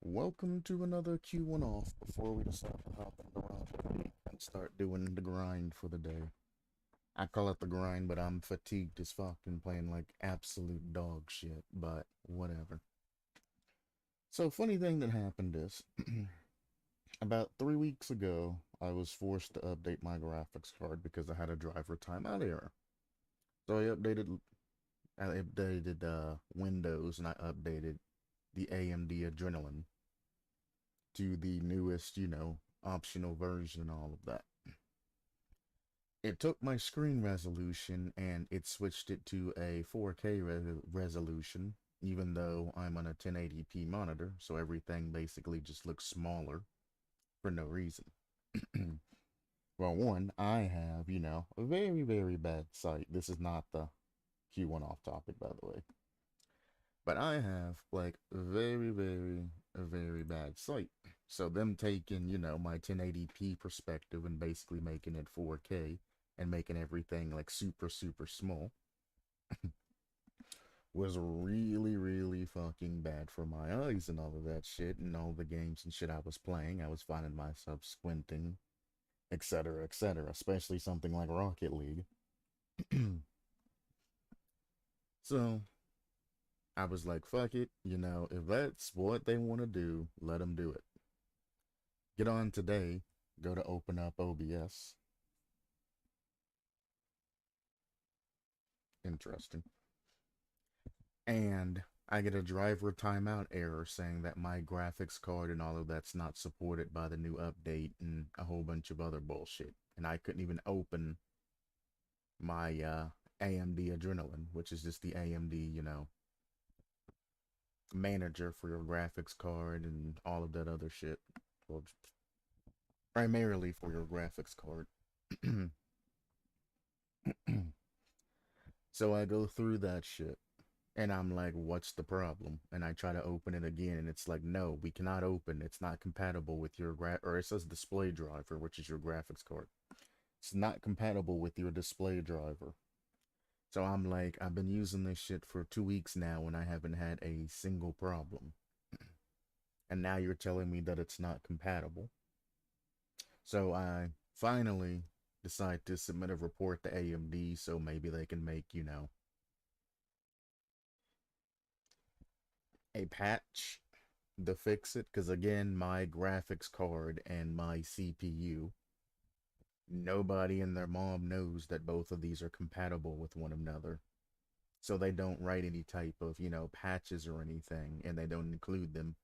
Welcome to another Q1 off before we decide to hop in the garage and start doing the grind for the day. I call it the grind, but I'm fatigued as fuck and playing like absolute dog shit, but whatever. So, funny thing that happened is about 3 weeks ago, I was forced to update my graphics card because I had a driver timeout error. So, I updated Windows and I updated the AMD Adrenalin to the newest, optional version and all of that. It took my screen resolution and it switched it to a 4K resolution, even though I'm on a 1080p monitor, so everything basically just looks smaller for no reason. Well, one, I have, a very, very bad sight. This is not the Q1 off topic, by the way. But I have, like, a very bad sight. So, them taking, my 1080p perspective and basically making it 4K and making everything, like, super, super small was really, really fucking bad for my eyes and all of that shit and all the games and shit I was playing. I was finding myself squinting, etc., etc., especially something like Rocket League. So, I was like, fuck it, if that's what they want to do, let them do it. Get on today, go to open up OBS. Interesting. And I get a driver timeout error saying that my graphics card and all of that's not supported by the new update and a whole bunch of other bullshit. And I couldn't even open my AMD Adrenalin, which is just the AMD, manager for your graphics card and all of that other shit. Well, primarily for your graphics card. So I go through that shit and I'm like, what's the problem? And I try to open it again and it's like, no, we cannot open. It's not compatible with your or it says display driver, which is your graphics card. It's not compatible with your display driver. So I'm like, I've been using this shit for 2 weeks now and I haven't had a single problem. And now you're telling me that it's not compatible. So I finally decide to submit a report to AMD so maybe they can make, a patch to fix it. Because again, my graphics card and my CPU, nobody and their mom knows that both of these are compatible with one another. So they don't write any type of, patches or anything, and they don't include them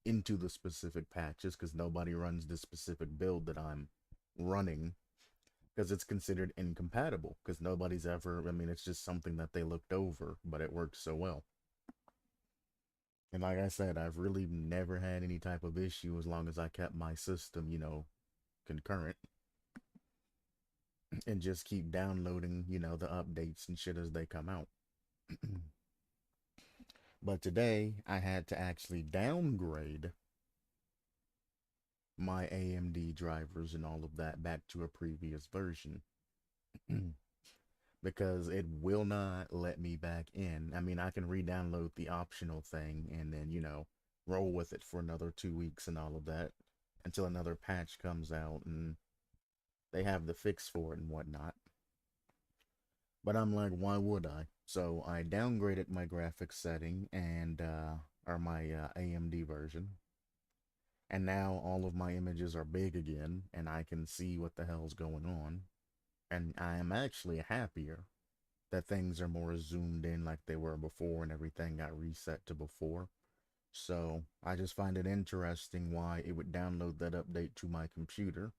into the specific patches because nobody runs the specific build that I'm running because it's considered incompatible because nobody's ever, I mean, it's just something that they looked over, but it works so well. And like I said, I've really never had any type of issue as long as I kept my system, concurrent and just keep downloading, the updates and shit as they come out. But today I had to actually downgrade my AMD drivers and all of that back to a previous version because it will not let me back in. I mean, I can re-download the optional thing and then, roll with it for another 2 weeks and all of that until another patch comes out and they have the fix for it and whatnot. But I'm like, why would I? So I downgraded my graphics setting and or my AMD version. And now all of my images are big again and I can see what the hell's going on. And I am actually happier that things are more zoomed in like they were before and everything got reset to before. So I just find it interesting why it would download that update to my computer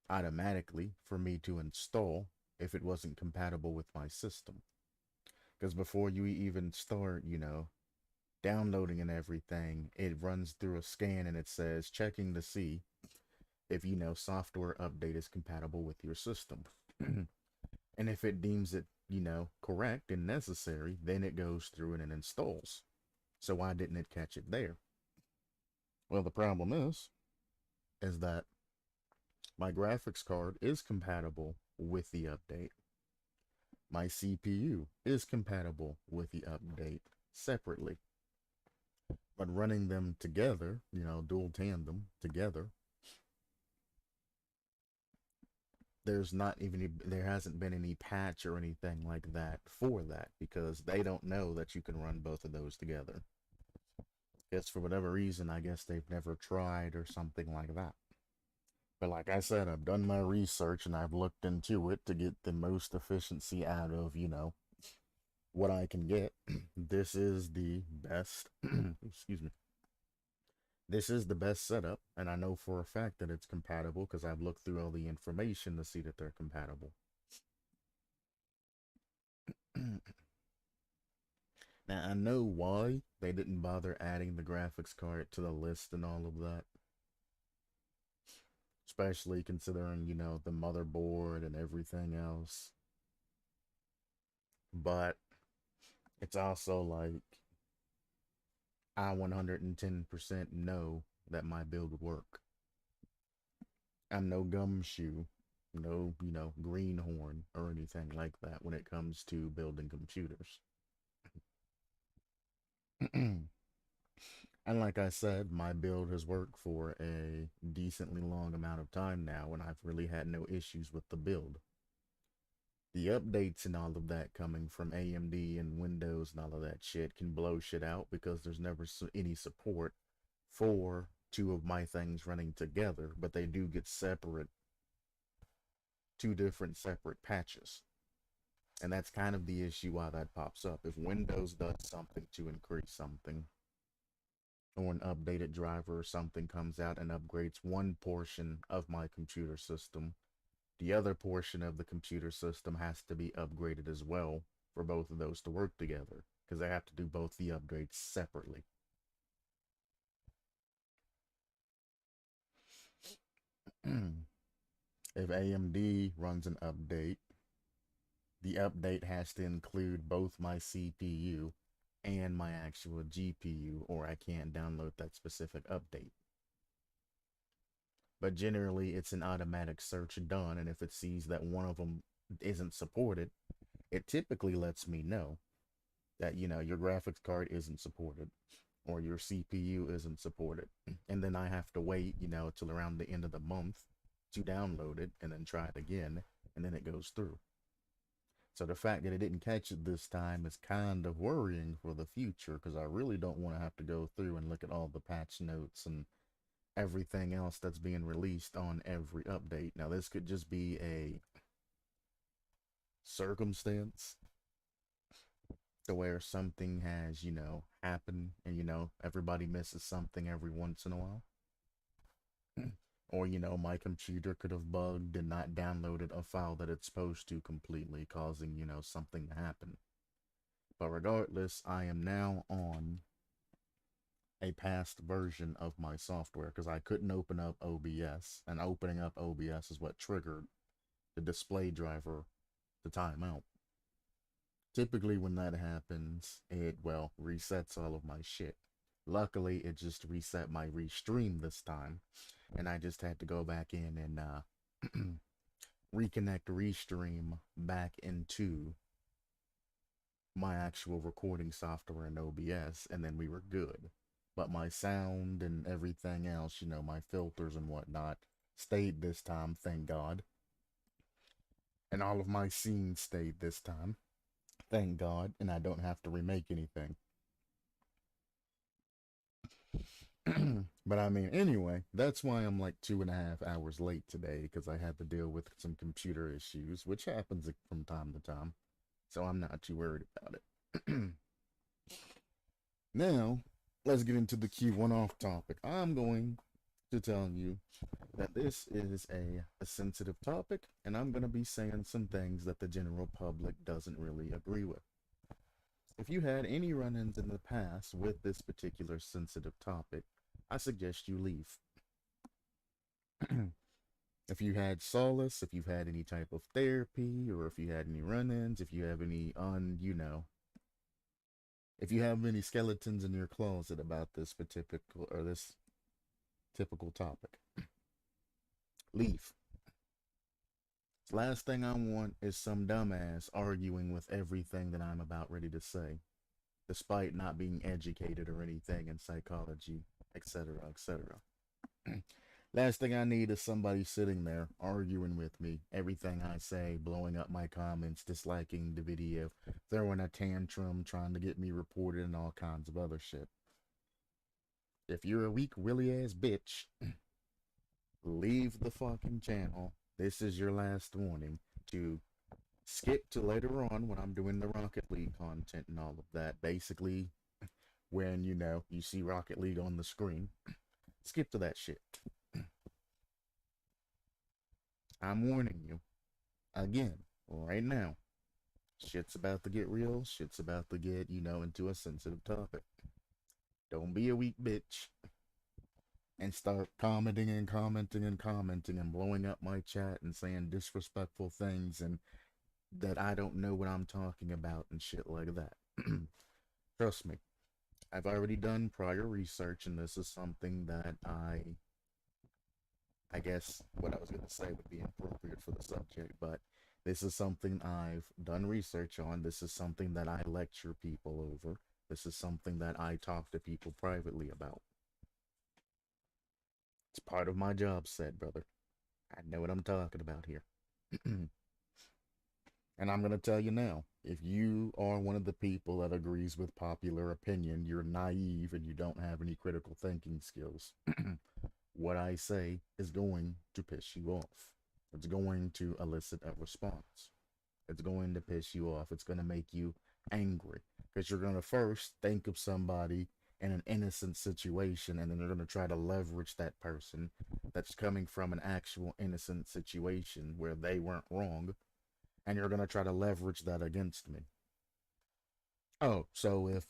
automatically for me to install if it wasn't compatible with my system. Because before you even start, downloading and everything, it runs through a scan and it says checking to see if, software update is compatible with your system. And if it deems it, correct and necessary, then it goes through and it installs. So why didn't it catch it there? Well, the problem is that my graphics card is compatible with the update. My CPU is compatible with the update separately. But running them together, dual tandem together, there hasn't been any patch or anything like that for that because they don't know that you can run both of those together. Guess for whatever reason, I guess they've never tried or something like that. But like I said, I've done my research and I've looked into it to get the most efficiency out of, what I can get. This is the best, excuse me. This is the best setup, and I know for a fact that it's compatible because I've looked through all the information to see that they're compatible. Now, I know why they didn't bother adding the graphics card to the list and all of that, especially considering, the motherboard and everything else. But it's also like I 110% know that my build would work. I'm no gumshoe, no, greenhorn or anything like that when it comes to building computers. And like I said, my build has worked for a decently long amount of time now, and I've really had no issues with the build. The updates and all of that coming from AMD and Windows and all of that shit can blow shit out because there's never any support for two of my things running together, but they do get two different separate patches. And that's kind of the issue why that pops up. If Windows does something to increase something, or an updated driver or something comes out and upgrades one portion of my computer system, the other portion of the computer system has to be upgraded as well for both of those to work together because they have to do both the upgrades separately. If AMD runs an update, the update has to include both my CPU and my actual GPU, or I can't download that specific update. But generally, it's an automatic search done, and if it sees that one of them isn't supported, it typically lets me know that, your graphics card isn't supported or your CPU isn't supported. And then I have to wait, till around the end of the month to download it and then try it again, and then it goes through. So the fact that it didn't catch it this time is kind of worrying for the future because I really don't want to have to go through and look at all the patch notes and everything else that's being released on every update. Now, this could just be a circumstance to where something has, happened and, everybody misses something every once in a while. Or, my computer could have bugged and not downloaded a file that it's supposed to completely, causing, something to happen. But regardless, I am now on a past version of my software because I couldn't open up OBS, and opening up OBS is what triggered the display driver to time out. Typically, when that happens, it, well, resets all of my shit. Luckily, it just reset my restream this time, and I just had to go back in and reconnect restream back into my actual recording software in OBS, and then we were good. But my sound and everything else, my filters and whatnot, stayed this time, thank God. And all of my scenes stayed this time, thank God, and I don't have to remake anything. But I mean, anyway, that's why I'm like 2.5 hours late today because I had to deal with some computer issues, which happens from time to time. So I'm not too worried about it. Now, let's get into the Q1 off topic. I'm going to tell you that this is a sensitive topic, and I'm going to be saying some things that the general public doesn't really agree with. If you had any run ins in the past with this particular sensitive topic, I suggest you leave. If you had solace, if you've had any type of therapy, or if you had any run ins, if you have any if you have any skeletons in your closet about this typical topic, leave. Last thing I want is some dumbass arguing with everything that I'm about ready to say. despite not being educated or anything in psychology, etc., etc. Last thing I need is somebody sitting there arguing with me, everything I say, blowing up my comments, disliking the video, throwing a tantrum, trying to get me reported, and all kinds of other shit. If you're a weak, willy ass bitch, leave the fucking channel. This is your last warning to skip to later on when I'm doing the Rocket League content and all of that. Basically, when you see Rocket League on the screen, skip to that shit. I'm warning you again right now. Shit's about to get real. Shit's about to get, into a sensitive topic. Don't be a weak bitch and start commenting and commenting and commenting and blowing up my chat and saying disrespectful things and that I don't know what I'm talking about and shit like that. Trust me, I've already done prior research, and this is something that I guess what I was going to say would be inappropriate for the subject, but this is something I've done research on. This is something that I lecture people over. This is something that I talk to people privately about. It's part of my job set, brother. I know what I'm talking about here. And I'm going to tell you now, if you are one of the people that agrees with popular opinion, you're naive and you don't have any critical thinking skills. What I say is going to piss you off. It's going to elicit a response. It's going to piss you off. It's going to make you angry because you're going to first think of somebody in an innocent situation, and then you're going to try to leverage that person that's coming from an actual innocent situation where they weren't wrong, and you're going to try to leverage that against me. Oh, so if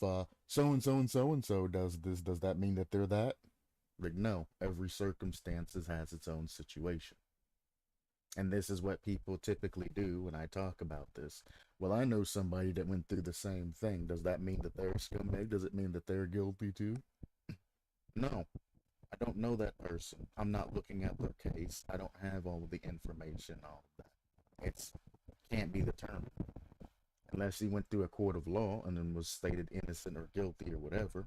so-and-so and so-and-so does this, does that mean that they're that? Like, no, every circumstance has its own situation. And this is what people typically do when I talk about this. Well, I know somebody that went through the same thing. Does that mean that they're a scumbag? Does it mean that they're guilty too? No, I don't know that person. I'm not looking at their case. I don't have all of the information, all of that. It's can't be determined. Unless he went through a court of law and then was stated innocent or guilty or whatever,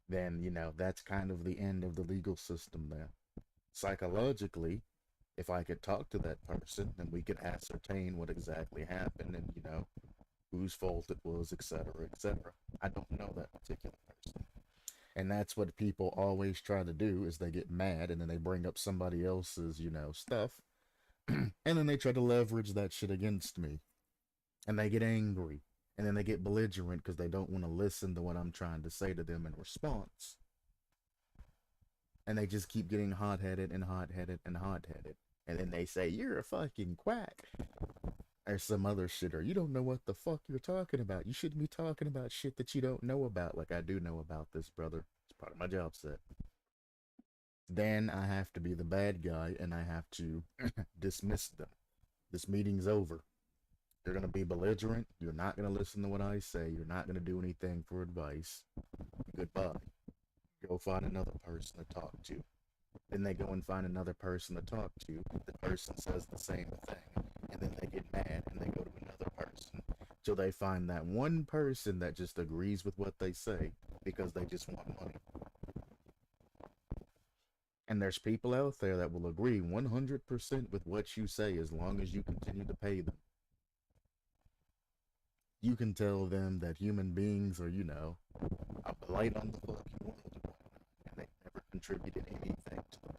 then, that's kind of the end of the legal system there. Psychologically, if I could talk to that person, then we could ascertain what exactly happened and, whose fault it was, etc., etc. I don't know that particular person. And that's what people always try to do is they get mad and then they bring up somebody else's, stuff. And then they try to leverage that shit against me. And they get angry. And then they get belligerent because they don't want to listen to what I'm trying to say to them in response. And they just keep getting hot-headed and hot-headed and hot-headed. And then they say, you're a fucking quack. Or some other shit. Or you don't know what the fuck you're talking about. You shouldn't be talking about shit that you don't know about. Like I do know about this, brother. It's part of my job set. Then I have to be the bad guy and I have to dismiss them. This meeting's over. You're going to be belligerent. You're not going to listen to what I say. You're not going to do anything for advice. Goodbye. Go find another person to talk to. Then they go and find another person to talk to. The person says the same thing. And then they get mad and they go to another person. Till they find that one person that just agrees with what they say because they just want money. And there's people out there that will agree 100% with what you say as long as you continue to pay them. You can tell them that human beings are, a blight on the fucking world, and they never contributed anything to them.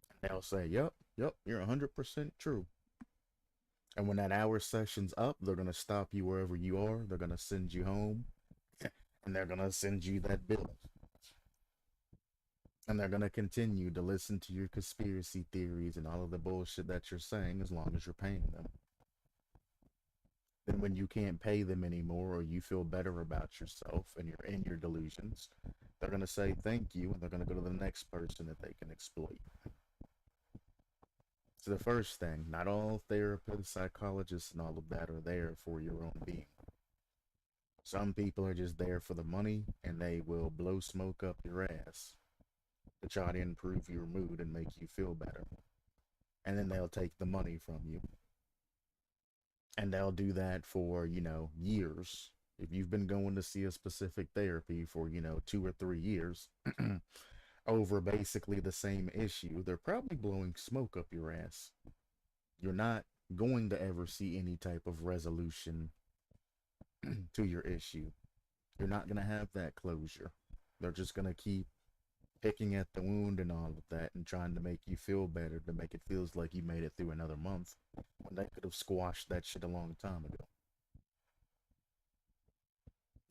And they'll say, yep, you're 100% true. And when that hour session's up, they're going to stop you wherever you are. They're going to send you home, and they're going to send you that bill. And they're going to continue to listen to your conspiracy theories and all of the bullshit that you're saying as long as you're paying them. Then when you can't pay them anymore or you feel better about yourself and you're in your delusions, they're going to say thank you and they're going to go to the next person that they can exploit. So the first thing, not all therapists, psychologists, and all of that are there for your own being. Some people are just there for the money and they will blow smoke up your ass to try to improve your mood and make you feel better. And then they'll take the money from you. And they'll do that for, years. If you've been going to see a specific therapy for, 2 or 3 years over basically the same issue, they're probably blowing smoke up your ass. You're not going to ever see any type of resolution to your issue. You're not going to have that closure. They're just going to keep picking at the wound and all of that and trying to make you feel better to make it feels like you made it through another month when they could have squashed that shit a long time ago.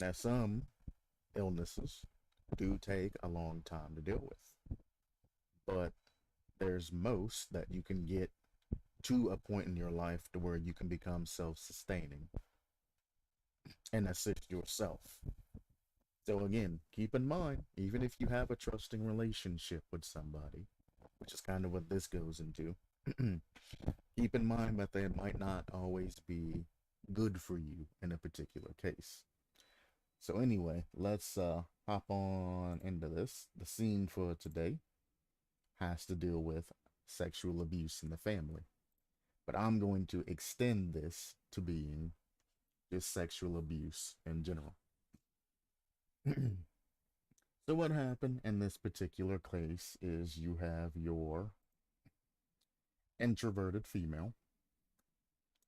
Now, some illnesses do take a long time to deal with, but there's most that you can get to a point in your life to where you can become self-sustaining and assist yourself. So again, keep in mind, even if you have a trusting relationship with somebody, which is kind of what this goes into, keep in mind that they might not always be good for you in a particular case. So anyway, let's hop on into this. The scene for today has to deal with sexual abuse in the family, but I'm going to extend this to being just sexual abuse in general. So what happened in this particular case is you have your introverted female,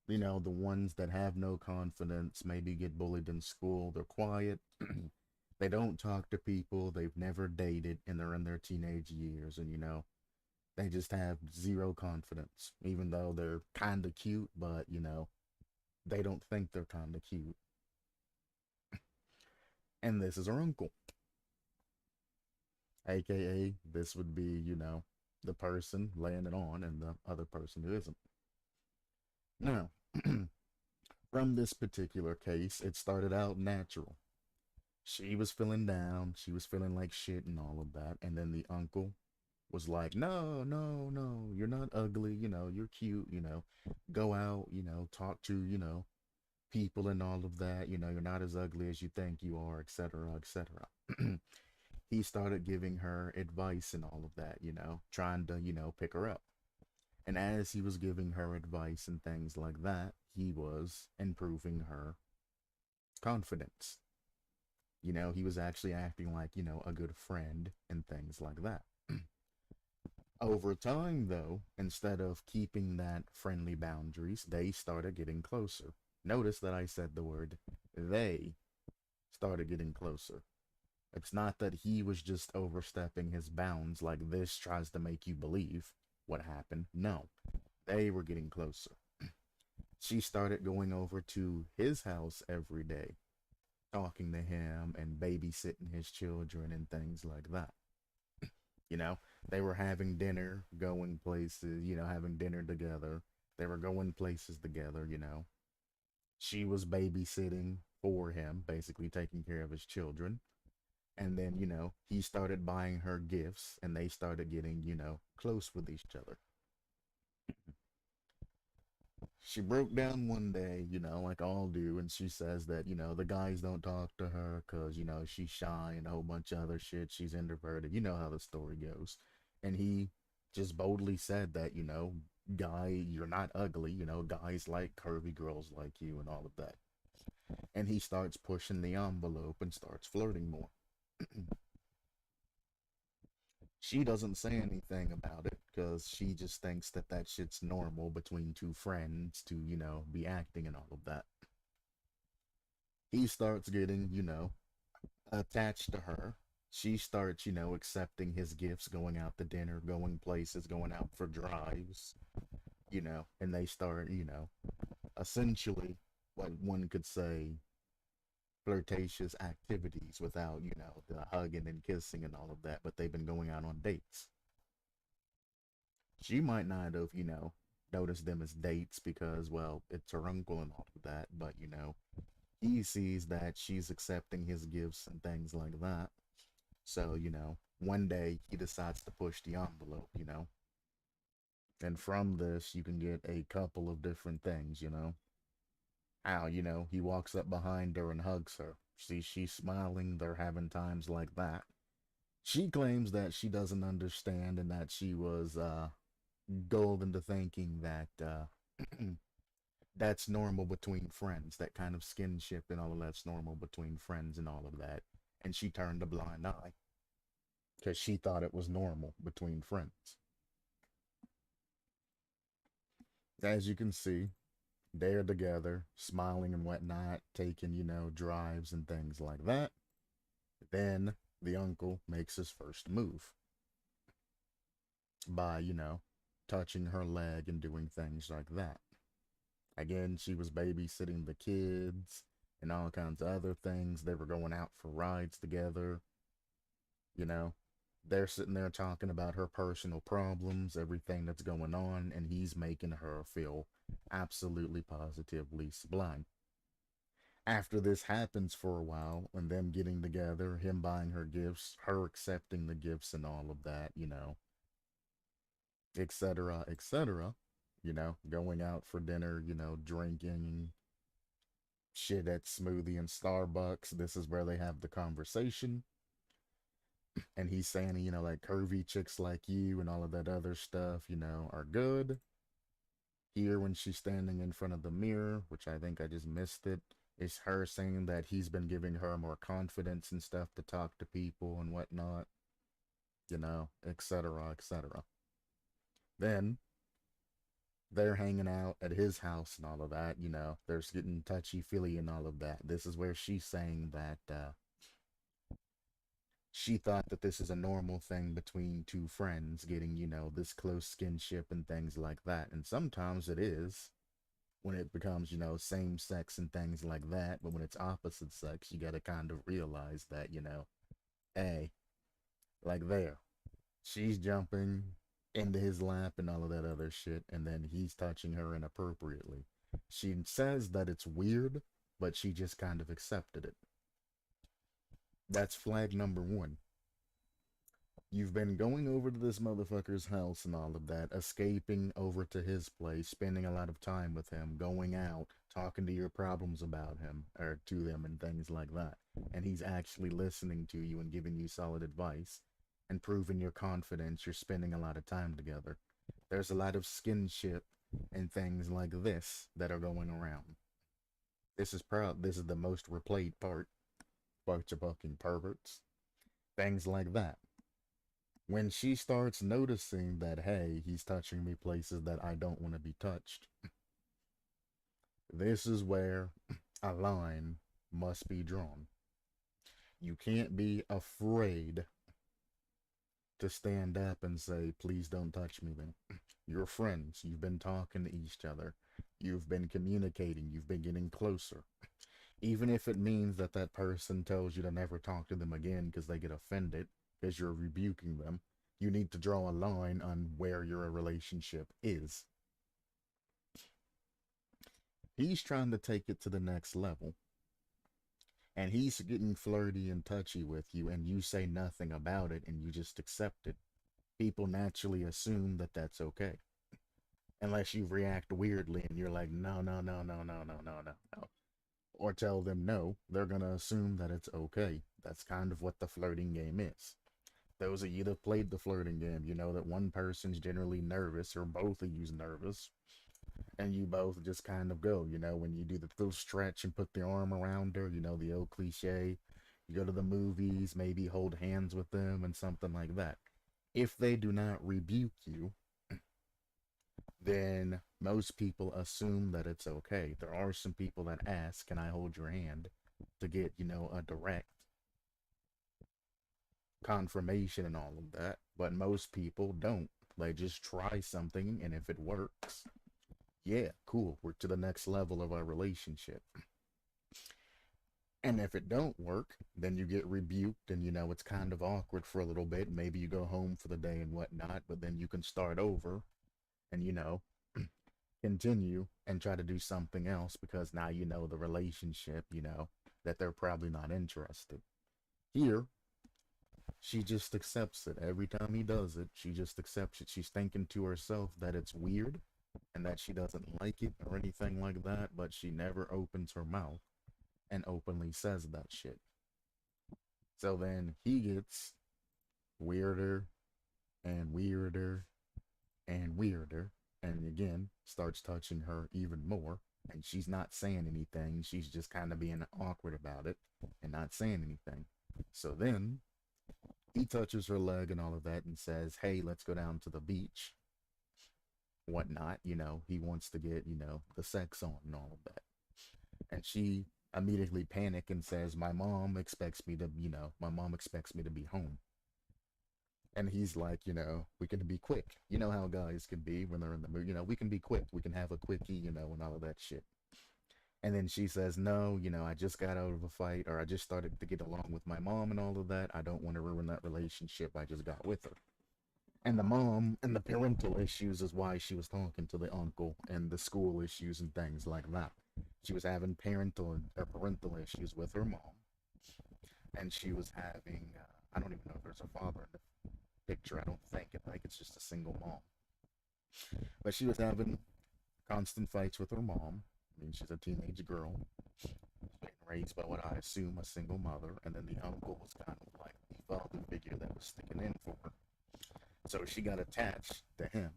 the ones that have no confidence, maybe get bullied in school, they're quiet, they don't talk to people, they've never dated, and they're in their teenage years, and they just have zero confidence, even though they're kind of cute, but they don't think they're kind of cute. And this is her uncle, aka this would be, the person laying it on and the other person who isn't. Now, from this particular case, it started out natural. She was feeling down, she was feeling like shit and all of that, and then the uncle was like, no, no, no, you're not ugly, you're cute, go out, talk to, people and all of that, you're not as ugly as you think you are, etc., etc. He started giving her advice and all of that, trying to, pick her up. And as he was giving her advice and things like that, he was improving her confidence. He was actually acting like, a good friend and things like that. Over time, though, instead of keeping that friendly boundaries, they started getting closer. Notice that I said the word they started getting closer. It's not that he was just overstepping his bounds like this tries to make you believe what happened. No, they were getting closer. She started going over to his house every day, talking to him and babysitting his children and things like that. You know, they were having dinner, going places, having dinner together. They were going places together. She was babysitting for him, basically taking care of his children. And then, he started buying her gifts and they started getting, close with each other. She broke down one day, like all do, and she says that, the guys don't talk to her because, she's shy and a whole bunch of other shit. She's introverted. You know how the story goes. And he just boldly said that, guy, you're not ugly, guys like curvy girls like you and all of that. And he starts pushing the envelope and starts flirting more. She doesn't say anything about it because she just thinks that that shit's normal between two friends to, be acting and all of that. He starts getting, attached to her. She starts, accepting his gifts, going out to dinner, going places, going out for drives, and they start, essentially what one could say flirtatious activities without, the hugging and kissing and all of that, but they've been going out on dates. She might not have, noticed them as dates because, well, it's her uncle and all of that, but, he sees that she's accepting his gifts and things like that. So, one day he decides to push the envelope. And from this, you can get a couple of different things. How, he walks up behind her and hugs her. See, she's smiling, they're having times like that. She claims that she doesn't understand and that she was, gold into thinking that That's normal between friends. That kind of skinship and all of that's normal between friends and all of that. And she turned a blind eye because she thought it was normal between friends. As you can see, they're together, smiling and whatnot, taking, drives and things like that. Then the uncle makes his first move by, touching her leg and doing things like that. Again, she was babysitting the kids and all kinds of other things. They were going out for rides together, you know. They're sitting there talking about her personal problems, everything that's going on, and he's making her feel absolutely positively sublime. After this happens for a while, and them getting together, him buying her gifts, her accepting the gifts and all of that, etc., etc., going out for dinner, drinking shit at Smoothie and Starbucks. This is where they have the conversation. And he's saying, like curvy chicks like you and all of that other stuff, are good. Here, when she's standing in front of the mirror, which I think I just missed it, is her saying that he's been giving her more confidence and stuff to talk to people and whatnot, etc., etc. Then they're hanging out at his house and all of that, they're getting touchy feely and all of that. This is where she's saying that she thought that this is a normal thing between two friends getting, this close skinship and things like that. And sometimes it is when it becomes, same sex and things like that. But when it's opposite sex, you got to kind of realize that, hey, like there, she's jumping into his lap and all of that other shit, and then he's touching her inappropriately. She says that it's weird, but she just kind of accepted it. That's flag number one. You've been going over to this motherfucker's house and all of that, escaping over to his place, spending a lot of time with him, going out, talking to your problems about him, or to them, and things like that. And he's actually listening to you and giving you solid advice and proving your confidence. You're spending a lot of time together. There's a lot of skinship and things like this that are going around. This is the most replayed part. Bunch of fucking perverts. Things like that. When she starts noticing that, hey, he's touching me places that I don't want to be touched, this is where a line must be drawn. You can't be afraid to stand up and say, please don't touch me then. You're friends. You've been talking to each other. You've been communicating. You've been getting closer. Even if it means that that person tells you to never talk to them again because they get offended because you're rebuking them, you need to draw a line on where your relationship is. He's trying to take it to the next level. And he's getting flirty and touchy with you, and you say nothing about it and you just accept it. People naturally assume that that's okay. Unless you react weirdly and you're like, no, no, no, no, no, no, no, no, no. Or tell them no, they're going to assume that it's okay. That's kind of what the flirting game is. Those of you that played the flirting game, you know that one person's generally nervous, or both of you's nervous, and you both just kind of go, when you do the little stretch and put the arm around her, the old cliche. You go to the movies, maybe hold hands with them and something like that. If they do not rebuke you, then most people assume that it's okay. There are some people that ask, can I hold your hand, to get, a direct confirmation and all of that. But most people don't. They just try something, and if it works, yeah, cool, we're to the next level of our relationship. And if it don't work, then you get rebuked, and it's kind of awkward for a little bit. Maybe you go home for the day and whatnot, but then you can start over and continue and try to do something else, because now the relationship, that they're probably not interested. Here, she just accepts it. Every time he does it, she just accepts it. She's thinking to herself that it's weird and that she doesn't like it or anything like that, but she never opens her mouth and openly says that shit. So then he gets weirder and weirder and weirder, and again starts touching her even more. and she's not saying anything. She's just kind of being awkward about it and not saying anything. So then he touches her leg and all of that and says, "Hey, let's go down to the beach." Whatnot, he wants to get, the sex on and all of that. And she immediately panic and says, my mom expects me to be home. And he's like, we can be quick. You know how guys can be when they're in the mood. We can be quick. We can have a quickie, and all of that shit. And then she says, no, I just got out of a fight, or I just started to get along with my mom and all of that. I don't want to ruin that relationship I just got with her. And the mom and the parental issues is why she was talking to the uncle, and the school issues and things like that. She was having parental issues with her mom, and she was having, I don't even know if there's a father in the picture. I don't think it. I think it's just a single mom. But she was having constant fights with her mom. I mean, she's a teenage girl. She's being raised by what I assume a single mother, and then the uncle was kind of like the father figure that was sticking in for her. So she got attached to him,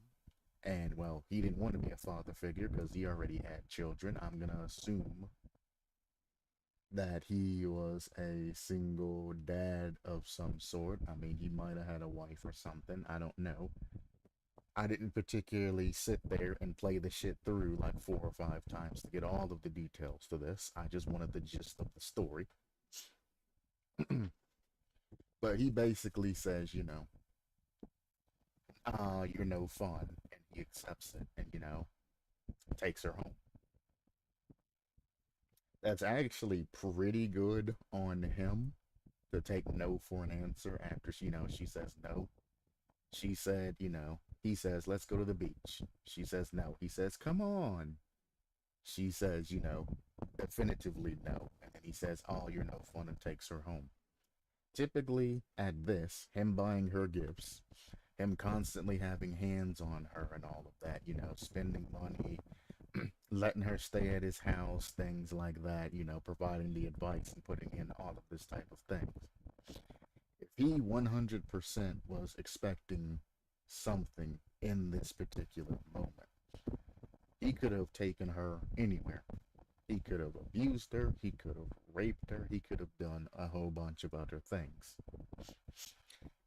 and well, he didn't want to be a father figure because he already had children. I'm gonna assume that he was a single dad of some sort. I mean, he might have had a wife or something. I don't know. I didn't particularly sit there and play the shit through like 4 or 5 times to get all of the details to this. I just wanted the gist of the story. But he basically says, you're no fun. And he accepts it and, takes her home. That's actually pretty good on him to take no for an answer after she says no. She said, he says, let's go to the beach. She says no. He says, come on. She says, definitively no. And then he says, oh, you're no fun, and takes her home. Typically, at this, him buying her gifts, him constantly having hands on her and all of that, spending money, letting her stay at his house, things like that, providing the advice and putting in all of this type of things. If he 100% was expecting something in this particular moment, he could have taken her anywhere. He could have abused her, he could have raped her, he could have done a whole bunch of other things.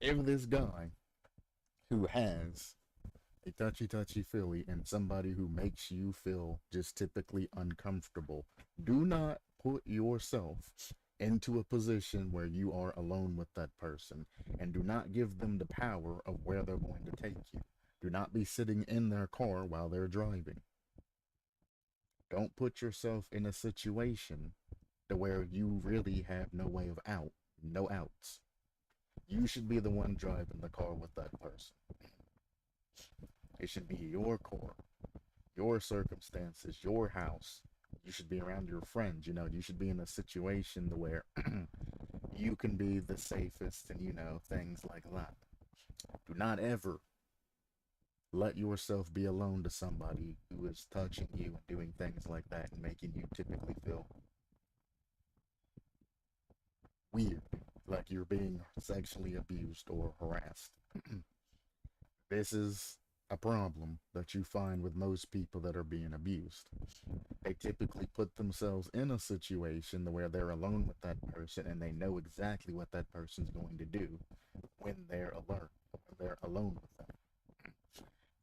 If this guy who has a touchy feely and somebody who makes you feel just typically uncomfortable, do not put yourself into a position where you are alone with that person, and do not give them the power of where they're going to take you. Do not be sitting in their car while they're driving. Don't put yourself in a situation to where you really have no way of out, no outs. You should be the one driving the car with that person. It should be your car, your circumstances, your house. You should be around your friends. You should be in a situation where you can be the safest and, things like that. Do not ever let yourself be alone to somebody who is touching you and doing things like that and making you typically feel weird, like you're being sexually abused or harassed. This is a problem that you find with most people that are being abused. They typically put themselves in a situation where they're alone with that person and they know exactly what that person's going to do when they're alert, when they're alone with them.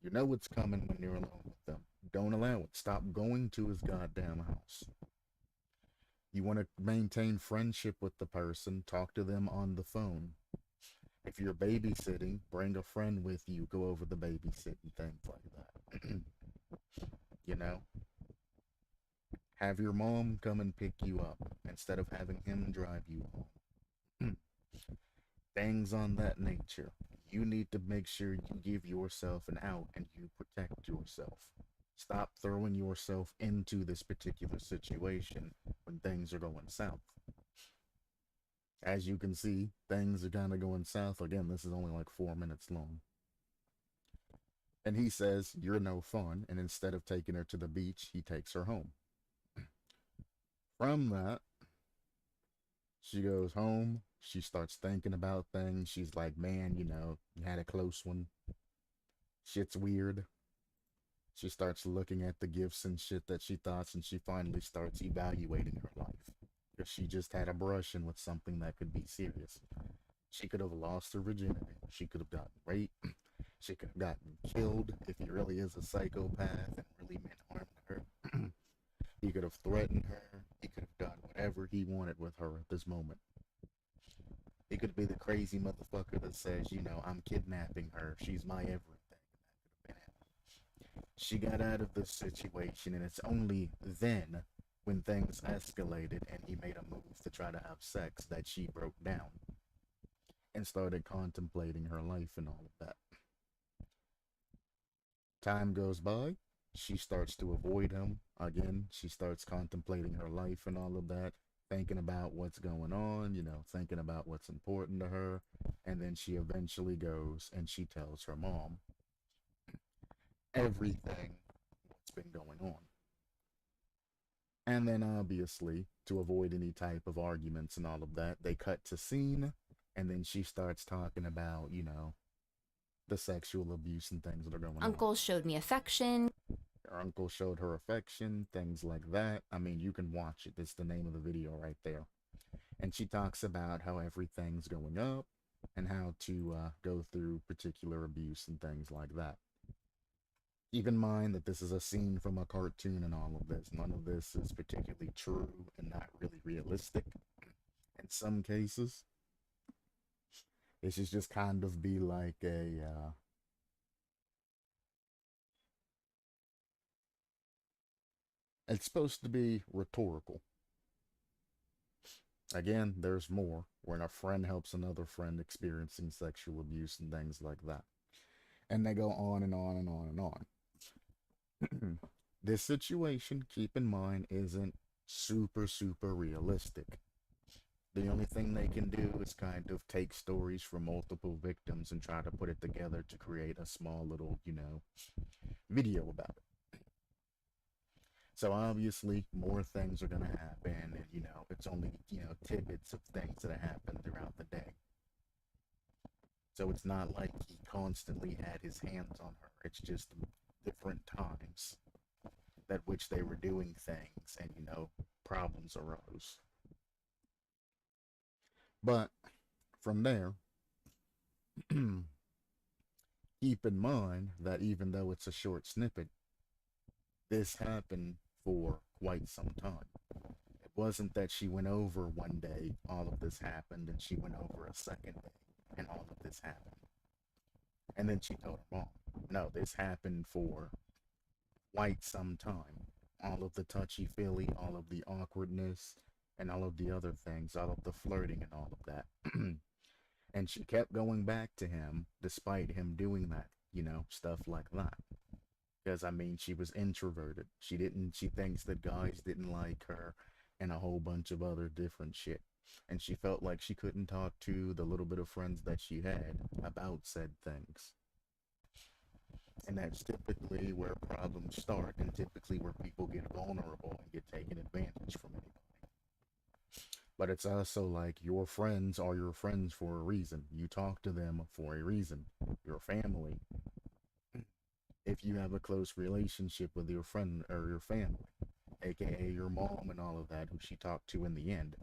You know what's coming when you're alone with them. Don't allow it. Stop going to his goddamn house. You want to maintain friendship with the person, talk to them on the phone. If you're babysitting, bring a friend with you, go over the babysitting, things like that. you know, have your mom come and pick you up instead of having him drive you home. Things on that nature. You need to make sure you give yourself an out and you protect yourself. Stop throwing yourself into this particular situation when things are going south. As you can see, things are kind of going south. Again, this is only like 4 minutes long. And he says, you're no fun. And instead of taking her to the beach, he takes her home. From that, she goes home. She starts thinking about things. She's like, man, you had a close one. Shit's weird. She starts looking at the gifts and shit that she thought, and she finally starts evaluating her life. Because she just had a brush in with something that could be serious. She could have lost her virginity. She could have gotten raped. She could have gotten killed if he really is a psychopath and really meant harm to her. He could have threatened her. He could have done whatever he wanted with her at this moment. He could be the crazy motherfucker that says, I'm kidnapping her. She's my everything. That could have been it. She got out of this situation, and it's only then, when things escalated and he made a move to try to have sex, that she broke down and started contemplating her life and all of that. Time goes by. She starts to avoid him. Again, she starts contemplating her life and all of that, thinking about what's going on, thinking about what's important to her. And then she eventually goes and she tells her mom everything what's been going on. And then obviously, to avoid any type of arguments and all of that, they cut to scene. And then she starts talking about, the sexual abuse and things that are going on. Uncle showed me affection. Her uncle showed her affection, things like that. I mean, you can watch it. It's the name of the video right there. And she talks about how everything's going up and how to go through particular abuse and things like that. Keep in mind that this is a scene from a cartoon and all of this. None of this is particularly true and not really realistic. In some cases, this is just kind of be like it's supposed to be rhetorical. Again, there's more when a friend helps another friend experiencing sexual abuse and things like that. And they go on and on and on and on. This situation, keep in mind, isn't super, super realistic. The only thing they can do is kind of take stories from multiple victims and try to put it together to create a small little, video about it. So obviously, more things are going to happen, and, it's only, tidbits of things that happen throughout the day. So it's not like he constantly had his hands on her. It's just different times that which they were doing things and, problems arose. But from there, keep in mind that even though it's a short snippet, this happened for quite some time. It wasn't that she went over one day, all of this happened, and she went over a second day, and all of this happened. And then she told her mom, no, this happened for quite some time. All of the touchy-feely, all of the awkwardness, and all of the other things, all of the flirting and all of that. And she kept going back to him despite him doing that, stuff like that. Because, I mean, she was introverted. She thinks that guys didn't like her and a whole bunch of other different shit. And she felt like she couldn't talk to the little bit of friends that she had about said things. And that's typically where problems start, and typically where people get vulnerable and get taken advantage from anybody. But it's also like your friends are your friends for a reason. You talk to them for a reason. Your family. If you have a close relationship with your friend or your family, aka your mom and all of that, who she talked to in the end,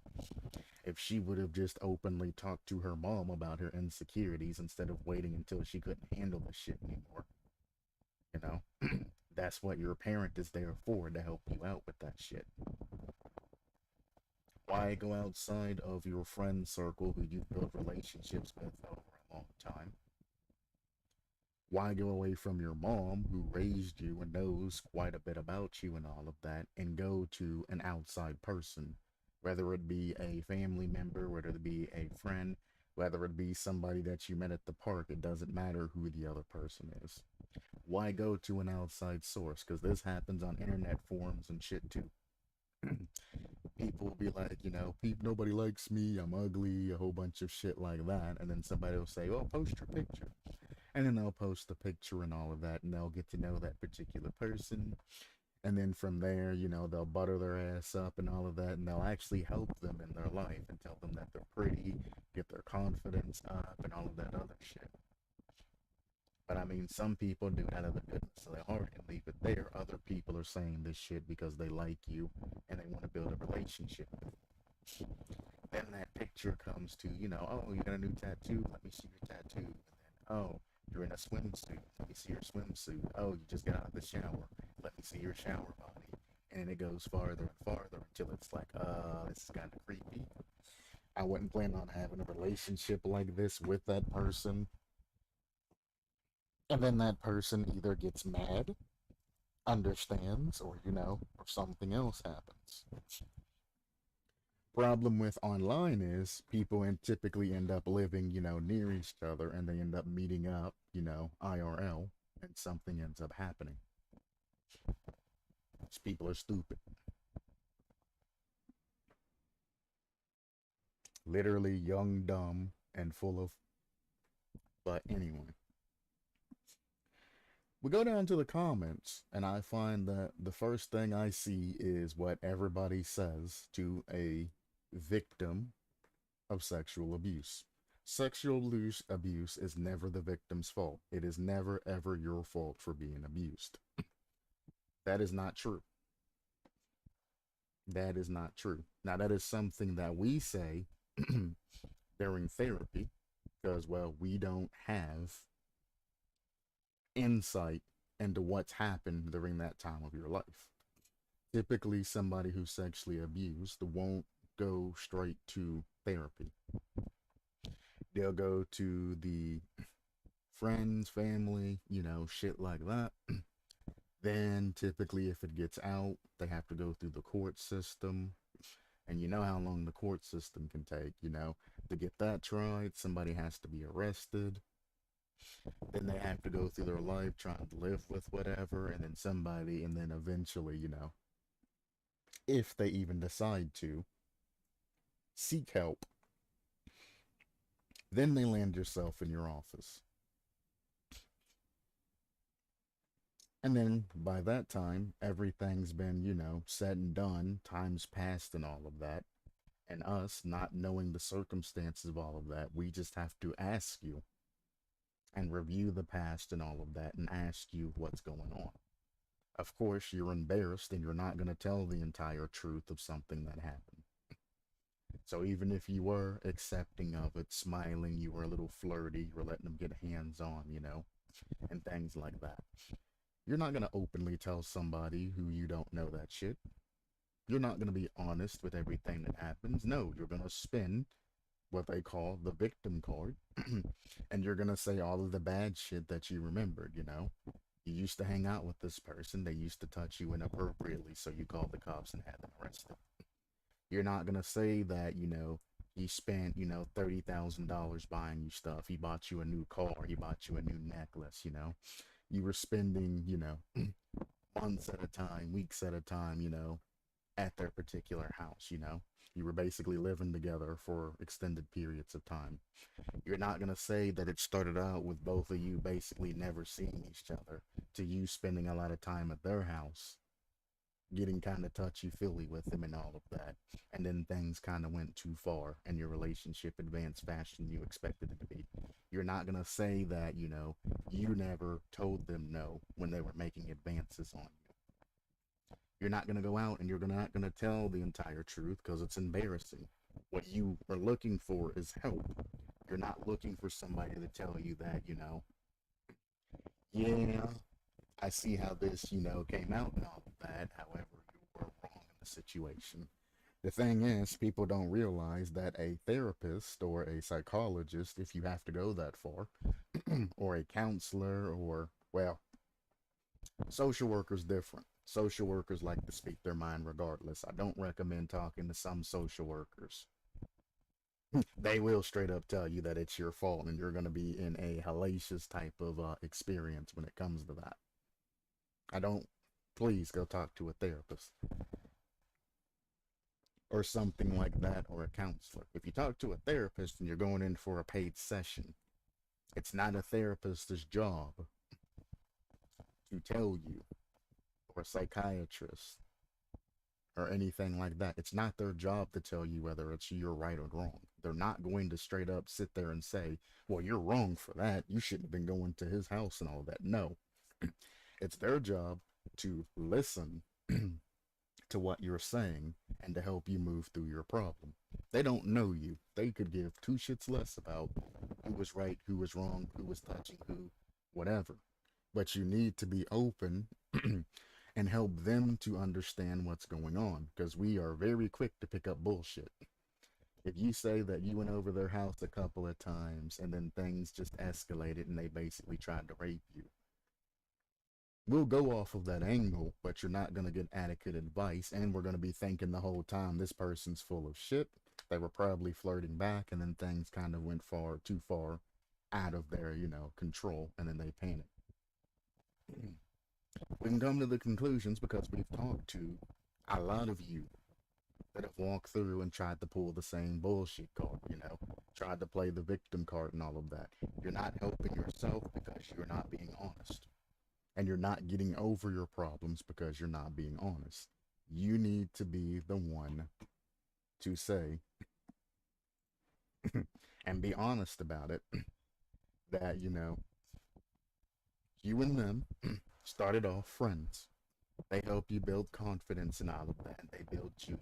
if she would have just openly talked to her mom about her insecurities instead of waiting until she couldn't handle the shit anymore, that's what your parent is there for, to help you out with that shit. Why go outside of your friend circle who you've built relationships with over a long time? Why go away from your mom who raised you and knows quite a bit about you and all of that, and go to an outside person, whether it be a family member, whether it be a friend, whether it be somebody that you met at the park? It doesn't matter who the other person is. Why go to an outside source? Because this happens on internet forums and shit too. People will be like, nobody likes me, I'm ugly, a whole bunch of shit like that. And then somebody will say, oh, post your picture. And then they'll post the picture and all of that, and they'll get to know that particular person. And then from there, they'll butter their ass up and all of that, and they'll actually help them in their life and tell them that they're pretty, get their confidence up, and all of that other shit. But I mean, some people do it out of the goodness of their heart and leave it there. Other people are saying this shit because they like you and they want to build a relationship with you. Then that picture comes to, oh, you got a new tattoo? Let me see your tattoo. And then, oh, you're in a swimsuit. Let me see your swimsuit. Oh, you just got out of the shower. Let me see your shower body. And it goes farther and farther until it's like, this is kind of creepy. I wouldn't plan on having a relationship like this with that person. And then that person either gets mad, understands, or something else happens. Problem with online is people and typically end up living, near each other and they end up meeting up, IRL, and something ends up happening. These people are stupid. Literally young, dumb, and full of. But anyway, we go down to the comments, and I find that the first thing I see is what everybody says to a victim of sexual abuse. Sexual abuse is never the victim's fault. It is never, ever your fault for being abused. That is not true. That is not true. Now, that is something that we say during therapy because, well, we don't have insight into what's happened during that time of your life. Typically, somebody who's sexually abused won't go straight to therapy. They'll go to the friends, family, shit like that. Then, typically, if it gets out, they have to go through the court system. And you know how long the court system can take, to get that tried, somebody has to be arrested. Then they have to go through their life trying to live with whatever, and then somebody, and then eventually, if they even decide to seek help, then they land yourself in your office. And then by that time, everything's been, said and done, time's passed and all of that. And us not knowing the circumstances of all of that, we just have to ask you and review the past and all of that and ask you what's going on. Of course, you're embarrassed and you're not going to tell the entire truth of something that happened. So even if you were accepting of it, smiling, you were a little flirty, you were letting them get hands on, and things like that. You're not going to openly tell somebody who you don't know that shit. You're not going to be honest with everything that happens. No, you're going to spin what they call the victim card. And you're going to say all of the bad shit that you remembered, You used to hang out with this person. They used to touch you inappropriately, so you called the cops and had them arrested. You're not going to say that, he spent, $30,000 buying you stuff. He bought you a new car. He bought you a new necklace, You were spending, months at a time, weeks at a time, at their particular house, You were basically living together for extended periods of time. You're not going to say that it started out with both of you basically never seeing each other to you spending a lot of time at their house, getting kind of touchy-feely with them and all of that. And then things kind of went too far and your relationship advanced faster than you expected it to be. You're not going to say that, you never told them no when they were making advances on you. You're not going to go out and you're not going to tell the entire truth because it's embarrassing. What you are looking for is help. You're not looking for somebody to tell you that, yeah, I see how this, came out and all of that. However, you were wrong in the situation. The thing is, people don't realize that a therapist or a psychologist, if you have to go that far, or a counselor, or, well, social workers different. Social workers like to speak their mind regardless. I don't recommend talking to some social workers. They will straight up tell you that it's your fault and you're going to be in a hellacious type of experience when it comes to that. I don't, please go talk to a therapist or something like that, or a counselor. If you talk to a therapist and you're going in for a paid session, it's not a therapist's job to tell you, or a psychiatrist or anything like that. It's not their job to tell you whether it's you're right or wrong. They're not going to straight up sit there and say, well, you're wrong for that. You shouldn't have been going to his house and all that. No, it's their job to listen to what you're saying and to help you move through your problem. They don't know you. They could give two shits less about who was right, who was wrong, who was touching who, whatever. But you need to be open and help them to understand what's going on, because we are very quick to pick up bullshit. If you say that you went over their house a couple of times and then things just escalated and they basically tried to rape you, we'll go off of that angle, but you're not going to get adequate advice, and we're going to be thinking the whole time this person's full of shit. They were probably flirting back, and then things kind of went far too far out of their, control, and then they panic. We can come to the conclusions because we've talked to a lot of you that have walked through and tried to pull the same bullshit card, tried to play the victim card and all of that. You're not helping yourself because you're not being honest. And you're not getting over your problems because you're not being honest. You need to be the one to say and be honest about it that, you and them started off friends. They help you build confidence and all of that. They built you,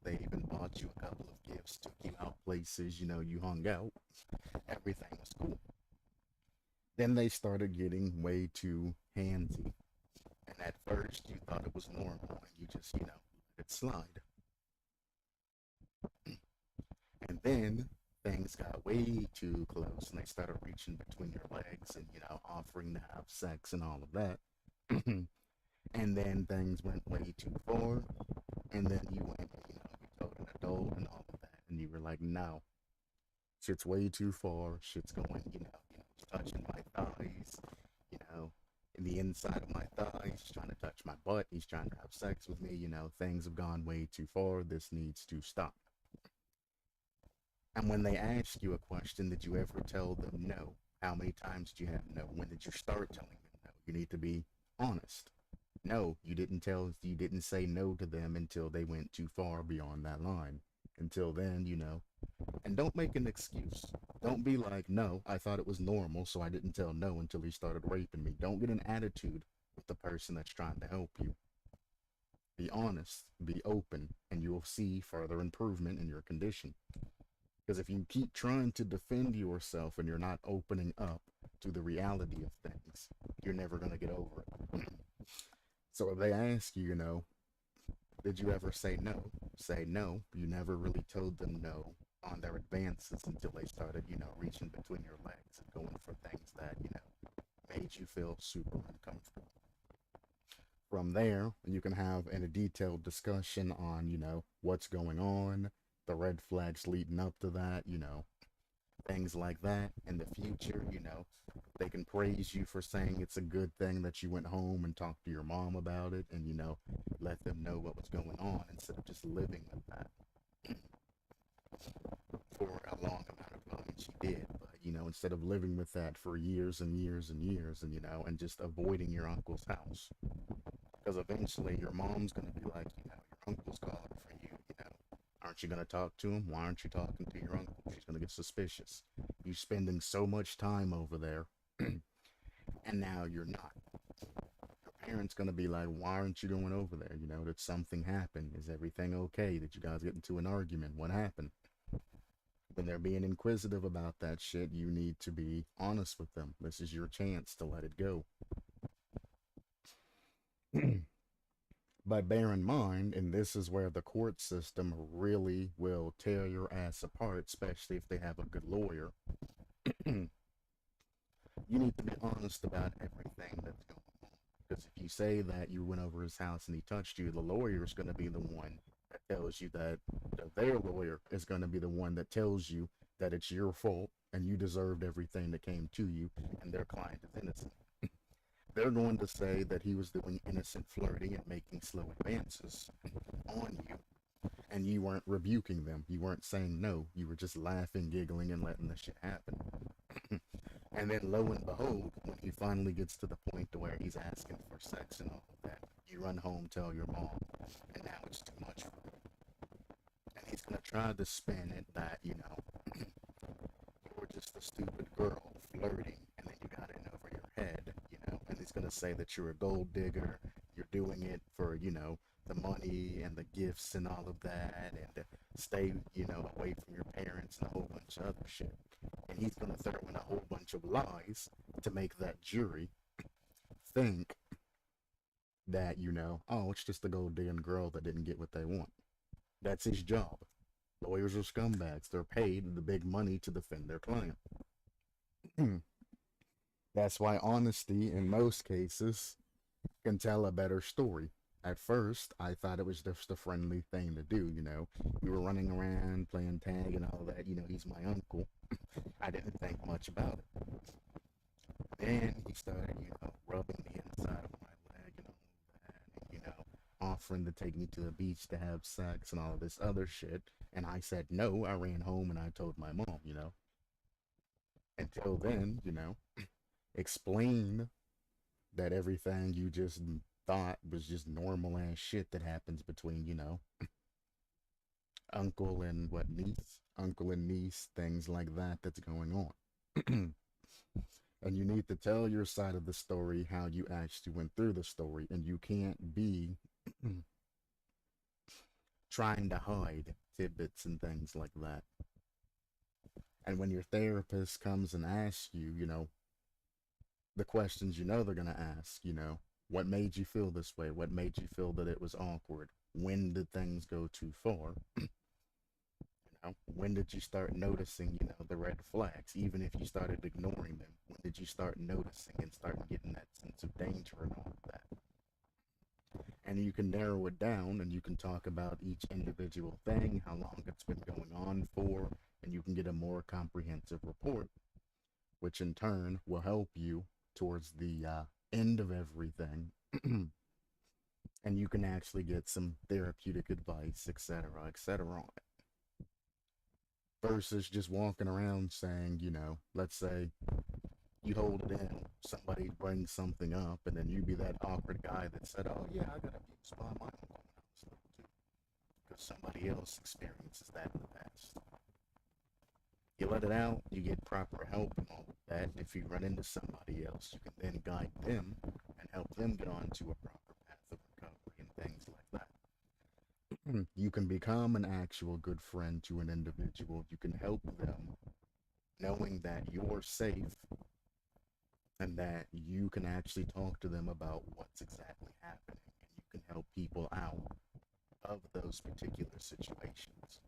they even bought you a couple of gifts, took you out places, you hung out. Everything was cool. Then they started getting way too handsy. And at first you thought it was normal and you just, let it slide. And then things got way too close and they started reaching between your legs and, offering to have sex and all of that. And then things went way too far. And then you went, you told an adult and all of that. And you were like, no, shit's way too far. Shit's going, he's touching my thighs, in the inside of my thighs. He's trying to touch my butt. He's trying to have sex with me. Things have gone way too far. This needs to stop. And when they ask you a question, did you ever tell them no? How many times did you have no? When did you start telling them no? You need to be honest. No, you didn't say no to them until they went too far beyond that line. Until then, and don't make an excuse. Don't be like, no, I thought it was normal, so I didn't tell no until he started raping me. Don't get an attitude with the person that's trying to help you. Be honest, be open, and you will see further improvement in your condition. Because if you keep trying to defend yourself and you're not opening up to the reality of things, you're never going to get over it. So if they ask you, did you ever say no? Say no. You never really told them no on their advances until they started, reaching between your legs and going for things that, made you feel super uncomfortable. From there, you can have a detailed discussion on, what's going on, the red flags leading up to that, things like that. In the future, they can praise you for saying it's a good thing that you went home and talked to your mom about it and, let them know what was going on instead of just living with that for a long amount of time. And she did, but, instead of living with that for years and years and years and, and just avoiding your uncle's house. Because eventually your mom's going to be like, your uncle's calling for you, Aren't you going to talk to him? Why aren't you talking to your uncle? She's going to get suspicious. You spending so much time over there, and now you're not. Your parents going to be like, why aren't you going over there? Did something happen? Is everything okay? Did you guys get into an argument? What happened? When they're being inquisitive about that shit, you need to be honest with them. This is your chance to let it go. But bear in mind, and this is where the court system really will tear your ass apart, especially if they have a good lawyer. You need to be honest about everything that's going on. Because if you say that you went over his house and he touched you, the lawyer is going to be the one that tells you that, their lawyer is going to be the one that tells you that it's your fault and you deserved everything that came to you and their client is innocent. They're going to say that he was doing innocent flirting and making slow advances on you, and you weren't rebuking them. You weren't saying no. You were just laughing, giggling, and letting the shit happen. And then lo and behold, when he finally gets to the point to where he's asking for sex and all of that, you run home, tell your mom, and now it's too much for him. And he's going to try to spin it that, a stupid girl flirting, and then you got in over your head, and he's gonna say that you're a gold digger, you're doing it for, the money and the gifts and all of that, and to stay, away from your parents and a whole bunch of other shit. And he's gonna throw in a whole bunch of lies to make that jury think that, oh, it's just the gold digging girl that didn't get what they want. That's his job. Lawyers are scumbags. They're paid the big money to defend their client. That's why honesty, in most cases, can tell a better story. At first, I thought it was just a friendly thing to do, We were running around playing tag and all that, he's my uncle. I didn't think much about it. Then he started, rubbing the inside of my leg and all that, and, offering to take me to the beach to have sex and all of this other shit. And I said no. I ran home and I told my mom, Until then, explain that everything you just thought was just normal ass shit that happens between, uncle and what niece, uncle and niece, things like that that's going on. And you need to tell your side of the story, how you actually went through the story, and you can't be trying to hide tidbits and things like that. And when your therapist comes and asks you, the questions they're going to ask, what made you feel this way? What made you feel that it was awkward? When did things go too far? When did you start noticing, the red flags, even if you started ignoring them? When did you start noticing and start getting that sense of danger and all of that? And you can narrow it down and you can talk about each individual thing, how long it's been going on for, and you can get a more comprehensive report, which in turn will help you towards the end of everything. And you can actually get some therapeutic advice, etc., etc. on it. Versus just walking around saying, let's say you hold it in, somebody brings something up, and then you be that awkward guy that said, oh yeah, I got abused by my uncle when I was little too. Because somebody else experiences that in the past. You let it out, you get proper help and all of that. If you run into somebody else, you can then guide them and help them get onto a proper path of recovery and things like that. You can become an actual good friend to an individual. You can help them knowing that you're safe and that you can actually talk to them about what's exactly happening, and you can help people out of those particular situations.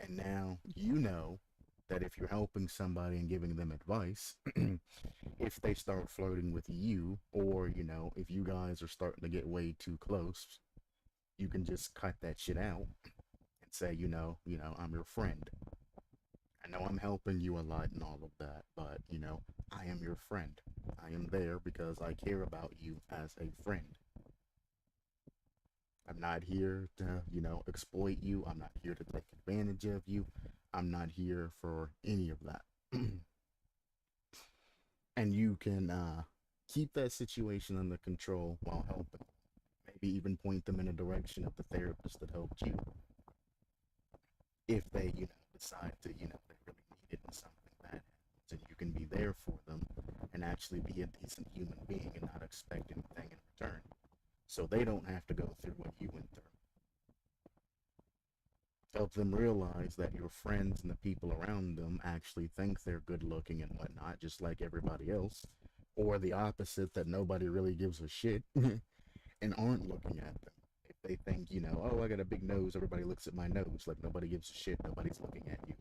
And now that if you're helping somebody and giving them advice, if they start flirting with you, or if you guys are starting to get way too close, you can just cut that shit out and say, I'm your friend. I know I'm helping you a lot and all of that, but I am your friend. I am there because I care about you as a friend. I'm not here to, exploit you. I'm not here to take advantage of you. I'm not here for any of that. And you can keep that situation under control while helping. Maybe even point them in a direction of the therapist that helped you. If they, decide to, they really need it and something bad happens, and you can be there for them and actually be a decent human being and not expect anything in return. So they don't have to go through what you went through. Help them realize that your friends and the people around them actually think they're good looking and whatnot, just like everybody else. Or the opposite, that nobody really gives a shit and aren't looking at them. If they think, oh, I got a big nose, everybody looks at my nose, like nobody gives a shit, nobody's looking at you.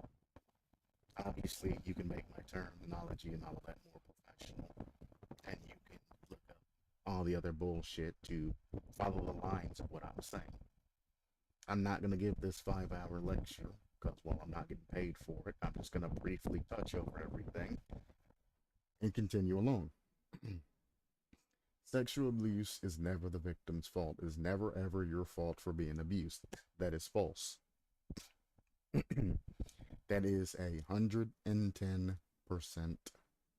Obviously, you can make my terminology and all of that more professional, and you can look up all the other bullshit to follow the lines of what I'm saying. I'm not going to give this 5-hour lecture because, well, I'm not getting paid for it. I'm just going to briefly touch over everything and continue along. Sexual abuse is never the victim's fault. It is never, ever your fault for being abused. That is false. That is 110%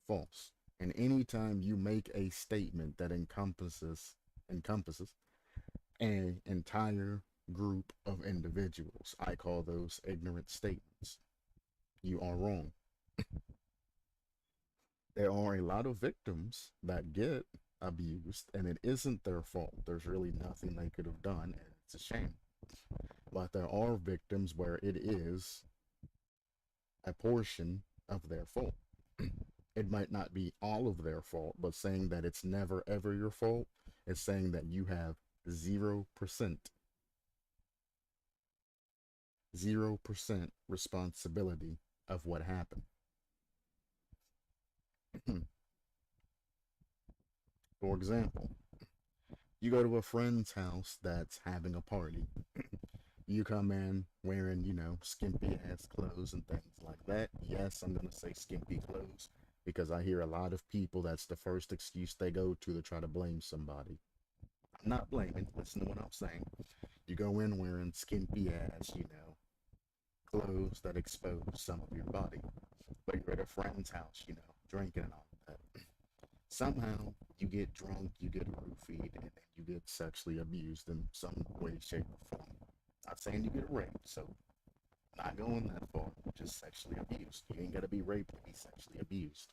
false. And anytime you make a statement that encompasses an entire group of individuals, I call those ignorant statements. You are wrong. There are a lot of victims that get abused, and it isn't their fault. There's really nothing they could have done, and it's a shame. But there are victims where it is a portion of their fault. It might not be all of their fault, but saying that it's never ever your fault is saying that you have 0%, 0% responsibility of what happened. For example, you go to a friend's house that's having a party. You come in wearing, skimpy ass clothes and things like that. Yes, I'm gonna say skimpy clothes because I hear a lot of people that's the first excuse they go to try to blame somebody. I'm not blaming, listen to what I'm saying. You go in wearing skimpy ass, clothes that expose some of your body. But you're at a friend's house, drinking and all of that. Somehow you get drunk, you get roofied, and then you get sexually abused in some way, shape, or form. Not saying you get raped, so not going that far, just sexually abused. You ain't gotta be raped to be sexually abused.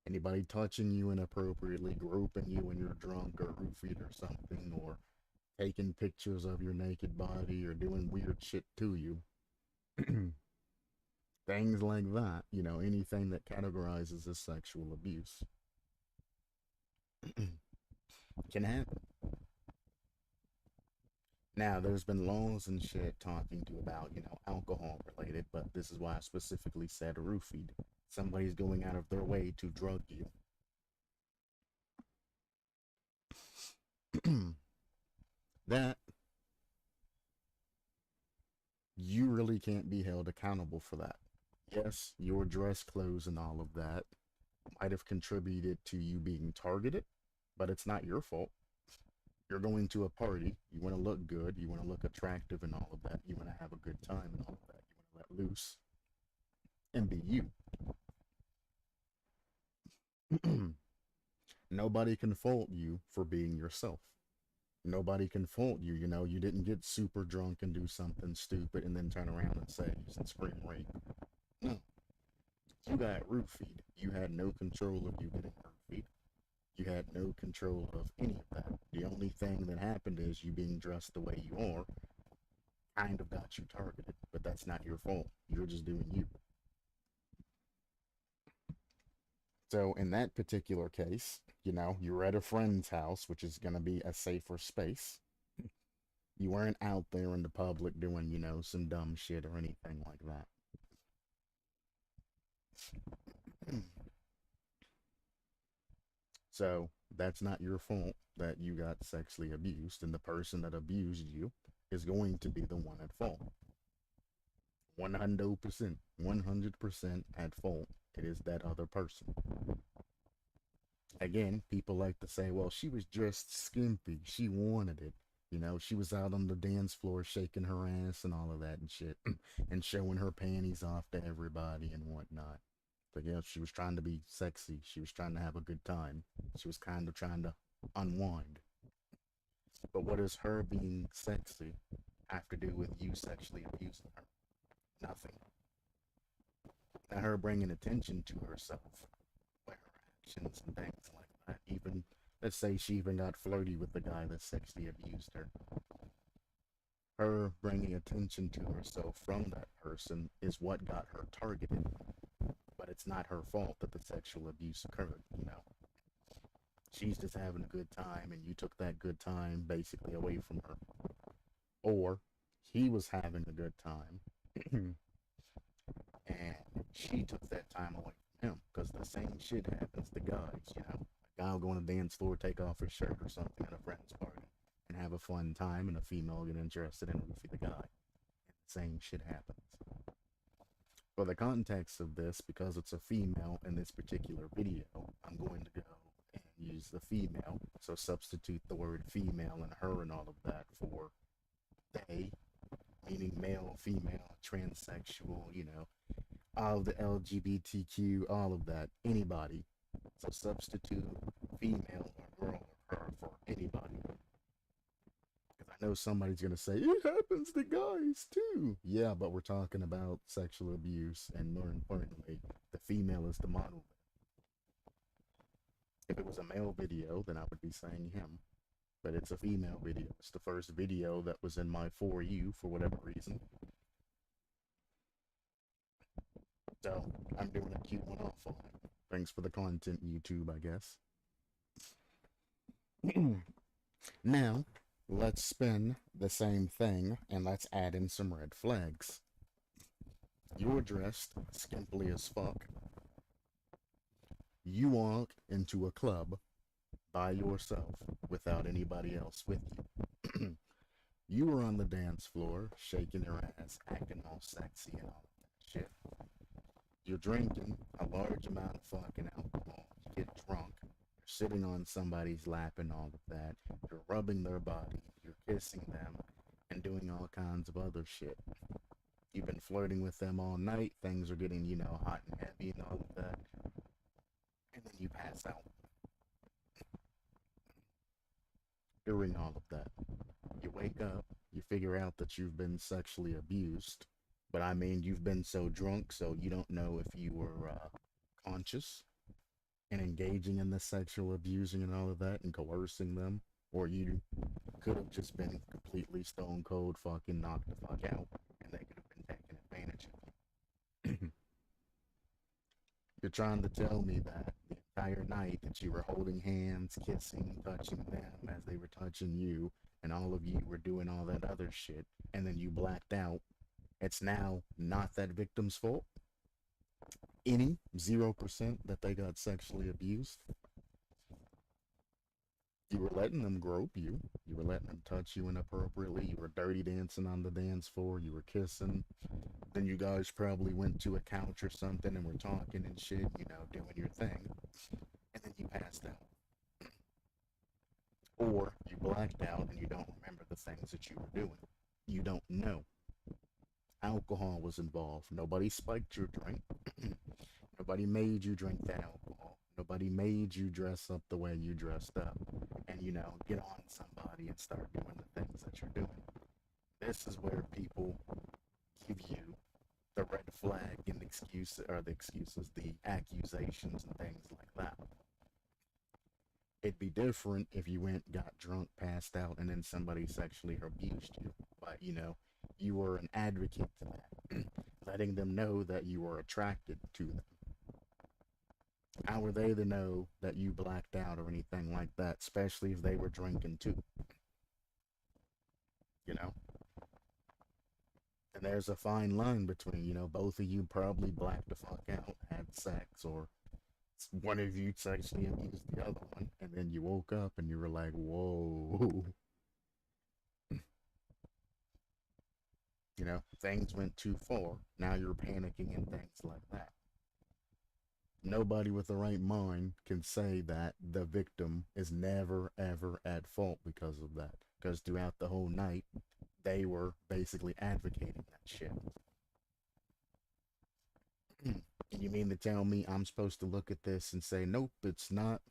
Anybody touching you inappropriately, groping you when you're drunk or roofied or something, or taking pictures of your naked body or doing weird shit to you. Things like that, anything that categorizes as sexual abuse can happen. Now, there's been laws and shit talking to about, alcohol related, but this is why I specifically said roofied. Somebody's going out of their way to drug you. That you really can't be held accountable for that. Yes, your dress clothes and all of that might have contributed to you being targeted, but it's not your fault. You're going to a party, you want to look good, you want to look attractive and all of that, you want to have a good time and all of that, you want to let loose and be you. Nobody can fault you for being yourself. Nobody can fault you, you didn't get super drunk and do something stupid and then turn around and say and scream rape. No, you got roofied. You had no control of you getting roofied. You had no control of any of that. The only thing that happened is you being dressed the way you are kind of got you targeted, but that's not your fault. You're just doing you. So in that particular case, you're at a friend's house, which is going to be a safer space. You weren't out there in the public doing, some dumb shit or anything like that. So that's not your fault that you got sexually abused, and the person that abused you is going to be the one at fault. 100%, 100% at fault. It is that other person. Again, people like to say, well, she was dressed skimpy. She wanted it. She was out on the dance floor shaking her ass and all of that and shit and showing her panties off to everybody and whatnot. But yeah, she was trying to be sexy. She was trying to have a good time. She was kind of trying to unwind. But what does her being sexy have to do with you sexually abusing her? Nothing. Now, her bringing attention to herself by her actions and things like that. Even, let's say she even got flirty with the guy that sexually abused her. Her bringing attention to herself from that person is what got her targeted. But it's not her fault that the sexual abuse occurred. She's just having a good time, and you took that good time basically away from her. Or he was having a good time, and she took that time away from him because the same shit happens to guys. A guy will go on a dance floor, take off his shirt or something at a friend's party, and have a fun time, and a female get interested in Rufy the guy. And the same shit happens. For the context of this, because it's a female in this particular video, I'm going to go and use the female. So substitute the word female and her and all of that for they, meaning male, female, transsexual, all of the LGBTQ, all of that, anybody. So substitute female or girl or her for anybody. Because I I know somebody's gonna say it happens to guys too. Yeah, but we're talking about sexual abuse, and more importantly, the female is the model. If it was a male video, then I would be saying him. But it's a female video. It's the first video that was in my For You for whatever reason. So I'm doing a cute one off on it. Thanks for the content, YouTube, I guess. Now, let's spin the same thing and let's add in some red flags. You're dressed skimpily as fuck. You walk into a club by yourself without anybody else with you. You were on the dance floor, shaking your ass, acting all sexy and all that shit. You're drinking a large amount of fucking alcohol. You get drunk. You're sitting on somebody's lap and all of that. You're rubbing their body. You're kissing them and doing all kinds of other shit. You've been flirting with them all night. Things are getting, hot and heavy and all of that. And then you pass out. During all of that, you wake up, you figure out that you've been sexually abused. But I mean, you've been so drunk, so you don't know if you were conscious and engaging in the sexual abusing and all of that and coercing them, or you could have just been completely stone cold fucking knocked the fuck out and they could have been taking advantage of you. You're trying to tell me that the entire night that you were holding hands, kissing, touching them as they were touching you, and all of you were doing all that other shit, and then you blacked out. It's now not that victim's fault. Any 0% that they got sexually abused. You were letting them grope you. You were letting them touch you inappropriately. You were dirty dancing on the dance floor. You were kissing. Then you guys probably went to a couch or something and were talking and shit, doing your thing. And then you passed out. Or you blacked out and you don't remember the things that you were doing. You don't know. Alcohol was involved. Nobody spiked your drink. Nobody made you drink that alcohol. Nobody made you dress up the way you dressed up and, get on somebody and start doing the things that you're doing. This is where people give you the red flag and the accusations and things like that. It'd be different if you went, got drunk, passed out, and then somebody sexually abused you. But, you were an advocate to that, letting them know that you were attracted to them. How were they to know that you blacked out or anything like that, especially if they were drinking too? And there's a fine line between, both of you probably blacked the fuck out, had sex, or one of you sexually abused the other one, and then you woke up and you were like, whoa. Things went too far. Now you're panicking and things like that. Nobody with the right mind can say that the victim is never, ever at fault because of that. Because throughout the whole night, they were basically advocating that shit. You mean to tell me I'm supposed to look at this and say, nope, it's not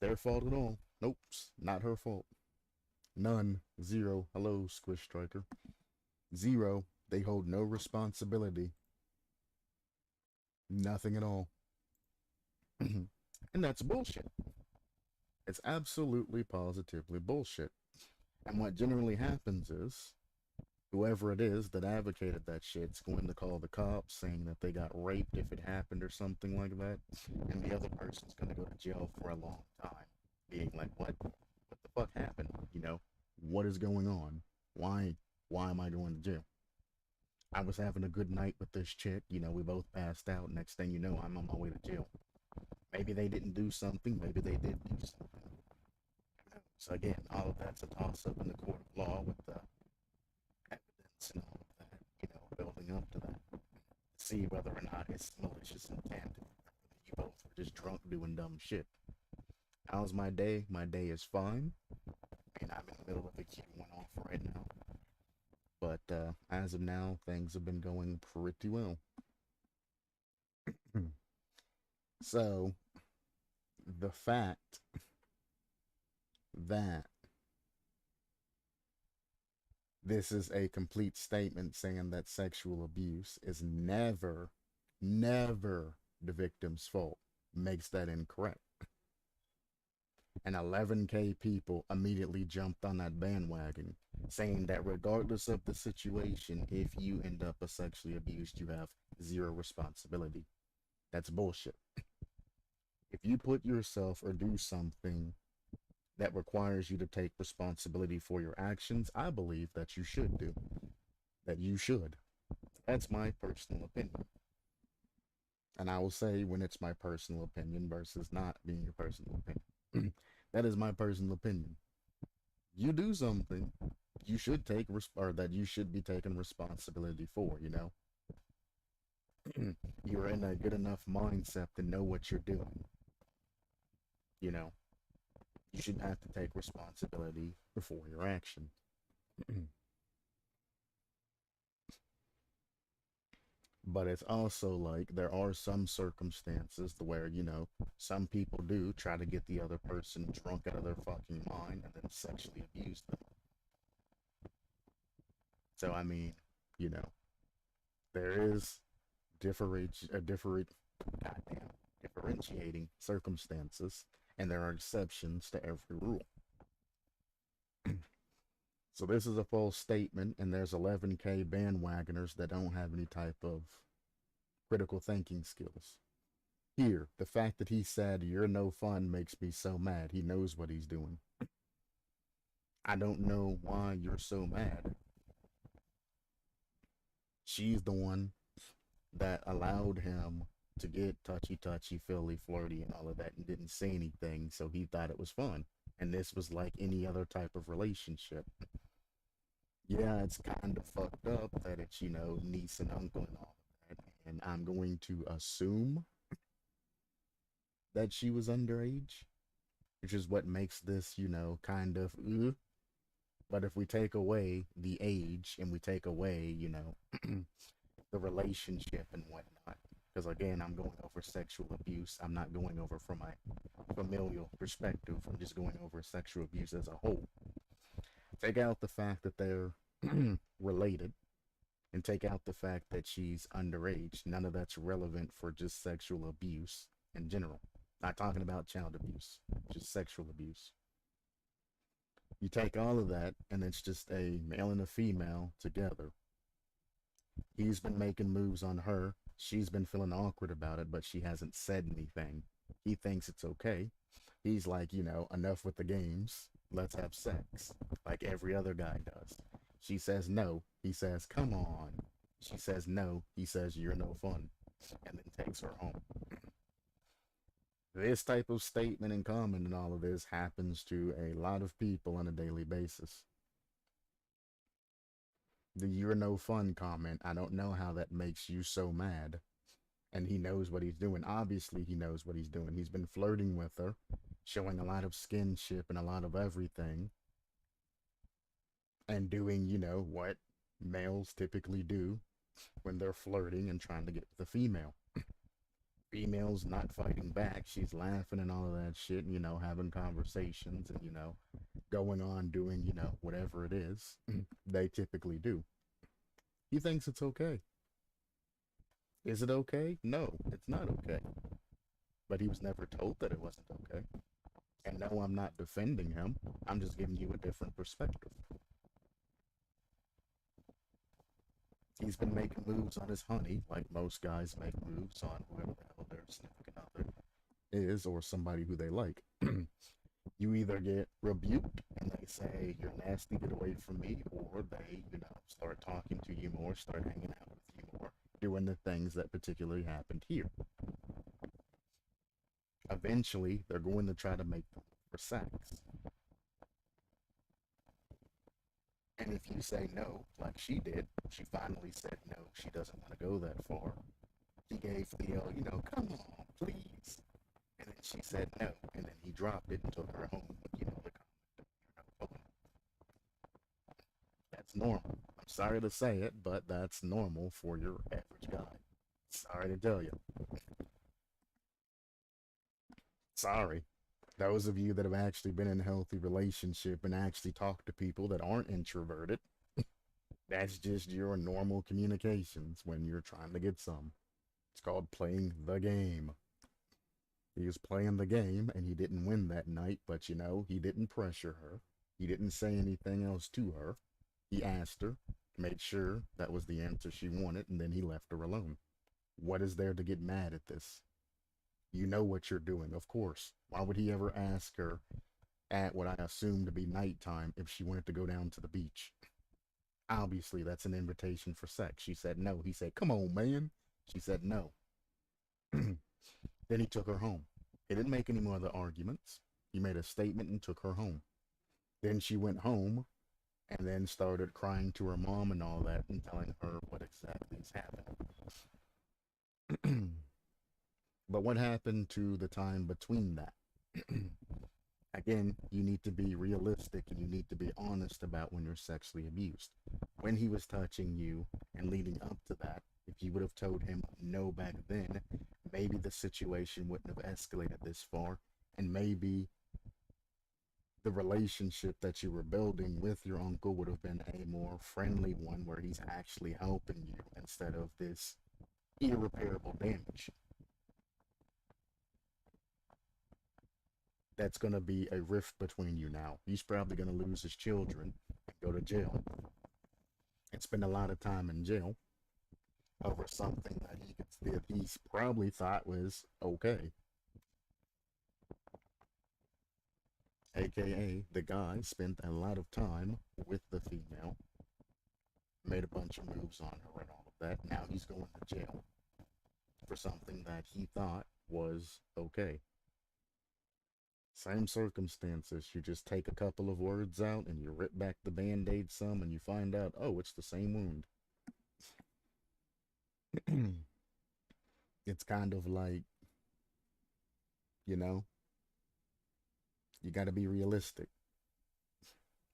their fault at all. Nope, not her fault. None. Zero. Hello, Squish Striker. Zero. They hold no responsibility. Nothing at all. And that's bullshit. It's absolutely positively bullshit. And what generally happens is, whoever it is that advocated that shit's going to call the cops saying that they got raped if it happened or something like that. And the other person's going to go to jail for a long time. Being like, what the fuck happened? What is going on? Why am I going to jail? I was having a good night with this chick. We both passed out. Next thing you know, I'm on my way to jail. Maybe they didn't do something. Maybe they did do something. So again, all of that's a toss-up in the court of law with the evidence and all of that, building up to that. See whether or not it's malicious intent. You both were just drunk doing dumb shit. How's my day? My day is fine. I'm in the middle of a cute one off right now. But as of now, things have been going pretty well. So, the fact that This is a complete statement saying that sexual abuse is never, never the victim's fault. Makes that incorrect. And 11K people immediately jumped on that bandwagon, saying that regardless of the situation, if you end up a sexually abused, you have zero responsibility. That's bullshit. If you put yourself or do something that requires you to take responsibility for your actions, I believe that you should do. That you should. That's my personal opinion. And I will say when it's my personal opinion versus not being your personal opinion. That is my personal opinion. You do something, you should take or that you should be taking responsibility for, you know? You're in a good enough mindset to know what you're doing. You know, you shouldn't have to take responsibility for your action. But it's also like there are some circumstances where, you know, some people do try to get the other person drunk out of their fucking mind and then sexually abuse them. So, I mean, you know, there is goddamn, differentiating circumstances, and there are exceptions to every rule. So this is a false statement, and there's 11K bandwagoners that don't have any type of critical thinking skills. Here, the fact that he said, "You're no fun," makes me so mad. He knows what he's doing. I don't know why you're so mad. She's the one that allowed him to get touchy, feely, flirty, and all of that and didn't say anything, so he thought it was fun. And this was like any other type of relationship. Yeah, it's kind of fucked up that it's, you know, niece and uncle and all of that. And I'm going to assume that she was underage, which is what makes this, you know, kind of. But if we take away the age and we take away, you know, the relationship and whatnot, because again, I'm going over sexual abuse. I'm not going over from my familial perspective. I'm just going over sexual abuse as a whole. Take out the fact that they're related and take out the fact that she's underage. None of that's relevant for just sexual abuse in general. Not talking about child abuse, just sexual abuse. You take all of that, and it's just a male and a female together. He's been making moves on her. She's been feeling awkward about it, but she hasn't said anything. He thinks it's okay. He's like, you know, enough with the games. Let's have sex, like every other guy does. She says no. He says, come on. She says no. He says, you're no fun, and then takes her home. This type of statement and comment and all of this happens to a lot of people on a daily basis. The "you're no fun" comment, I don't know how that makes you so mad. And he knows what he's doing. Obviously, he knows what he's doing. He's been flirting with her, showing a lot of skinship and a lot of everything, and doing, you know, what males typically do when they're flirting and trying to get with a female. Female's not fighting back. She's laughing and all of that shit, and, you know, having conversations and, you know, going on doing, you know, whatever it is they typically do. He thinks it's okay. Is it okay? No, it's not okay. But he was never told that it wasn't okay. And no, I'm not defending him. I'm just giving you a different perspective. He's been making moves on his honey, like most guys make moves on whoever the hell their significant other is or somebody who they like. You either get rebuked and they say, you're nasty, get away from me, or they, you know, start talking to you more, start hanging out with you more, doing the things that particularly happened here. Eventually, they're going to try to make them for sex. And if you say no, like she did, she finally said no, she doesn't want to go that far. He gave the, you know, come on, please. And then she said no, and then he dropped it and took her home with, you know, the comment, that's normal. I'm sorry to say it, but that's normal for your average guy. Sorry to tell you. Sorry. Those of you that have actually been in a healthy relationship and actually talked to people that aren't introverted, That's just your normal communications when you're trying to get some. It's called playing the game. He was playing the game and he didn't win that night, but he didn't pressure her. He didn't say anything else to her. He asked her, made sure that was the answer she wanted, and then he left her alone. What is there to get mad at this? You know what you're doing, of course. Why would he ever ask her at what I assume to be nighttime if she wanted to go down to the beach? Obviously, that's an invitation for sex. She said no. He said, come on, man. She said no. Then he took her home. He didn't make any more other arguments. He made a statement and took her home. Then she went home and then started crying to her mom and all that and telling her what exactly is happening. But what happened to the time between that? Again, you need to be realistic and you need to be honest about when you're sexually abused. When he was touching you and leading up to that, if you would have told him no back then, maybe the situation wouldn't have escalated this far, and maybe the relationship that you were building with your uncle would have been a more friendly one where he's actually helping you instead of this irreparable damage. That's going to be a rift between you now. He's probably going to lose his children and go to jail and spend a lot of time in jail over something that he's probably thought was okay. AKA, the guy spent a lot of time with the female, made a bunch of moves on her and all of that. Now he's going to jail for something that he thought was okay. Same circumstances. You just take a couple of words out and you rip back the band aid some and you find out, oh, it's the same wound. It's kind of like, you know, you got to be realistic.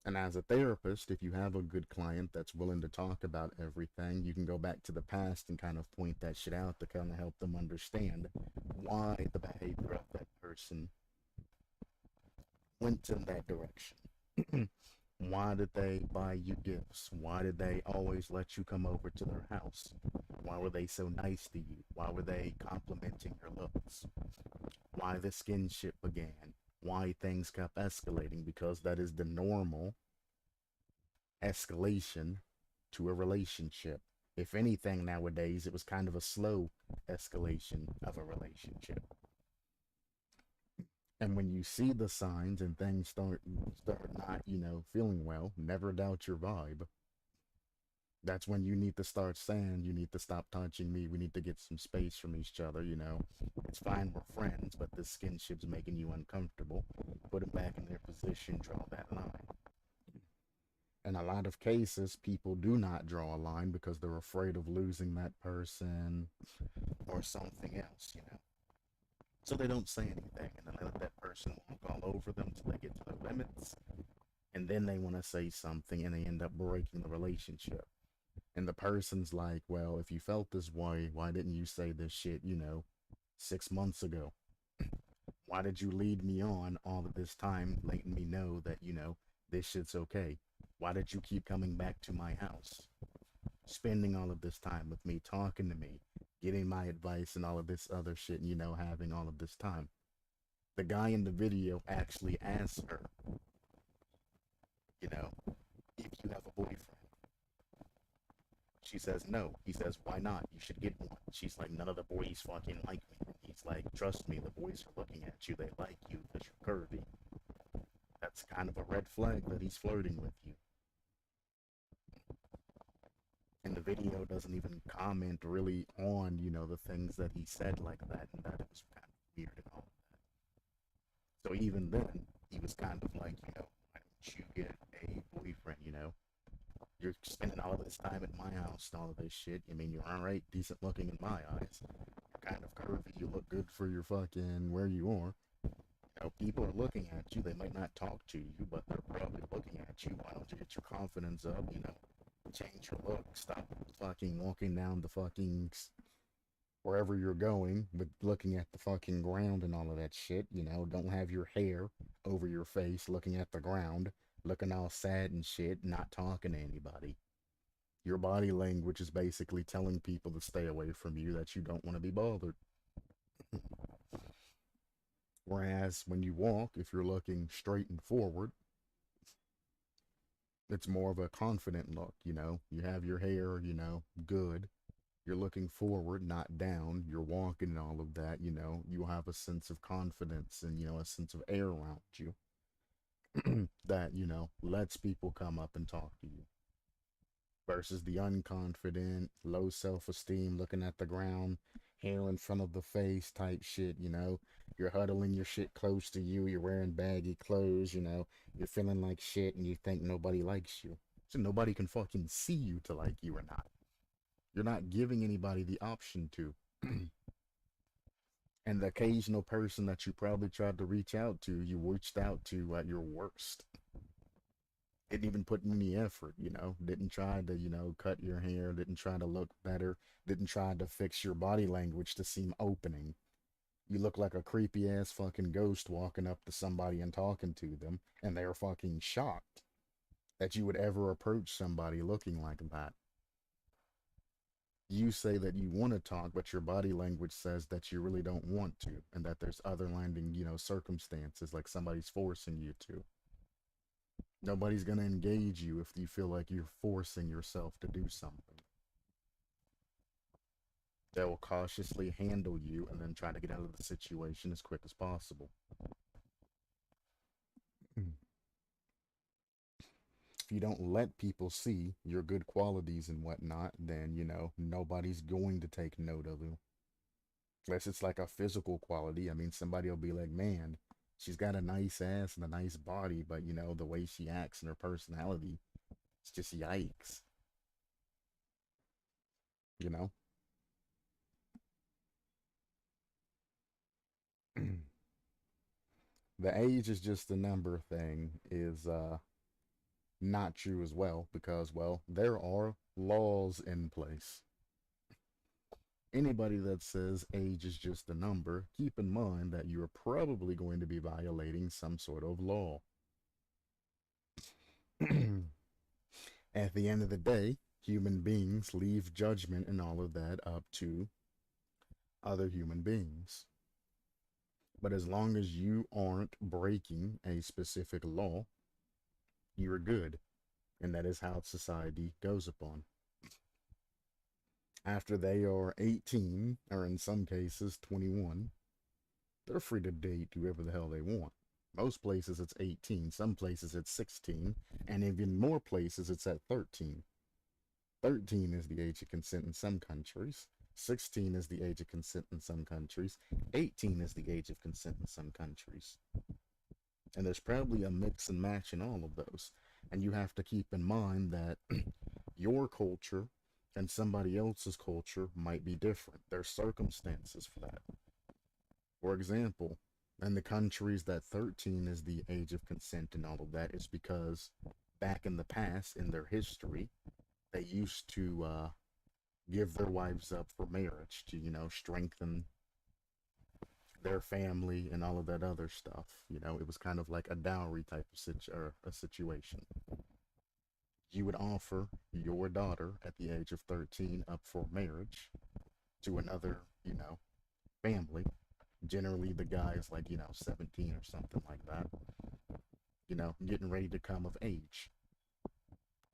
And as a therapist, if you have a good client that's willing to talk about everything, you can go back to the past and kind of point that shit out to kind of help them understand why the behavior of that person went in that direction. Why did they buy you gifts? Why did they always let you come over to their house? Why were they so nice to you? Why were they complimenting your looks? Why the skinship began? Why things kept escalating? Because that is the normal escalation to a relationship. If anything, nowadays, it was kind of a slow escalation of a relationship. And when you see the signs and things start not, feeling well, never doubt your vibe. That's when you need to start saying, you need to stop touching me. We need to get some space from each other. It's fine, we're friends, but this skinship's making you uncomfortable. Put them back in their position, draw that line. In a lot of cases, people do not draw a line because they're afraid of losing that person or something else. So they don't say anything and they let that person walk all over them till they get to their limits. And then they want to say something and they end up breaking the relationship. And the person's like, well, if you felt this way, why didn't you say this shit, 6 months ago? Why did you lead me on all of this time, letting me know that, this shit's okay? Why did you keep coming back to my house? Spending all of this time with me, talking to me, getting my advice and all of this other shit, having all of this time. The guy in the video actually asked her, you know, if you have a boyfriend. She says no. He says, why not? You should get one. She's like, none of the boys fucking like me. He's like, trust me, the boys are looking at you. They like you because you're curvy. That's kind of a red flag that he's flirting with you. And the video doesn't even comment really on, the things that he said like that and that it was kind of weird and all of that. So even then, he was kind of like, why don't you get a boyfriend? You're spending all of this time at my house and all of this shit. I mean, you're alright, decent looking in my eyes. You're kind of curvy. You look good for your fucking where you are. People are looking at you. They might not talk to you, but they're probably looking at you. Why don't you get your confidence up? Change your look. Stop fucking walking down the fucking wherever you're going with looking at the fucking ground and all of that shit. Don't have your hair over your face looking at the ground, looking all sad and shit, not talking to anybody. Your body language is basically telling people to stay away from you, that you don't want to be bothered. Whereas when you walk, if you're looking straight and forward, it's more of a confident look, you know. You have your hair, you know, good. You're looking forward, not down. You're walking and all of that, you know. You have a sense of confidence and, you know, a sense of air around you that, you know, lets people come up and talk to you. Versus the unconfident, low self esteem, looking at the ground, hair in front of the face type shit, you know. You're huddling your shit close to you, you're wearing baggy clothes, you know. You're feeling like shit and you think nobody likes you. So nobody can fucking see you to like you or not. You're not giving anybody the option to. And the occasional person that you probably tried to reach out to, you reached out to at your worst. Didn't even put in any effort, you know, didn't try to, you know, cut your hair, didn't try to look better, didn't try to fix your body language to seem opening. You look like a creepy ass fucking ghost walking up to somebody and talking to them, and they're fucking shocked that you would ever approach somebody looking like that. You say that you want to talk, but your body language says that you really don't want to, and that there's other landing, you know, circumstances like somebody's forcing you to. Nobody's going to engage you if you feel like you're forcing yourself to do something. They will cautiously handle you and then try to get out of the situation as quick as possible. If you don't let people see your good qualities and whatnot, then, you know, nobody's going to take note of you. Unless it's like a physical quality. I mean, somebody will be like, man, she's got a nice ass and a nice body, but, you know, the way she acts and her personality, it's just yikes, you know? The age is just a number thing is not true as well because, well, there are laws in place. Anybody that says age is just a number, keep in mind that you're probably going to be violating some sort of law. At the end of the day, human beings leave judgment and all of that up to other human beings. But as long as you aren't breaking a specific law, you're good. And that is how society goes upon. After they are 18, or in some cases 21, they're free to date whoever the hell they want. Most places it's 18, some places it's 16, and even more places it's at 13. 13 is the age of consent in some countries. 16 is the age of consent in some countries. 18 is the age of consent in some countries. And there's probably a mix and match in all of those. And you have to keep in mind that your culture and somebody else's culture might be different. There's circumstances for that. For example, in the countries that 13 is the age of consent and all of that is because back in the past, in their history, they used to give their wives up for marriage to, you know, strengthen their family and all of that other stuff. You know, it was kind of like a dowry type of or a situation. You would offer your daughter at the age of 13 up for marriage to another, you know, family. Generally, the guy is like, you know, 17 or something like that, you know, getting ready to come of age.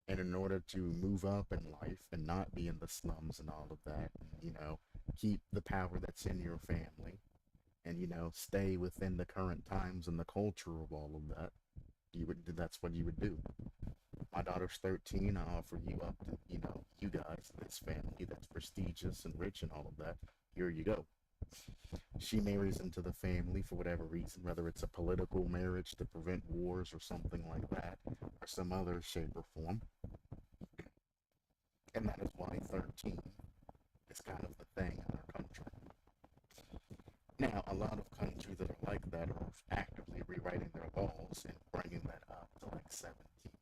And in order to move up in life and not be in the slums and all of that, you know, keep the power that's in your family and, you know, stay within the current times and the culture of all of that, that's what you would do. My daughter's 13. I offer you up to, you know, you guys, this family that's prestigious and rich and all of that. Here you go. She marries into the family for whatever reason, whether it's a political marriage to prevent wars or something like that, or some other shape or form. And that is why 13 is kind of the thing in our country. Now, a lot of countries that are like that are actively rewriting their laws and bringing that up to like 17 and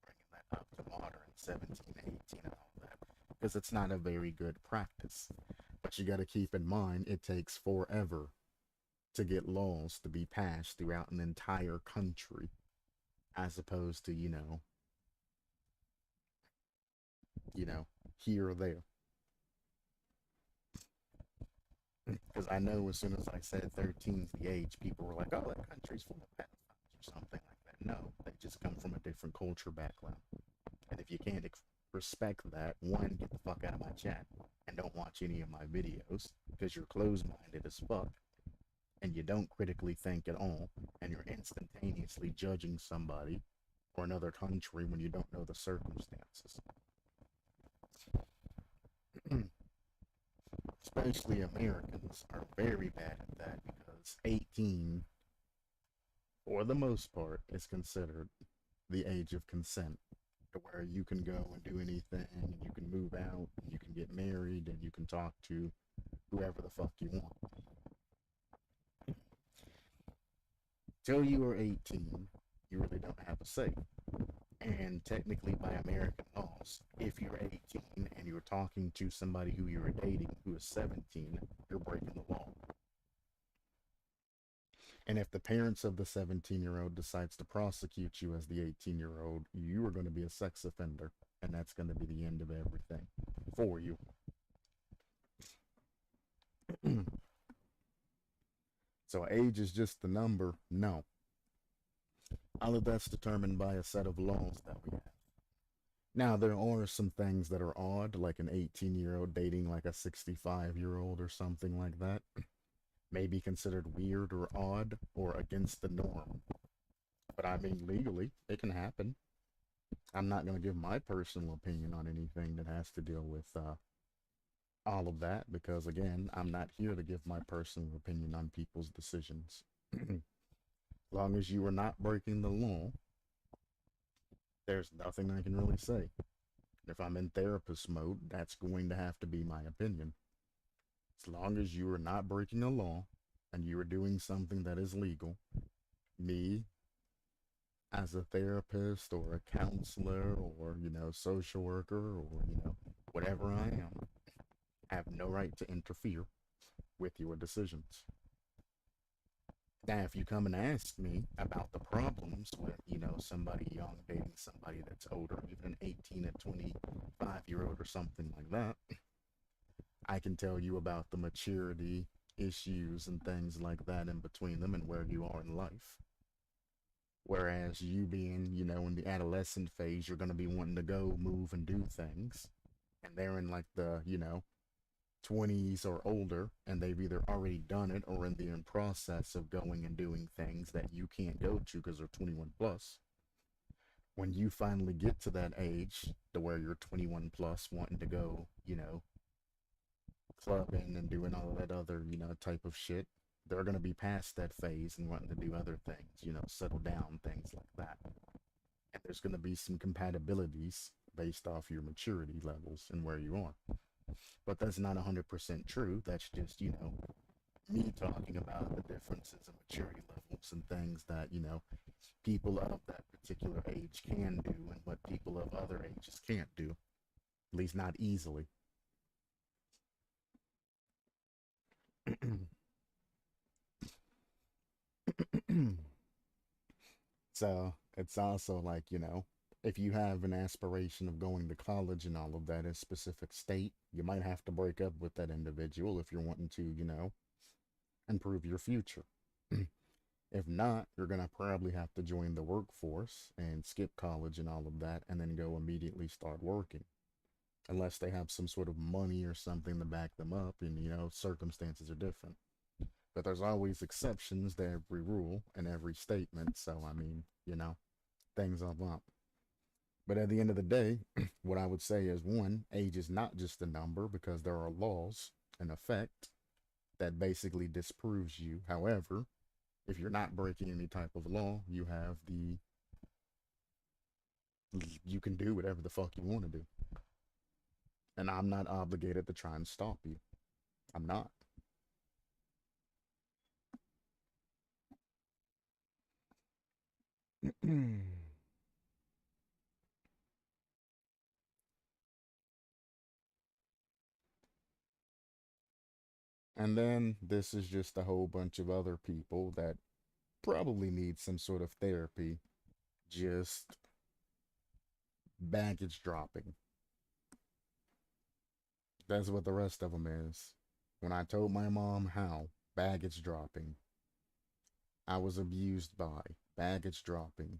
bringing that up to modern 17, 18 and all that. Because it's not a very good practice. But you got to keep in mind it takes forever to get laws to be passed throughout an entire country as opposed to, you know, you know, here or there. Because I know as soon as I said 13's the age, people were like, oh, that country's full of pedophiles or something like that. No, they just come from a different culture background. And if you can't respect that, one, get the fuck out of my chat and don't watch any of my videos because you're closed minded as fuck and you don't critically think at all and you're instantaneously judging somebody or another country when you don't know the circumstances. Especially Americans are very bad at that because 18, for the most part, is considered the age of consent, to where you can go and do anything, and you can move out, and you can get married, and you can talk to whoever the fuck you want. Till you are 18, you really don't have a say. And technically, by American laws, if you're 18 and you're talking to somebody who you're dating who is 17, you're breaking the law. And if the parents of the 17-year-old decides to prosecute you as the 18-year-old, you are going to be a sex offender, and that's going to be the end of everything for you. So age is just the number? No. All of that's determined by a set of laws that we have. Now, there are some things that are odd, like an 18-year-old dating like a 65-year-old or something like that. May be considered weird or odd or against the norm. But I mean, legally, it can happen. I'm not going to give my personal opinion on anything that has to deal with all of that because, again, I'm not here to give my personal opinion on people's decisions. As long as you are not breaking the law, there's nothing I can really say. If I'm in therapist mode, that's going to have to be my opinion. As long as you are not breaking a law and you are doing something that is legal, me as a therapist or a counselor or, social worker or, whatever I am, have no right to interfere with your decisions. Now, if you come and ask me about the problems with, somebody young dating somebody that's older, even an 18 and 25-year-old or something like that, I can tell you about the maturity issues and things like that in between them and where you are in life. Whereas you being, in the adolescent phase, you're going to be wanting to go, move, and do things. And they're in like the, 20s or older, and they've either already done it or in the process of going and doing things that you can't go to because they're 21 plus. When you finally get to that age to where you're 21 plus wanting to go, clubbing and doing all of that other, type of shit, they're going to be past that phase and wanting to do other things, settle down, things like that. And there's going to be some compatibilities based off your maturity levels and where you are. But that's not 100% true. That's just, me talking about the differences in maturity levels and things that, people of that particular age can do and what people of other ages can't do. At least not easily. So it's also like, if you have an aspiration of going to college and all of that in a specific state, you might have to break up with that individual if you're wanting to, improve your future. If not, you're going to probably have to join the workforce and skip college and all of that and then go immediately start working. Unless they have some sort of money or something to back them up and, circumstances are different. But there's always exceptions to every rule and every statement. So, I mean, things are up. But at the end of the day, what I would say is one, age is not just a number because there are laws in effect that basically disproves you. However, if you're not breaking any type of law, you can do whatever the fuck you want to do. And I'm not obligated to try and stop you. I'm not. And then this is just a whole bunch of other people that probably need some sort of therapy, just baggage dropping. That's what the rest of them is. When I told my mom how baggage dropping, I was abused by baggage dropping.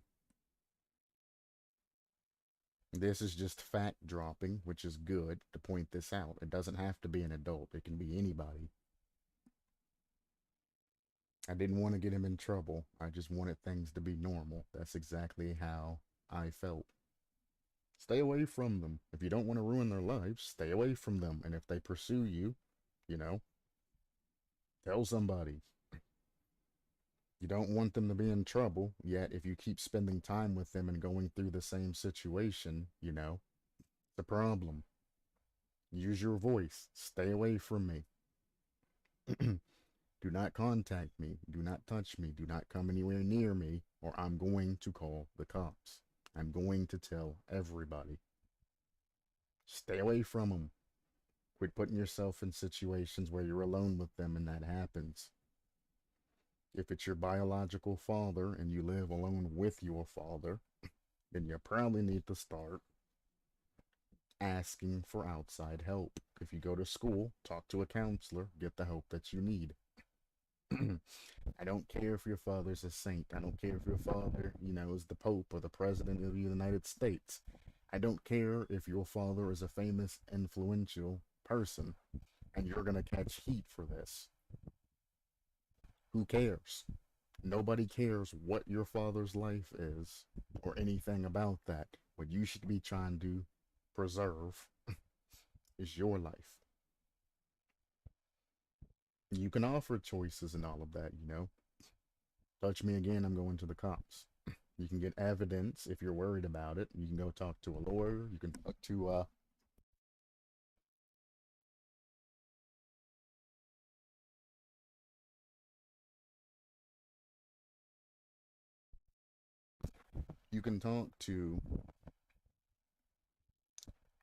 This is just fact dropping, which is good to point this out. It doesn't have to be an adult, it can be anybody. I didn't want to get him in trouble. I just wanted things to be normal. That's exactly how I felt. Stay away from them. If you don't want to ruin their lives, stay away from them. And if they pursue you, you know, tell somebody. You don't want them to be in trouble, yet if you keep spending time with them and going through the same situation, it's a problem. Use your voice. Stay away from me. Do not contact me. Do not touch me. Do not come anywhere near me, or I'm going to call the cops. I'm going to tell everybody. Stay away from them. Quit putting yourself in situations where you're alone with them and that happens. If it's your biological father and you live alone with your father, then you probably need to start asking for outside help. If you go to school, talk to a counselor, get the help that you need. I don't care if your father's a saint. I don't care if your father, is the Pope or the President of the United States. I don't care if your father is a famous, influential person and you're going to catch heat for this. Who cares? Nobody cares what your father's life is or anything about that. What you should be trying to preserve is your life. You can offer choices and all of that. Touch me again, I'm going to the cops. You can get evidence if you're worried about it. You can go talk to a lawyer. You can talk to you can talk to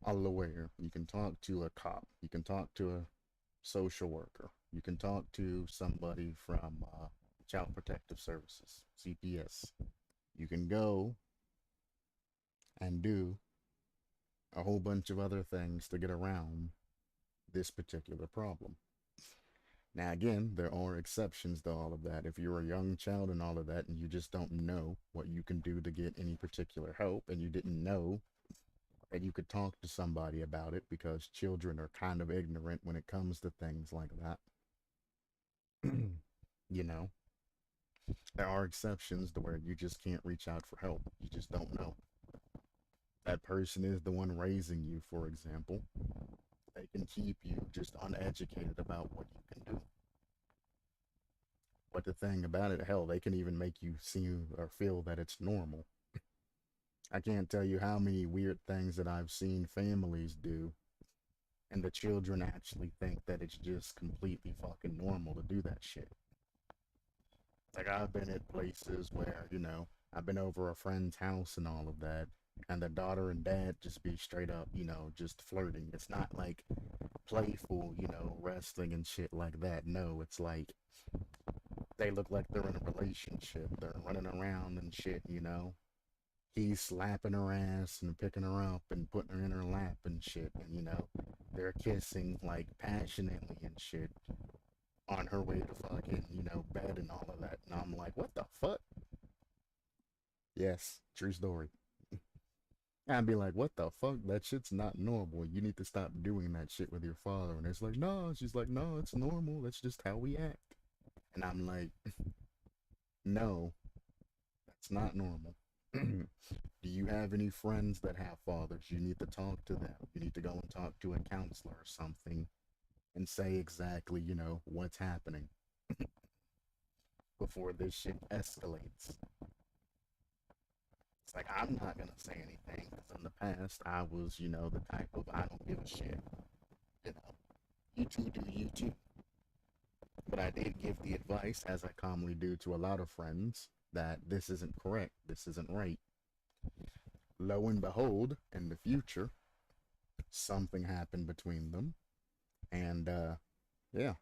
a lawyer. You can talk to a cop. You can talk to a social worker. You can talk to somebody from Child Protective Services, CPS. You can go and do a whole bunch of other things to get around this particular problem. Now, again, there are exceptions to all of that. If you're a young child and all of that, and you just don't know what you can do to get any particular help, and you didn't know that you could talk to somebody about it because children are kind of ignorant when it comes to things like that, you know, there are exceptions to where you just can't reach out for help. You just don't know. That person is the one raising you, for example. They can keep you just uneducated about what you can do. But the thing about it, hell, they can even make you see or feel that it's normal. I can't tell you how many weird things that I've seen families do, and the children actually think that it's just completely fucking normal to do that shit. Like, I've been at places where, I've been over a friend's house and all of that, and the daughter and dad just be straight up, just flirting. It's not like playful, wrestling and shit like that. No, it's like they look like they're in a relationship. They're running around and shit. He's slapping her ass and picking her up and putting her in her lap and shit. And, they're kissing like passionately and shit on her way to fucking, bed and all of that. And I'm like, what the fuck? Yes, true story. I'd be like, what the fuck? That shit's not normal. You need to stop doing that shit with your father. And it's like, no. She's like, no, it's normal. That's just how we act. And I'm like, no, that's not normal. Do you have any friends that have fathers? You need to talk to them. You need to go and talk to a counselor or something and say exactly, what's happening before this shit escalates. It's like, I'm not going to say anything because in the past I was, the type of I don't give a shit. You know, you two do you too. But I did give the advice, as I commonly do to a lot of friends, that this isn't correct. This isn't right. Lo and behold, in the future, something happened between them. And, yeah.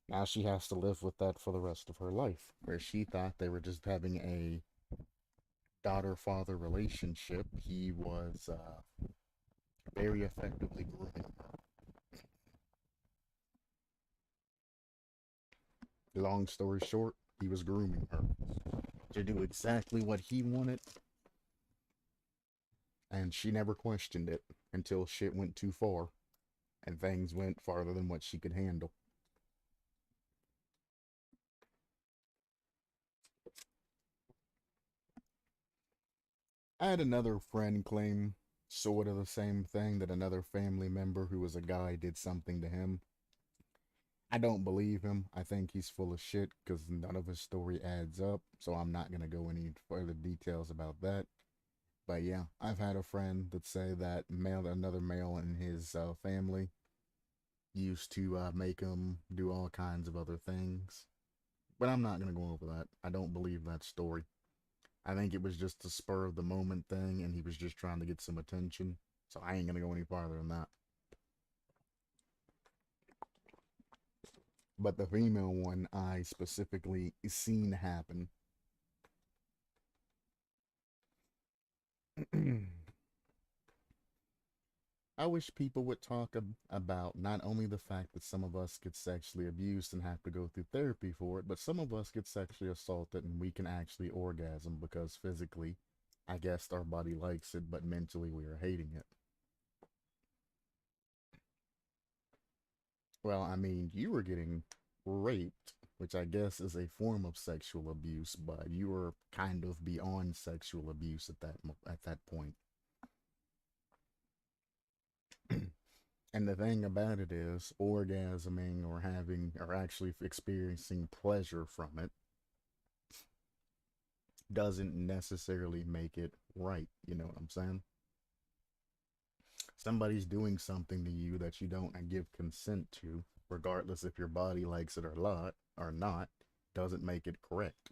Now she has to live with that for the rest of her life. Where she thought they were just having a daughter-father relationship, he was very effectively grooming her. Long story short, he was grooming her to do exactly what he wanted, and she never questioned it until shit went too far and things went farther than what she could handle. I had another friend claim sort of the same thing, that another family member who was a guy did something to him. I don't believe him. I think he's full of shit because none of his story adds up. So I'm not going to go any further details about that. But yeah, I've had a friend that say that another male in his family used to make him do all kinds of other things. But I'm not going to go over that. I don't believe that story. I think it was just a spur of the moment thing and he was just trying to get some attention. So I ain't going to go any farther than that. But the female one I specifically seen happen. I wish people would talk about not only the fact that some of us get sexually abused and have to go through therapy for it, but some of us get sexually assaulted and we can actually orgasm because physically, I guess our body likes it, but mentally we are hating it. Well, I mean, you were getting raped, which I guess is a form of sexual abuse, but you were kind of beyond sexual abuse at that point. And the thing about it is, orgasming or having or actually experiencing pleasure from it doesn't necessarily make it right. You know what I'm saying? Somebody's doing something to you that you don't give consent to, regardless if your body likes it or not, doesn't make it correct.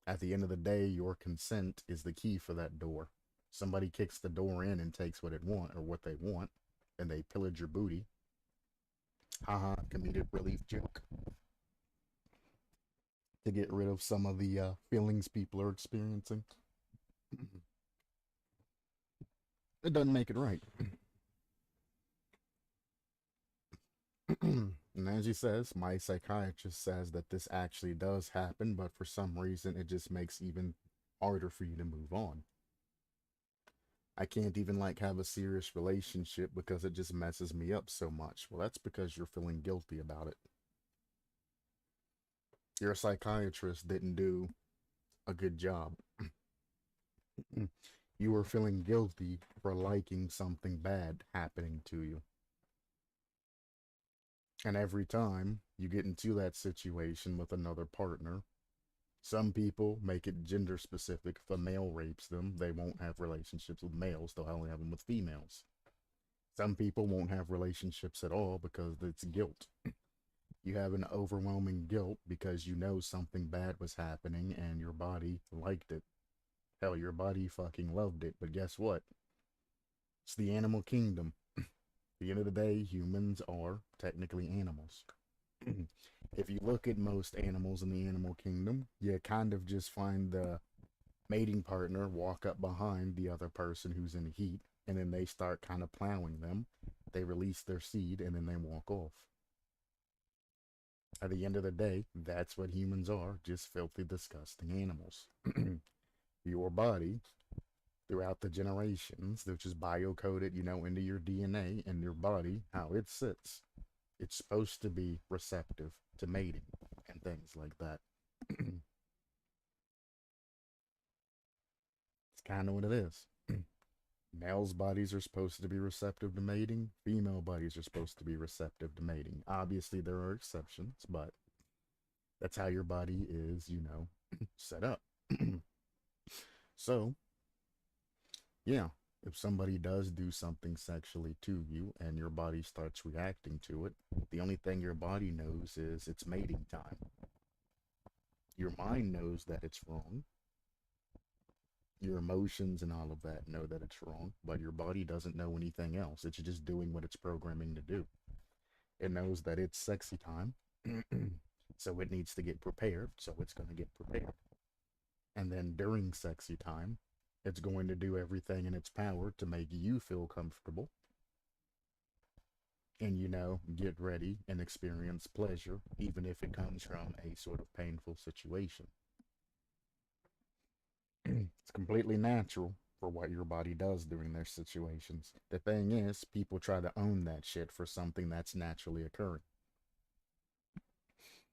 At the end of the day, your consent is the key for that door. Somebody kicks the door in and takes what it want or what they want, and they pillage your booty. Haha, comedic relief joke. To get rid of some of the feelings people are experiencing. It doesn't make it right. And as he says, my psychiatrist says that this actually does happen, but for some reason it just makes even harder for you to move on. I can't even like have a serious relationship because it just messes me up so much. Well, that's because you're feeling guilty about it. Your psychiatrist didn't do a good job. You were feeling guilty for liking something bad happening to you. And every time you get into that situation with another partner, some people make it gender specific. If a male rapes them, they won't have relationships with males, they'll only have them with females. Some people won't have relationships at all because it's guilt. You have an overwhelming guilt because you know something bad was happening and your body liked it. Hell, your body fucking loved it. But guess what? It's the animal kingdom. At the end of the day, humans are technically animals. If you look at most animals in the animal kingdom, you kind of just find the mating partner walk up behind the other person who's in heat, and then they start kind of plowing them. They release their seed, and then they walk off. At the end of the day, that's what humans are, just filthy, disgusting animals. Your body, throughout the generations, which is biocoded, into your DNA and your body, how it sits. It's supposed to be receptive to mating and things like that. It's kind of what it is. Males' bodies are supposed to be receptive to mating. Female bodies are supposed to be receptive to mating. Obviously, there are exceptions, but that's how your body is, set up. So, yeah, if somebody does do something sexually to you and your body starts reacting to it, the only thing your body knows is it's mating time. Your mind knows that it's wrong. Your emotions and all of that know that it's wrong, but your body doesn't know anything else. It's just doing what it's programming to do. It knows that it's sexy time, so it needs to get prepared, so it's going to get prepared. And then during sexy time, it's going to do everything in its power to make you feel comfortable and, get ready and experience pleasure, even if it comes from a sort of painful situation. It's completely natural for what your body does during their situations. The thing is, people try to own that shit for something that's naturally occurring.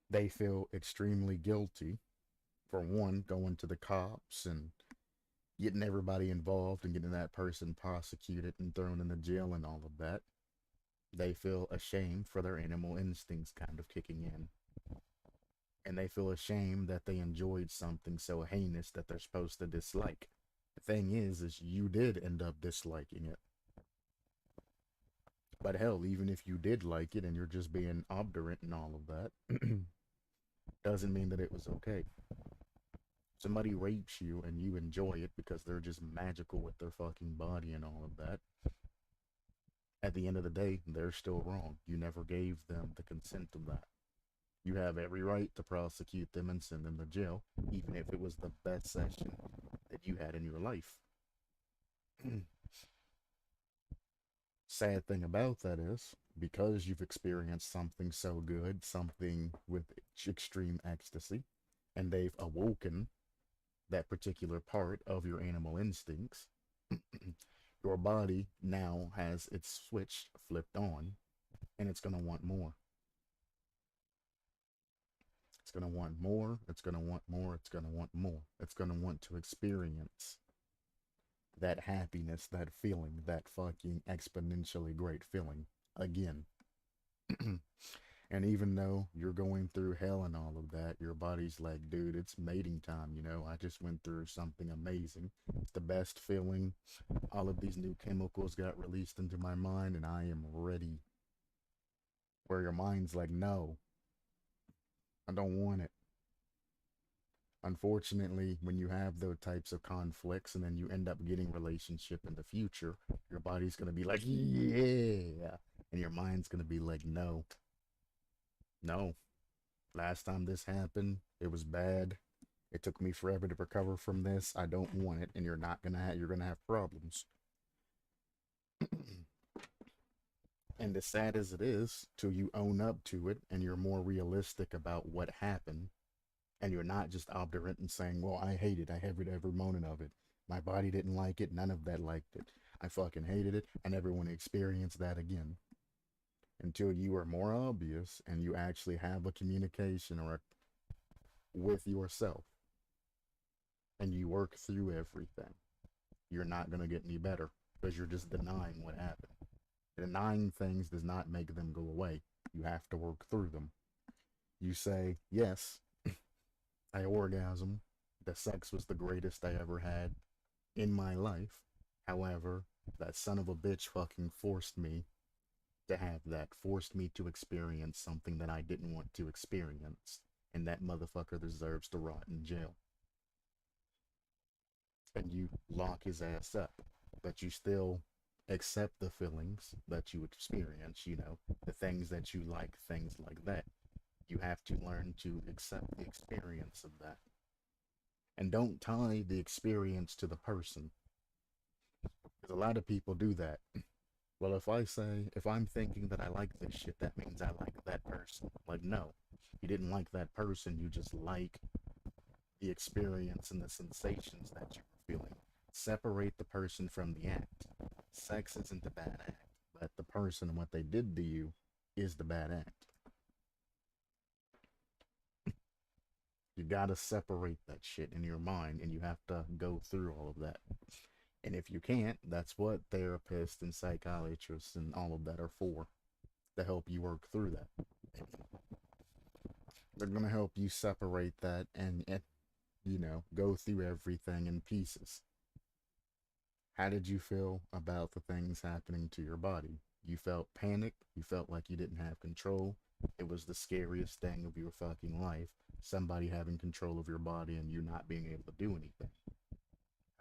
They feel extremely guilty for one, going to the cops and getting everybody involved and getting that person prosecuted and thrown in the jail and all of that. They feel ashamed for their animal instincts kind of kicking in. And they feel ashamed that they enjoyed something so heinous that they're supposed to dislike. The thing is you did end up disliking it. But hell, even if you did like it and you're just being obdurate and all of that, doesn't mean that it was okay. Somebody rapes you and you enjoy it because they're just magical with their fucking body and all of that. At the end of the day, they're still wrong. You never gave them the consent of that. You have every right to prosecute them and send them to jail, even if it was the best session that you had in your life. Sad thing about that is, because you've experienced something so good, something with extreme ecstasy, and they've awoken that particular part of your animal instincts, your body now has its switch flipped on, and it's going to want more. It's going to want more. It's going to want more. It's going to want more. It's going to want to experience that happiness, that feeling, that fucking exponentially great feeling again. And even though you're going through hell and all of that, your body's like, dude, it's mating time, I just went through something amazing. It's the best feeling. All of these new chemicals got released into my mind, and I am ready. Where your mind's like, no, I don't want it. Unfortunately, when you have those types of conflicts and then you end up getting relationship in the future, your body's going to be like, yeah. And your mind's going to be like, no, no. Last time this happened, it was bad. It took me forever to recover from this. I don't want it, and you're gonna have problems. And as sad as it is, till you own up to it and you're more realistic about what happened, and you're not just obdurate and saying, well, I hate it. I hated every moment of it. My body didn't like it. None of that liked it. I fucking hated it. I never want to experience that again. Until you are more obvious and you actually have a communication with yourself and you work through everything, you're not going to get any better because you're just denying what happened. Denying things does not make them go away. You have to work through them. You say, yes, I orgasm. The sex was the greatest I ever had in my life. However, that son of a bitch fucking forced me to have that, forced me to experience something that I didn't want to experience. And that motherfucker deserves to rot in jail. And you lock his ass up. But you still accept the feelings that you experience, the things that you like, things like that. You have to learn to accept the experience of that. And don't tie the experience to the person. Because a lot of people do that. Well, if I'm thinking that I like this shit, that means I like that person. Like, no, you didn't like that person, you just like the experience and the sensations that you were feeling. Separate the person from the act. Sex isn't a bad act, but the person and what they did to you is the bad act. You gotta separate that shit in your mind, and you have to go through all of that. And if you can't, that's what therapists and psychiatrists and all of that are for, to help you work through that. They're gonna help you separate that and go through everything in pieces. How did you feel about the things happening to your body? You felt panic. You felt like you didn't have control. It was the scariest thing of your fucking life. Somebody having control of your body and you not being able to do anything.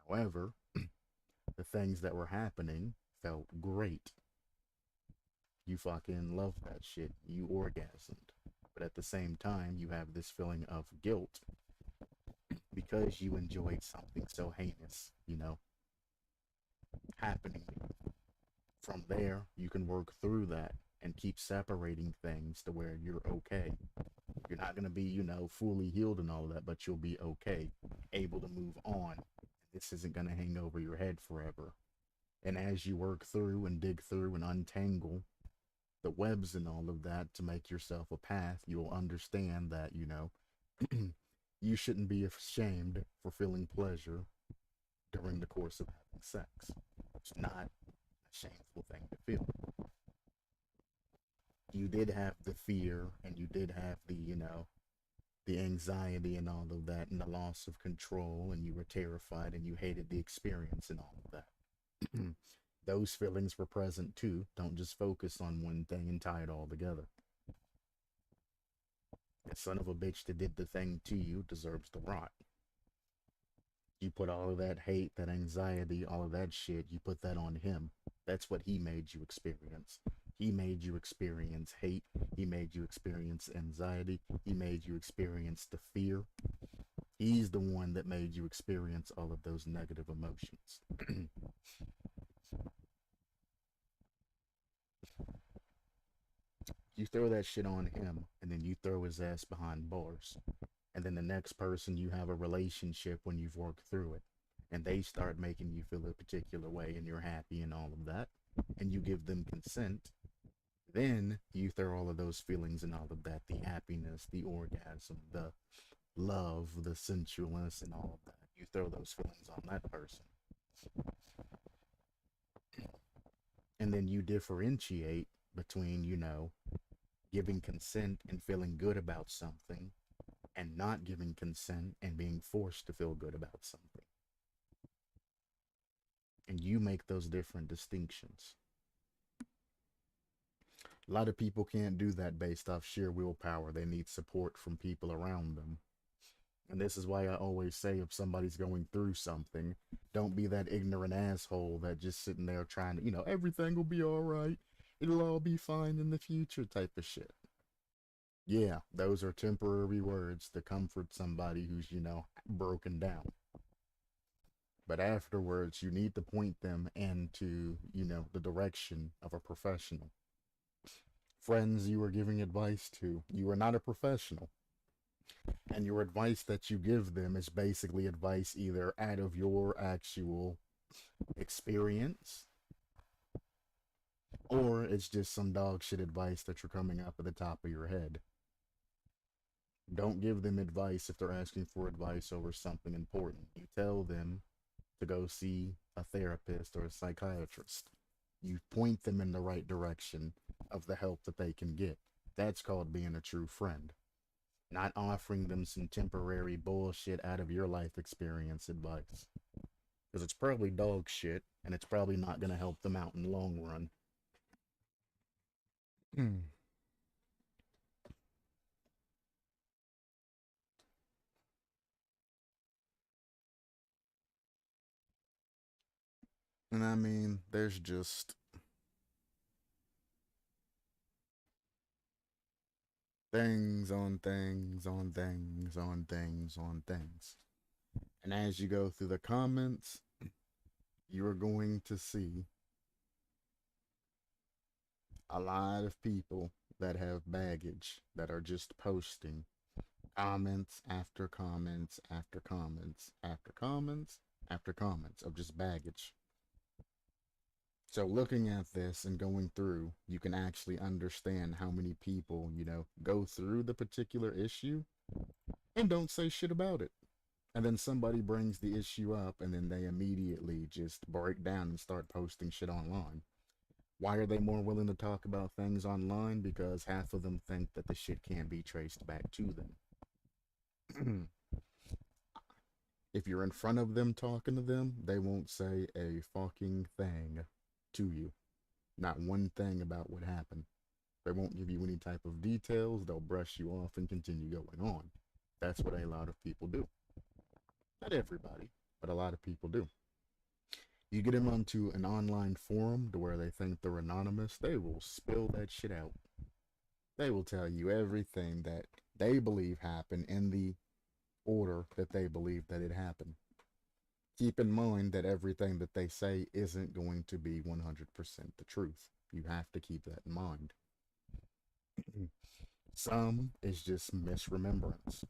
However, the things that were happening felt great. You fucking loved that shit. You orgasmed. But at the same time, you have this feeling of guilt because you enjoyed something so heinous, happening. From there, you can work through that and keep separating things to where you're okay. You're not going to be, fully healed and all of that, but you'll be okay, able to move on. This isn't going to hang over your head forever. And as you work through and dig through and untangle the webs and all of that to make yourself a path, you'll understand that, you shouldn't be ashamed for feeling pleasure during the course of having sex. It's not a shameful thing to feel. You did have the fear and you did have the anxiety and all of that and the loss of control and you were terrified and you hated the experience and all of that. Those feelings were present too. Don't just focus on one thing and tie it all together. The son of a bitch that did the thing to you deserves to rot. You put all of that hate, that anxiety, all of that shit, you put that on him. That's what he made you experience. He made you experience hate. He made you experience anxiety. He made you experience the fear. He's the one that made you experience all of those negative emotions. You throw that shit on him, and then you throw his ass behind bars. And then the next person you have a relationship when you've worked through it. And they start making you feel a particular way, and you're happy and all of that. And you give them consent. Then you throw all of those feelings and all of that, the happiness, the orgasm, the love, the sensualness, and all of that. You throw those feelings on that person. And then you differentiate between, giving consent and feeling good about something and not giving consent and being forced to feel good about something. And you make those different distinctions. A lot of people can't do that based off sheer willpower. They need support from people around them. And this is why I always say if somebody's going through something, don't be that ignorant asshole that just sitting there trying to, everything will be all right. It'll all be fine in the future type of shit. Yeah, those are temporary words to comfort somebody who's, broken down. But afterwards, you need to point them into, the direction of a professional. Friends you are giving advice to, you are not a professional. And your advice that you give them is basically advice either out of your actual experience or it's just some dog shit advice that you're coming up at the top of your head. Don't give them advice if they're asking for advice over something important. You tell them to go see a therapist or a psychiatrist. You point them in the right direction of the help that they can get. That's called being a true friend. Not offering them some temporary bullshit out of your life experience advice. Because it's probably dog shit, and it's probably not going to help them out in the long run. And I mean, there's just things on things on things on things on things. And as you go through the comments, you're going to see a lot of people that have baggage that are just posting comments after comments after comments after comments after comments of just baggage. So looking at this and going through, you can actually understand how many people, go through the particular issue and don't say shit about it. And then somebody brings the issue up and then they immediately just break down and start posting shit online. Why are they more willing to talk about things online? Because half of them think that the shit can't be traced back to them. If you're in front of them talking to them, they won't say a fucking thing to you. Not one thing about what happened. They won't give you any type of details. They'll brush you off and continue going on. That's what a lot of people do. Not everybody, but a lot of people do. You get them onto an online forum to where they think they're anonymous, they will spill that shit out. They will tell you everything that they believe happened in the order that they believe that it happened. Keep in mind that everything that they say isn't going to be 100% the truth. You have to keep that in mind. Some is just misremembrance.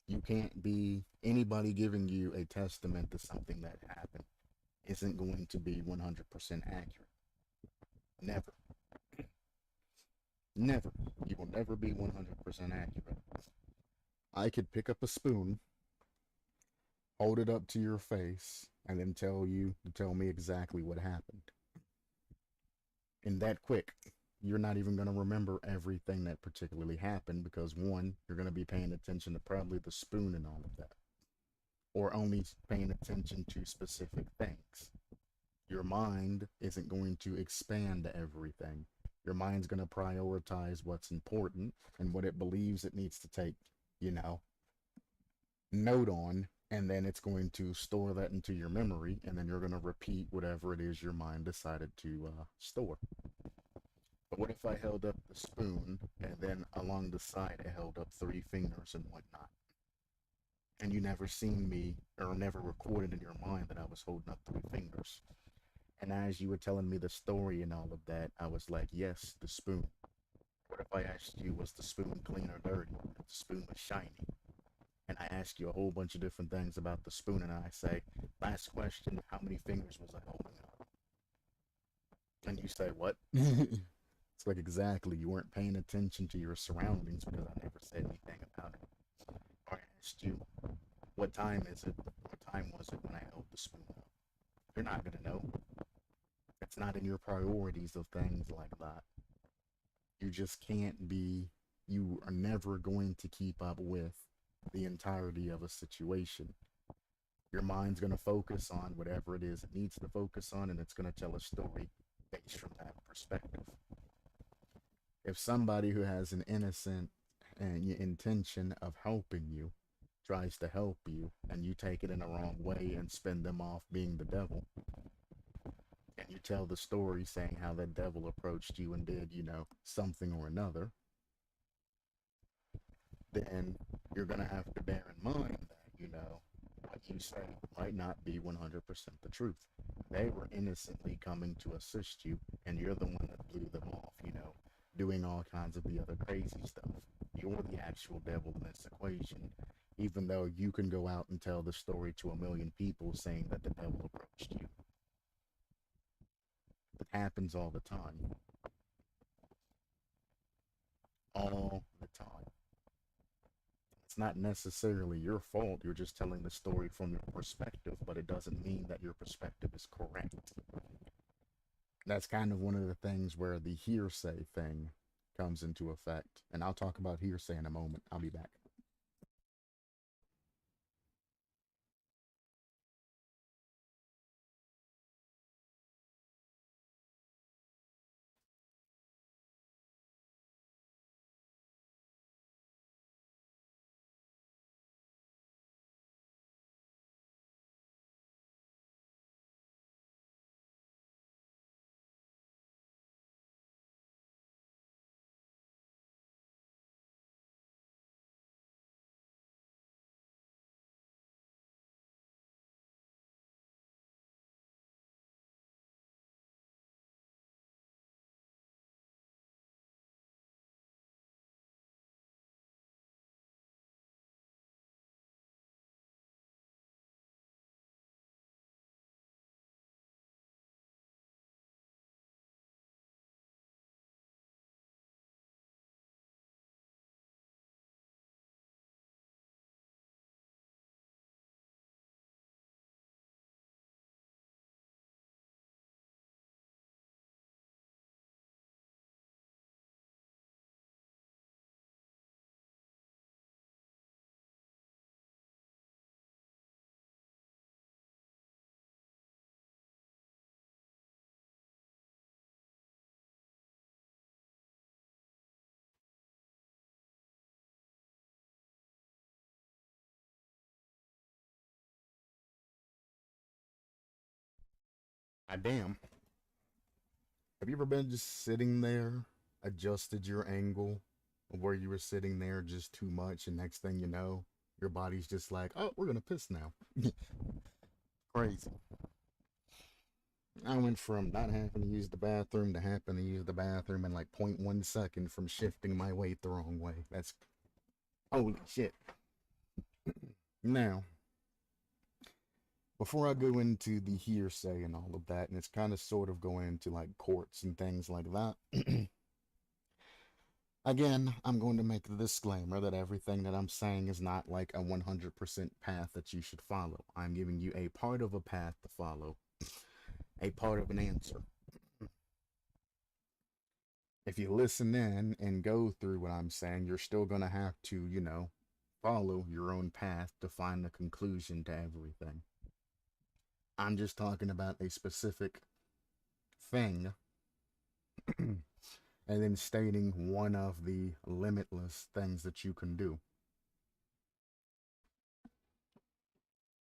You can't be anybody giving you a testament to something that happened isn't going to be 100% accurate. Never. Never. You will never be 100% accurate. I could pick up a spoon, hold it up to your face, and then tell me exactly what happened. And that quick, you're not even going to remember everything that particularly happened because one, you're going to be paying attention to probably the spoon and all of that, or only paying attention to specific things. Your mind isn't going to expand everything. Your mind's going to prioritize what's important and what it believes it needs to take, you know, note on, and then it's going to store that into your memory, and then you're going to repeat whatever it is your mind decided to store. But what if I held up the spoon and then along the side I held up three fingers and whatnot? And you never seen me or never recorded in your mind that I was holding up three fingers. And as you were telling me the story and all of that, I was like, yes, the spoon. What if I asked you, was the spoon clean or dirty? If the spoon was shiny. And I ask you a whole bunch of different things about the spoon, and I say, last question, how many fingers was I holding up? And you say, what? It's like, exactly, you weren't paying attention to your surroundings because I never said anything about it. Or I asked you, what time is it? What time was it when I held the spoon up? You're not going to know. It's not in your priorities of things like that. You just can't be, you are never going to keep up with the entirety of a situation. Your mind's going to focus on whatever it is it needs to focus on, and it's going to tell a story based from that perspective. If somebody who has an innocent intention of helping you tries to help you, and you take it in the wrong way and spin them off being the devil, and you tell the story saying how the devil approached you and did, something or another, then you're going to have to bear in mind that, what you say might not be 100% the truth. They were innocently coming to assist you, and you're the one that blew them off, doing all kinds of the other crazy stuff. You're the actual devil in this equation, even though you can go out and tell the story to a million people saying that the devil approached you. It happens all the time. All the time. It's not necessarily your fault. You're just telling the story from your perspective, but it doesn't mean that your perspective is correct. That's kind of one of the things where the hearsay thing comes into effect. And I'll talk about hearsay in a moment. I'll be back. I damn. Have you ever been just sitting there, adjusted your angle of where you were sitting there just too much, and next thing you know, your body's just like, oh, we're gonna piss now. Crazy. I went from not having to use the bathroom to having to use the bathroom in like 0.1 second from shifting my weight the wrong way. That's holy shit. Now, before I go into the hearsay and all of that, and it's kind of sort of going into like courts and things like that, again, I'm going to make the disclaimer that everything that I'm saying is not like a 100% path that you should follow. I'm giving you a part of a path to follow, a part of an answer. If you listen in and go through what I'm saying, you're still going to have to, follow your own path to find the conclusion to everything. I'm just talking about a specific thing and then stating one of the limitless things that you can do.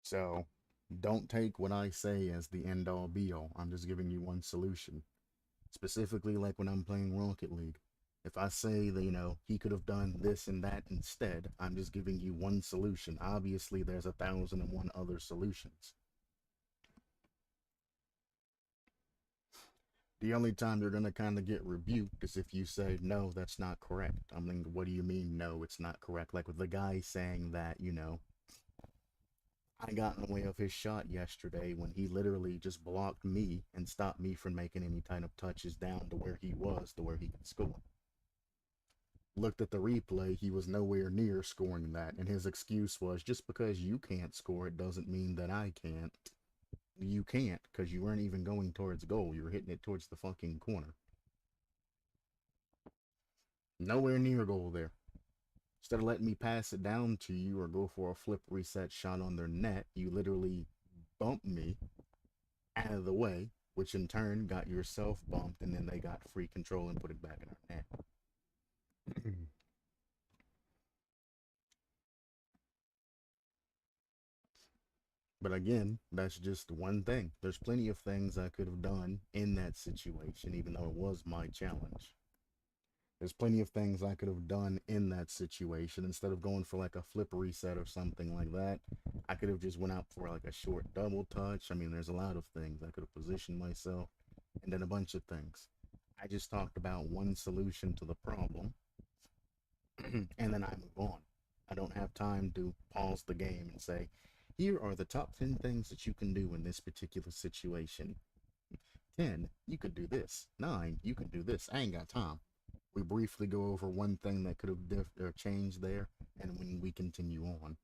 So don't take what I say as the end all be all. I'm just giving you one solution. Specifically, like when I'm playing Rocket League. If I say that, he could have done this and that instead, I'm just giving you one solution. Obviously, there's 1,001 other solutions. The only time you're going to kind of get rebuked is if you say, no, that's not correct. I mean, what do you mean, no, it's not correct? Like with the guy saying that, I got in the way of his shot yesterday when he literally just blocked me and stopped me from making any kind of touches down to where he was, to where he could score. Looked at the replay, he was nowhere near scoring that, and his excuse was, just because you can't score it doesn't mean that I can't. You can't, because you weren't even going towards goal. You were hitting it towards the fucking corner. Nowhere near goal there. Instead of letting me pass it down to you or go for a flip reset shot on their net, you literally bumped me out of the way, which in turn got yourself bumped, and then they got free control and put it back in our net. But again, that's just one thing. There's plenty of things I could have done in that situation, even though it was my challenge. There's plenty of things I could have done in that situation. Instead of going for like a flip reset or something like that, I could have just went out for like a short double touch. I mean, there's a lot of things. I could have positioned myself and done a bunch of things. I just talked about one solution to the problem and then I move on. I don't have time to pause the game and say, here are the top 10 things that you can do in this particular situation. 10, you could do this. 9, you could do this. I ain't got time. We briefly go over one thing that could have changed there, and when we continue on.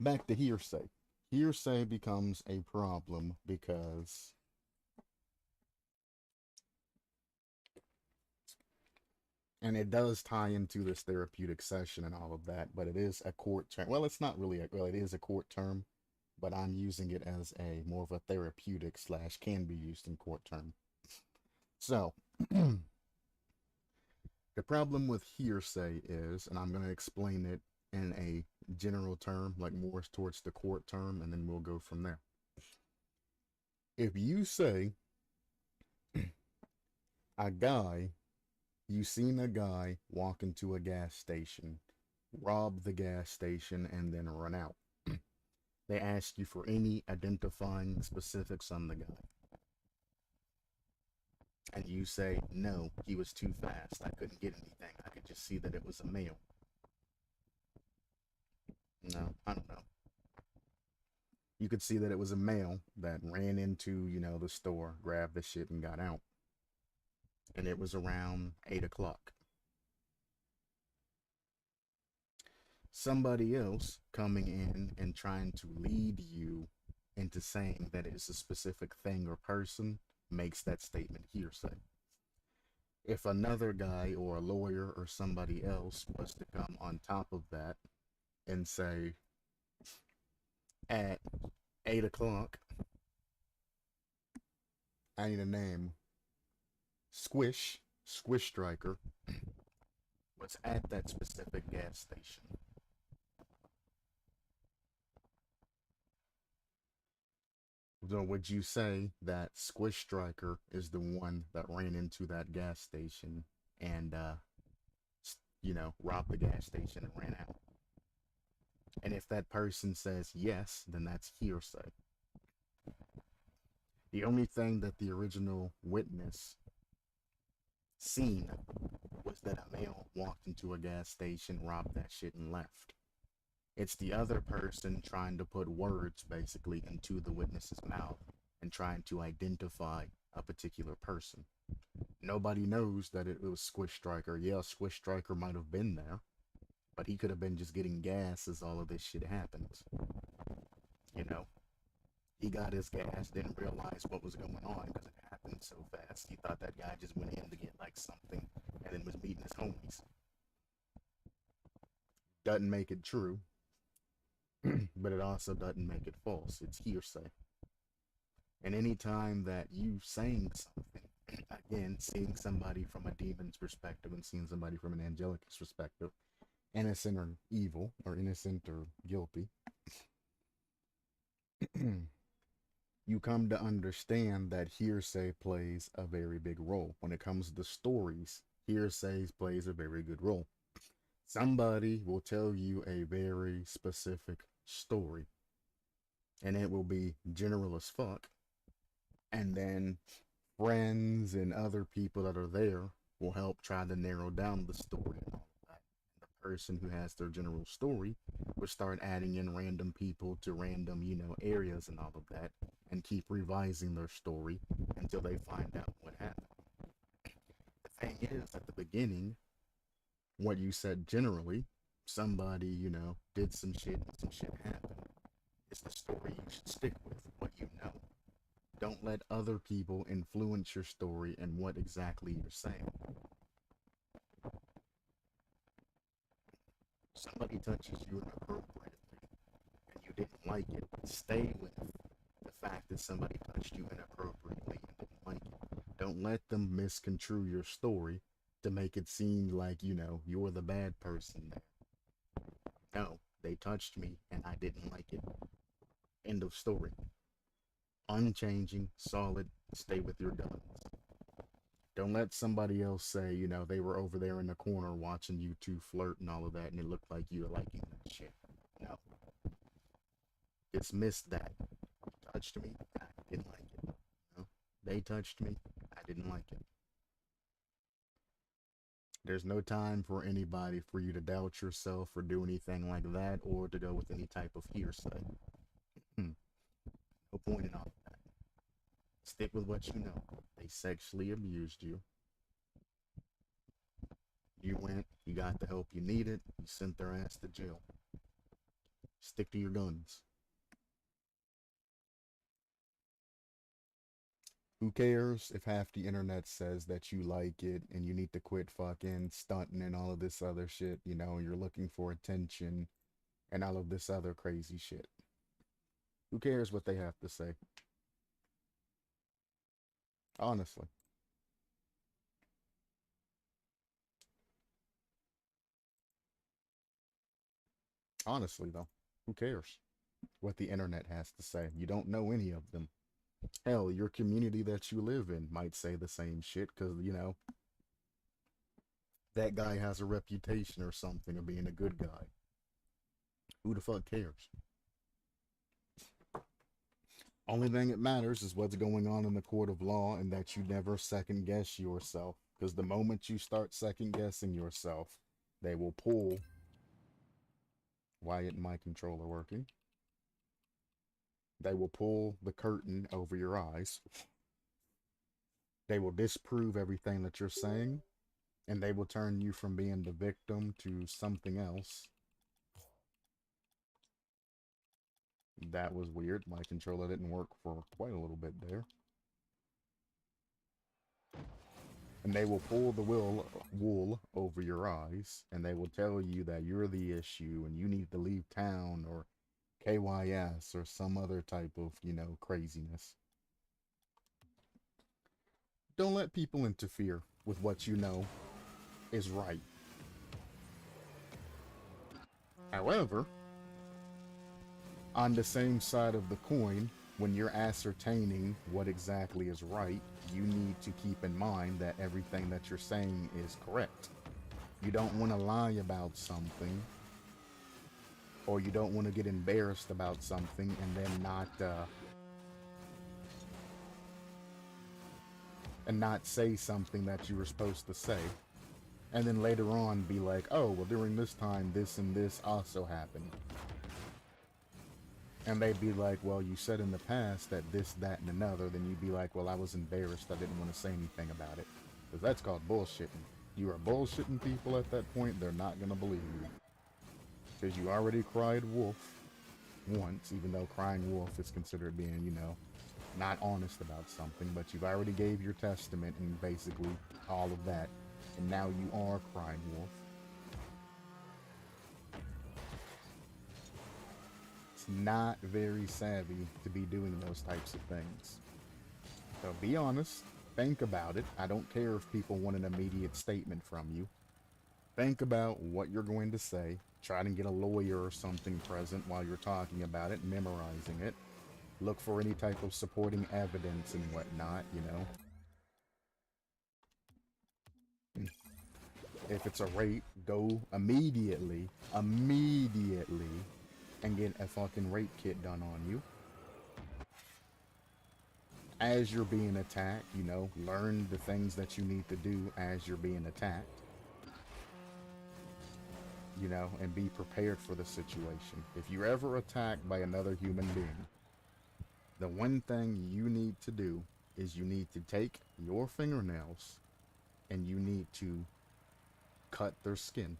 Back to hearsay. Hearsay becomes a problem because and it does tie into this therapeutic session and all of that, but it is a court term. Well, it's not really well, it is a court term, but I'm using it as a more of a therapeutic slash can be used in court term. So, the problem with hearsay is, and I'm going to explain it in a general term, like more towards the court term, and then we'll go from there. If you say a guy, you seen a guy walk into a gas station, rob the gas station, and then run out. They ask you for any identifying specifics on the guy. And you say, no, he was too fast. I couldn't get anything. I could just see that it was a male. No, I don't know. You could see that it was a male that ran into, the store, grabbed the shit, and got out. And it was around 8 o'clock. Somebody else coming in and trying to lead you into saying that it's a specific thing or person makes that statement hearsay. If another guy or a lawyer or somebody else was to come on top of that and say, at 8 o'clock, I need a name, Squish Striker, was at that specific gas station. So would you say that Squish Striker is the one that ran into that gas station and, robbed the gas station and ran out? And if that person says yes, then that's hearsay. The only thing that the original witness seen was that a male walked into a gas station, robbed that shit, and left. It's the other person trying to put words basically into the witness's mouth and trying to identify a particular person. Nobody knows that it was Squish Striker. Yeah, Squish Striker might have been there, but he could have been just getting gas as all of this shit happens. You know, he got his gas, didn't realize what was going on because it happened so fast. He thought that guy just went in to get like something and then was meeting his homies. Doesn't make it true, but it also doesn't make it false. It's hearsay. And any time that you saying something, again, seeing somebody from a demon's perspective and seeing somebody from an angelic's perspective, innocent or evil, or innocent or guilty, you come to understand that hearsay plays a very big role. When it comes to stories, hearsay plays a very good role. Somebody will tell you a very specific story, and it will be general as fuck. And then friends and other people that are there will help try to narrow down the story and all of that. The person who has their general story will start adding in random people to random, areas and all of that, and keep revising their story until they find out what happened. The thing is, at the beginning, what you said generally, somebody, did some shit and some shit happened. It's the story you should stick with, what you know. Don't let other people influence your story and what exactly you're saying. Somebody touches you inappropriately and you didn't like it, stay with the fact that somebody touched you inappropriately and didn't like it. Don't let them misconstrue your story to make it seem like, you're the bad person there. No, they touched me and I didn't like it. End of story. Unchanging, solid, stay with your guns. Don't let somebody else say, they were over there in the corner watching you two flirt and all of that, and it looked like you were liking that shit. No. Dismiss that. You touched me, I didn't like it. They touched me, I didn't like it. There's no time for anybody for you to doubt yourself or do anything like that or to go with any type of hearsay. No point in all of that. Stick with what you know. They sexually abused you. You went, you got the help you needed, you sent their ass to jail. Stick to your guns. Who cares if half the internet says that you like it and you need to quit fucking stunting and all of this other shit, you're looking for attention and all of this other crazy shit. Who cares what they have to say? Honestly. Honestly, though, who cares what the internet has to say? You don't know any of them. Hell, your community that you live in might say the same shit because, that guy has a reputation or something of being a good guy. Who the fuck cares? Only thing that matters is what's going on in the court of law and that you never second guess yourself. Because the moment you start second guessing yourself, they will pull. Why isn't my controller working? They will pull the curtain over your eyes. They will disprove everything that you're saying, and they will turn you from being the victim to something else. That was weird. My controller didn't work for quite a little bit there. And they will pull the wool over your eyes, and they will tell you that you're the issue and you need to leave town or KYS or some other type of, craziness. Don't let people interfere with what you know is right. However, on the same side of the coin, when you're ascertaining what exactly is right, you need to keep in mind that everything that you're saying is correct. You don't want to lie about something, or you don't want to get embarrassed about something and then not and not say something that you were supposed to say. And then later on be like, oh, well, during this time, this and this also happened. And they'd be like, well, you said in the past that this, that, and another. Then you'd be like, well, I was embarrassed. I didn't want to say anything about it. Because that's called bullshitting. You are bullshitting people at that point. They're not going to believe you. Because you already cried wolf once, even though crying wolf is considered being, you know, not honest about something. But you've already gave your testament and basically all of that. And now you are crying wolf. It's not very savvy to be doing those types of things. So be honest. Think about it. I don't care if people want an immediate statement from you. Think about what you're going to say. Try to get a lawyer or something present while you're talking about it, memorizing it. Look for any type of supporting evidence and whatnot, you know. If it's a rape, go immediately, and get a fucking rape kit done on you. As you're being attacked, you know, learn the things that you need to do as you're being attacked. You know, and be prepared for the situation. If you're ever attacked by another human being, the one thing you need to do is you need to take your fingernails and you need to cut their skin.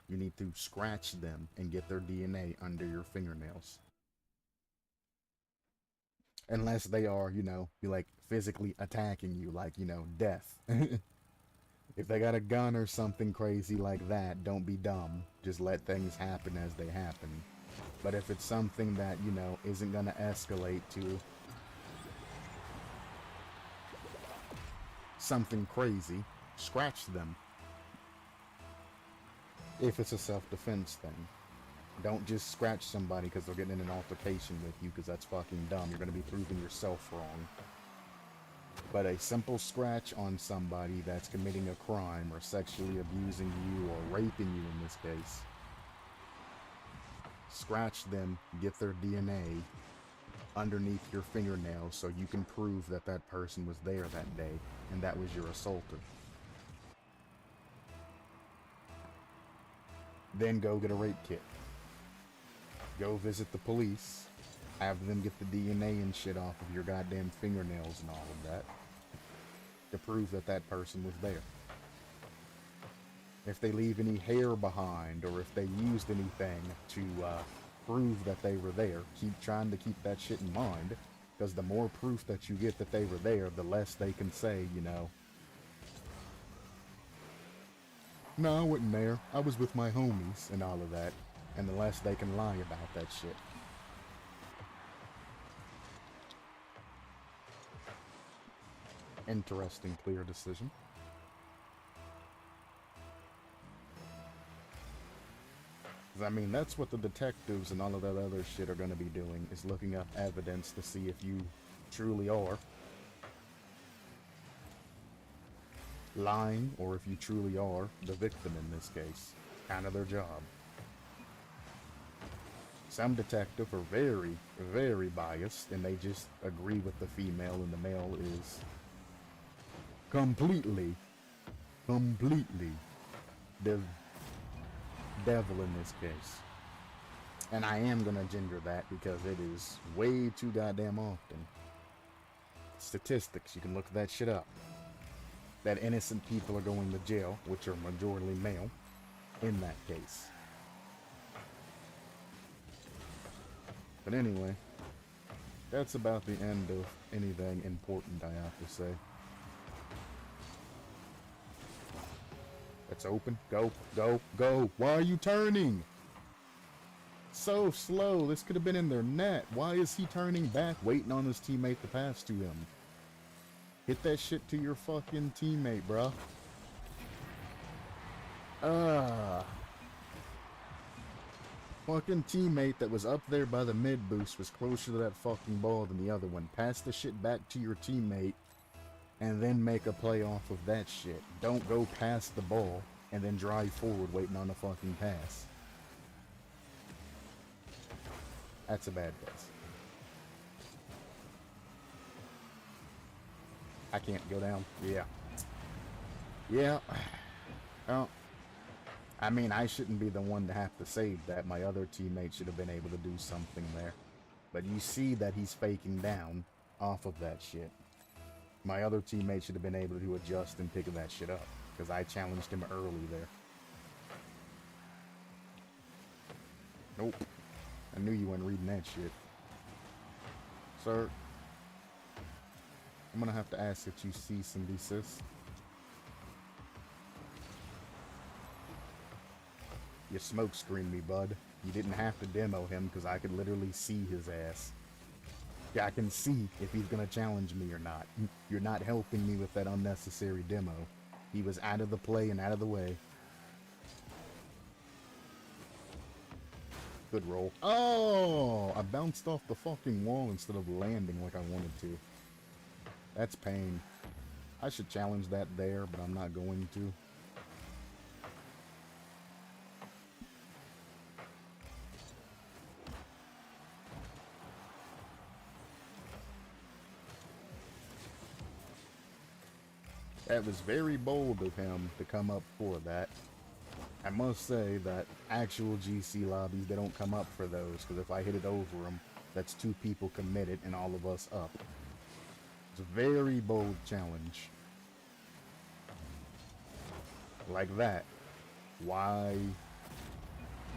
You need to scratch them and get their DNA under your fingernails. Unless they are, you know, be like physically attacking you, like, you know, death. If they got a gun or something crazy like that, don't be dumb. Just let things happen as they happen. But if it's something that, you know, isn't gonna escalate to something crazy, scratch them. If it's a self-defense thing. Don't just scratch somebody because they're getting in an altercation with you, because that's fucking dumb. You're gonna be proving yourself wrong. But a simple scratch on somebody that's committing a crime or sexually abusing you or raping you in this case, scratch them, get their DNA underneath your fingernails so you can prove that that person was there that day and that was your assaulter. Then go get a rape kit. Go visit the police. Have them get the DNA and shit off of your goddamn fingernails and all of that to prove that that person was there. If they leave any hair behind or if they used anything to prove that they were there, keep trying to keep that shit in mind, because the more proof that you get that they were there, the less they can say, you know, no, I wasn't there. I was with my homies and all of that. And the less they can lie about that shit. Interesting, clear decision. I mean, that's what the detectives and all of that other shit are going to be doing, is looking up evidence to see if you truly are lying or if you truly are the victim in this case. Kind of their job. Some detectives are very, very biased, and they just agree with the female, and the male is completely the devil in this case. And I am gonna gender that because it is way too goddamn often. Statistics, you can look that shit up. That innocent people are going to jail, which are majority male, in that case. But anyway, that's about the end of anything important I have to say. It's open. Go, go, go. Why are you turning? So slow. This could have been in their net. Why is he turning back, waiting on his teammate to pass to him? Hit that shit to your fucking teammate, bruh. Fucking teammate that was up there by the mid boost was closer to that fucking ball than the other one. Pass the shit back to your teammate and then make a play off of that shit. Don't go past the ball and then drive forward waiting on a fucking pass. That's a bad pass. I can't go down. Yeah. Yeah. Well, I mean, I shouldn't be the one to have to save that. My other teammate should have been able to do something there. But you see that he's faking down off of that shit. My other teammate should have been able to adjust and pick that shit up. Because I challenged him early there. Nope. I knew you weren't reading that shit. Sir, I'm gonna have to ask that you cease and desist. You smoke screened me, bud. You didn't have to demo him because I could literally see his ass. Yeah, I can see if he's gonna challenge me or not. You're not helping me with that unnecessary demo. He was out of the play and out of the way. Good roll. Oh, I bounced off the fucking wall instead of landing like I wanted to. That's pain. I should challenge that there, but I'm not going to. That was very bold of him to come up for that. I must say that actual GC lobbies, they don't come up for those, because if I hit it over them, that's 2 people committed and all of us up. It's a very bold challenge. Like that. Why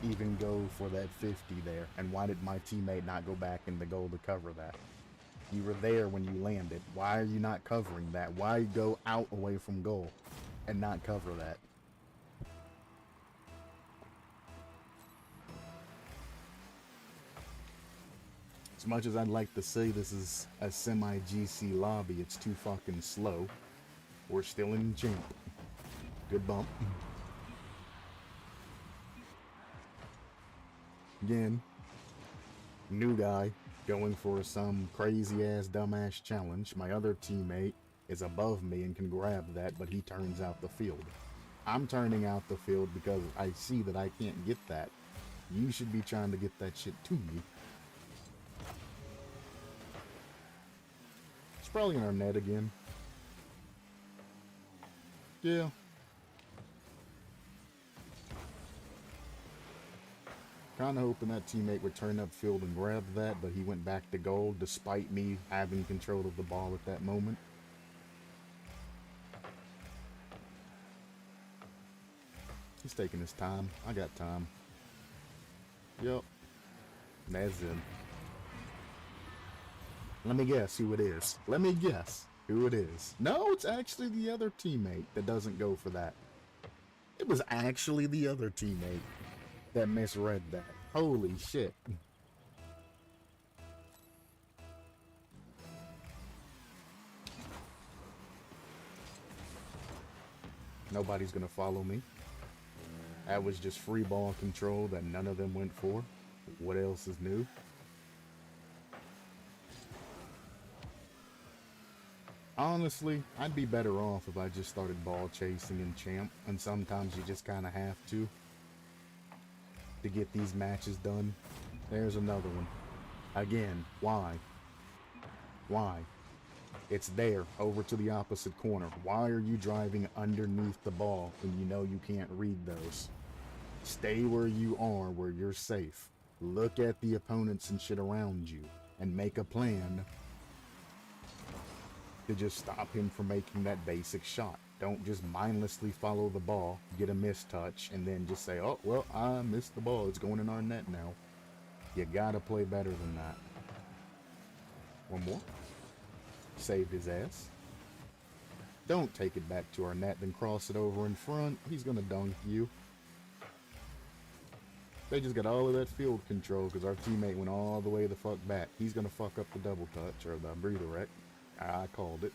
even go for that 50 there? And why did my teammate not go back in the goal to cover that? You were there when you landed. Why are you not covering that? Why go out away from goal and not cover that? As much as I'd like to say this is a semi-GC lobby, it's too fucking slow. We're still in champ. Good bump. Again, new guy going for some crazy-ass, dumbass challenge. My other teammate is above me and can grab that, but he turns out the field. I'm turning out the field because I see that I can't get that. You should be trying to get that shit to me. It's probably in our net again. Yeah. Kind of hoping that teammate would turn upfield and grab that, but he went back to goal despite me having control of the ball at that moment. He's taking his time. I got time. Yep. That's him. Let me guess who it is. Let me guess who it is. No, it's actually the other teammate that doesn't go for that. It was actually the other teammate that misread that. Holy shit. Nobody's gonna follow me. That was just free ball control that none of them went for. What else is new? Honestly, I'd be better off if I just started ball chasing in champ, and sometimes you just kind of have to get these matches done. There's another one. Again, why? Why? It's there, over to the opposite corner. Why are you driving underneath the ball when you know you can't read those? Stay where you are, where you're safe. Look at the opponents and shit around you, and make a plan to just stop him from making that basic shot. Don't just mindlessly follow the ball, get a mistouch, and then just say, oh, well, I missed the ball. It's going in our net now. You gotta play better than that. One more. Saved his ass. Don't take it back to our net, then cross it over in front. He's gonna dunk you. They just got all of that field control because our teammate went all the way the fuck back. He's gonna fuck up the double touch, or the redirect. I called it.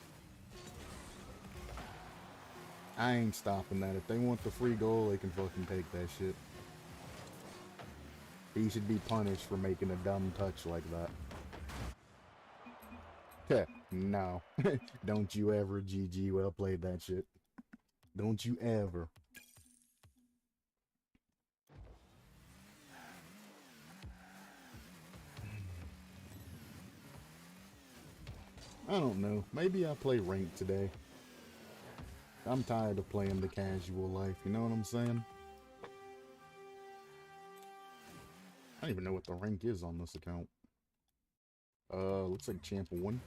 I ain't stopping that. If they want the free goal, they can fucking take that shit. He should be punished for making a dumb touch like that. Heh, no. Don't you ever, GG. Well played that shit. Don't you ever. I don't know. Maybe I play ranked today. I'm tired of playing the casual life, you know what I'm saying? I don't even know what the rank is on this account. Looks like Champ 1.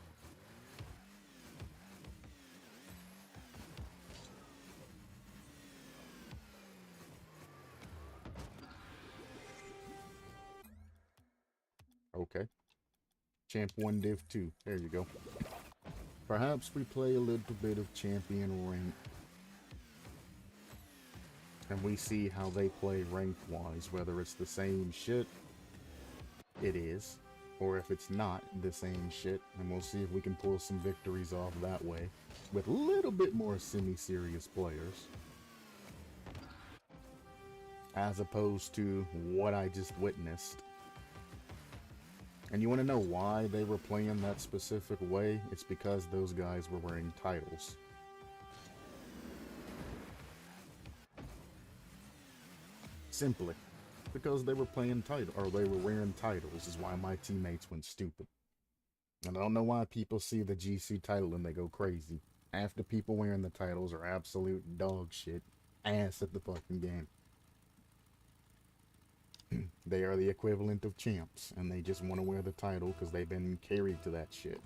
Okay. Champ 1 Div 2. There you go. Perhaps we play a little bit of Champion rank. And we see how they play rank-wise, whether it's the same shit, it is, or if it's not the same shit, and we'll see if we can pull some victories off that way, with a little bit more semi-serious players. As opposed to what I just witnessed. And you want to know why they were playing that specific way? It's because those guys were wearing titles. Simply. Because they were playing title, or they were wearing titles, is why my teammates went stupid. And I don't know why people see the GC title and they go crazy. Half the people wearing the titles are absolute dog shit. Ass at the fucking game. They are the equivalent of champs, and they just want to wear the title because they've been carried to that shit.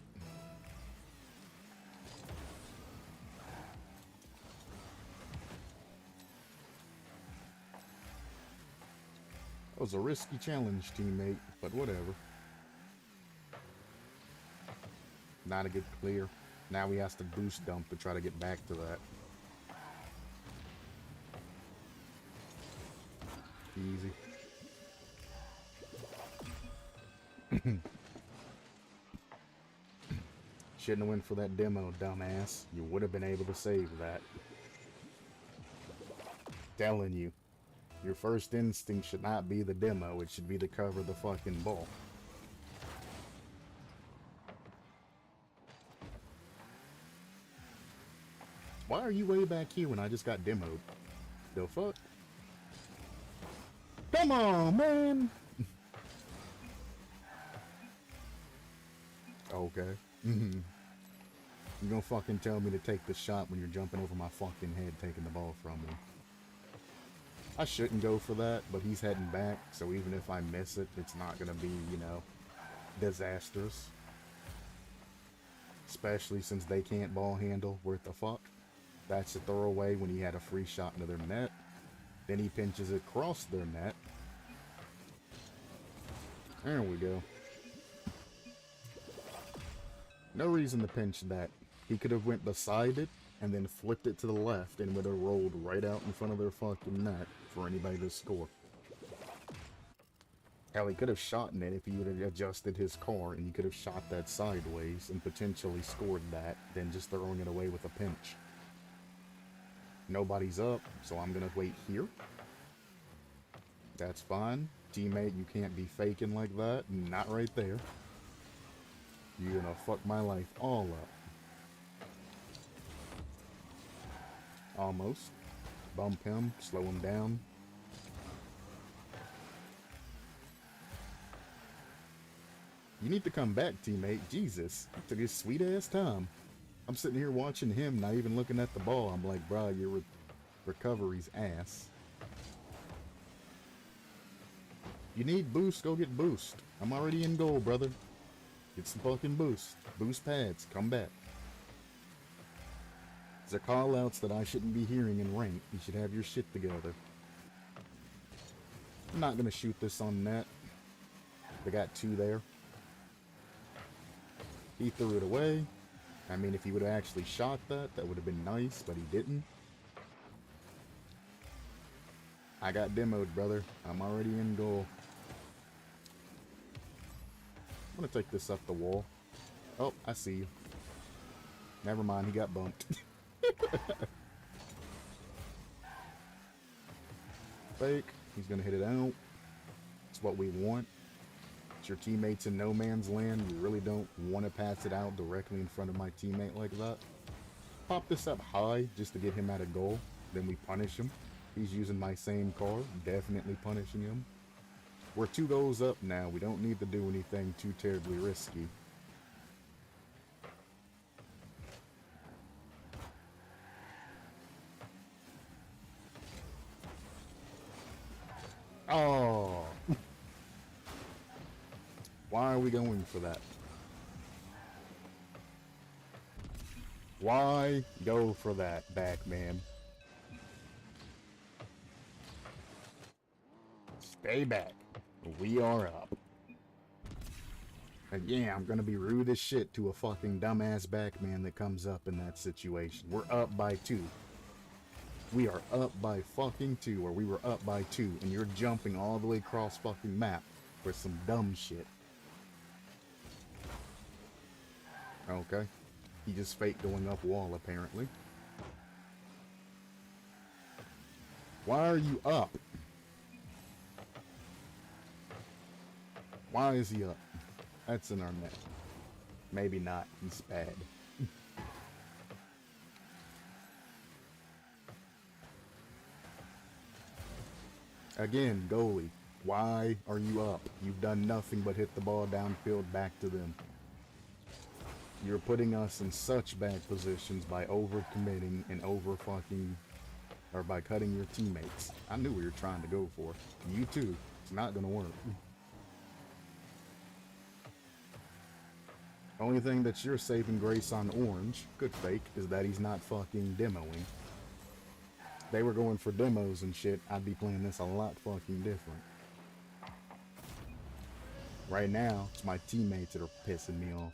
That was a risky challenge, teammate, but whatever. Not a good clear. Now he has to boost dump to try to get back to that. Easy. Shouldn't have went for that demo, dumbass. You would have been able to save that. Telling you. Your first instinct should not be the demo, it should be to cover the fucking ball. Why are you way back here when I just got demoed? The fuck? Come on, man! Okay. You gonna fucking tell me to take the shot when you're jumping over my fucking head taking the ball from me. I shouldn't go for that, but he's heading back, so even if I miss it, it's not gonna be, you know, disastrous. Especially since they can't ball handle worth the fuck. That's a throwaway when he had a free shot into their net. Then he pinches it across their net. There we go. No reason to pinch that. He could have went beside it and then flipped it to the left and would have rolled right out in front of their fucking net for anybody to score. Hell, he could have shot in it if he would have adjusted his car, and he could have shot that sideways and potentially scored that, then just throwing it away with a pinch. Nobody's up, so I'm gonna wait here. That's fine. Teammate, you can't be faking like that. Not right there. You're gonna fuck my life all up. Almost. Bump him, slow him down. You need to come back, teammate. Jesus. It took his sweet ass time. I'm sitting here watching him, not even looking at the ball. I'm like, bro, your recovery's ass. You need boost, go get boost. I'm already in goal, brother. Get some fucking boost. Boost pads, come back. These are call-outs that I shouldn't be hearing in rank. You should have your shit together. I'm not gonna shoot this on net. They got two there. He threw it away. I mean, if he would have actually shot that, that would have been nice, but he didn't. I got demoed, brother. I'm already in goal. I'm gonna take this up the wall. Oh, I see you. Never mind, he got bumped. Fake. He's gonna hit it out. It's what we want. It's your teammates in no man's land. You really don't want to pass it out directly in front of my teammate like that. Pop this up high just to get him out of goal. Then we punish him. He's using my same car. Definitely punishing him. We're 2 goals up now. We don't need to do anything too terribly risky. Oh. Why are we going for that? Why go for that, back man? Stay back. We are up. And yeah, I'm gonna be rude as shit to a fucking dumbass backman that comes up in that situation. We're up by 2. We are up by fucking 2, or we were up by 2, and you're jumping all the way across fucking map for some dumb shit. Okay. He just faked going up wall, apparently. Why are you up? Why is he up? That's in our net. Maybe not. He's bad. Again, goalie. Why are you up? You've done nothing but hit the ball downfield back to them. You're putting us in such bad positions by overcommitting and or by cutting your teammates. I knew we were trying to go for. You too. It's not gonna work. Only thing that's your saving grace on Orange, good fake, is that he's not fucking demoing. If they were going for demos and shit, I'd be playing this a lot fucking different. Right now, it's my teammates that are pissing me off.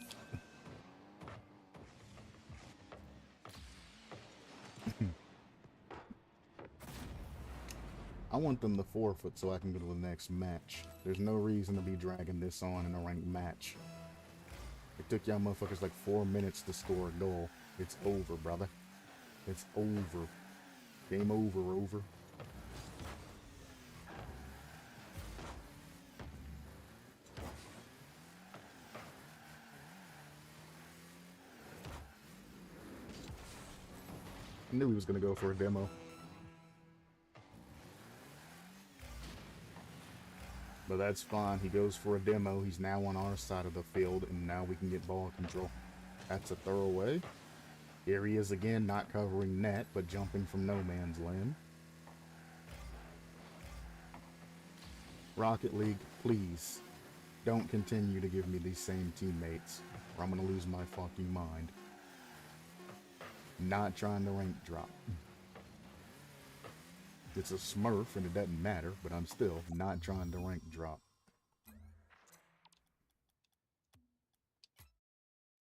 I want them to forfeit so I can go to the next match. There's no reason to be dragging this on in a ranked match. It took y'all motherfuckers like 4 minutes to score a goal. It's over, brother. It's over. Game over, over. I knew he was gonna go for a demo. But that's fine. He goes for a demo. He's now on our side of the field, and now we can get ball control. That's a throwaway. Here he is again, not covering net, but jumping from no man's land. Rocket League, please, don't continue to give me these same teammates, or I'm gonna lose my fucking mind. Not trying to rank drop. It's a smurf and it doesn't matter, but I'm still not trying to rank drop.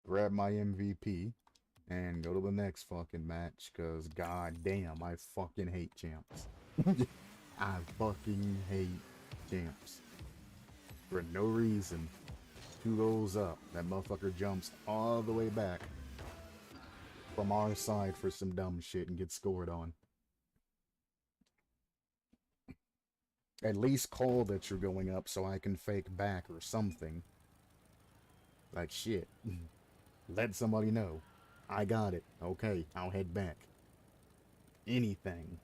Grab my MVP and go to the next fucking match, cause god damn, I fucking hate champs. I fucking hate champs. For no reason. 2 goals up. That motherfucker jumps all the way back from our side for some dumb shit and gets scored on. At least call that you're going up so I can fake back or something. Like shit. Let somebody know. I got it. Okay, I'll head back. Anything.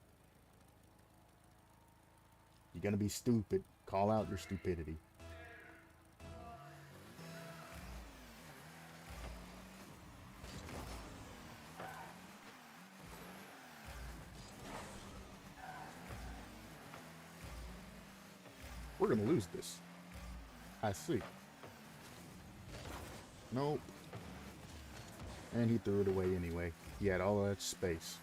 You're gonna be stupid. Call out your stupidity. We're gonna lose this. I see. Nope. And he threw it away anyway. He had all that space.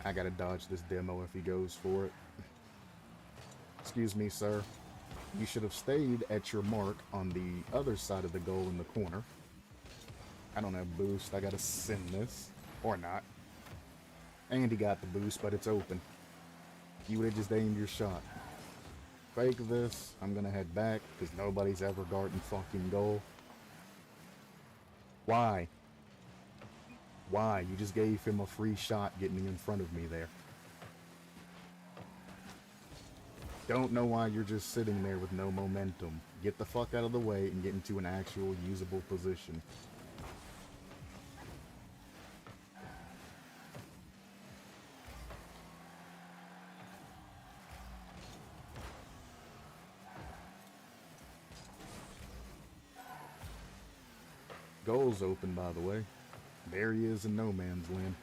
I gotta dodge this demo if he goes for it. Excuse me, sir. You should have stayed at your mark on the other side of the goal in the corner. I don't have boost. I gotta send this. Or not. And he got the boost, but it's open. You would have just aimed your shot. Fake this. I'm gonna head back because nobody's ever guarding fucking goal. Why? Why? You just gave him a free shot getting in front of me there. Don't know why you're just sitting there with no momentum. Get the fuck out of the way and get into an actual usable position. Goal's open, by the way. There he is in no man's land.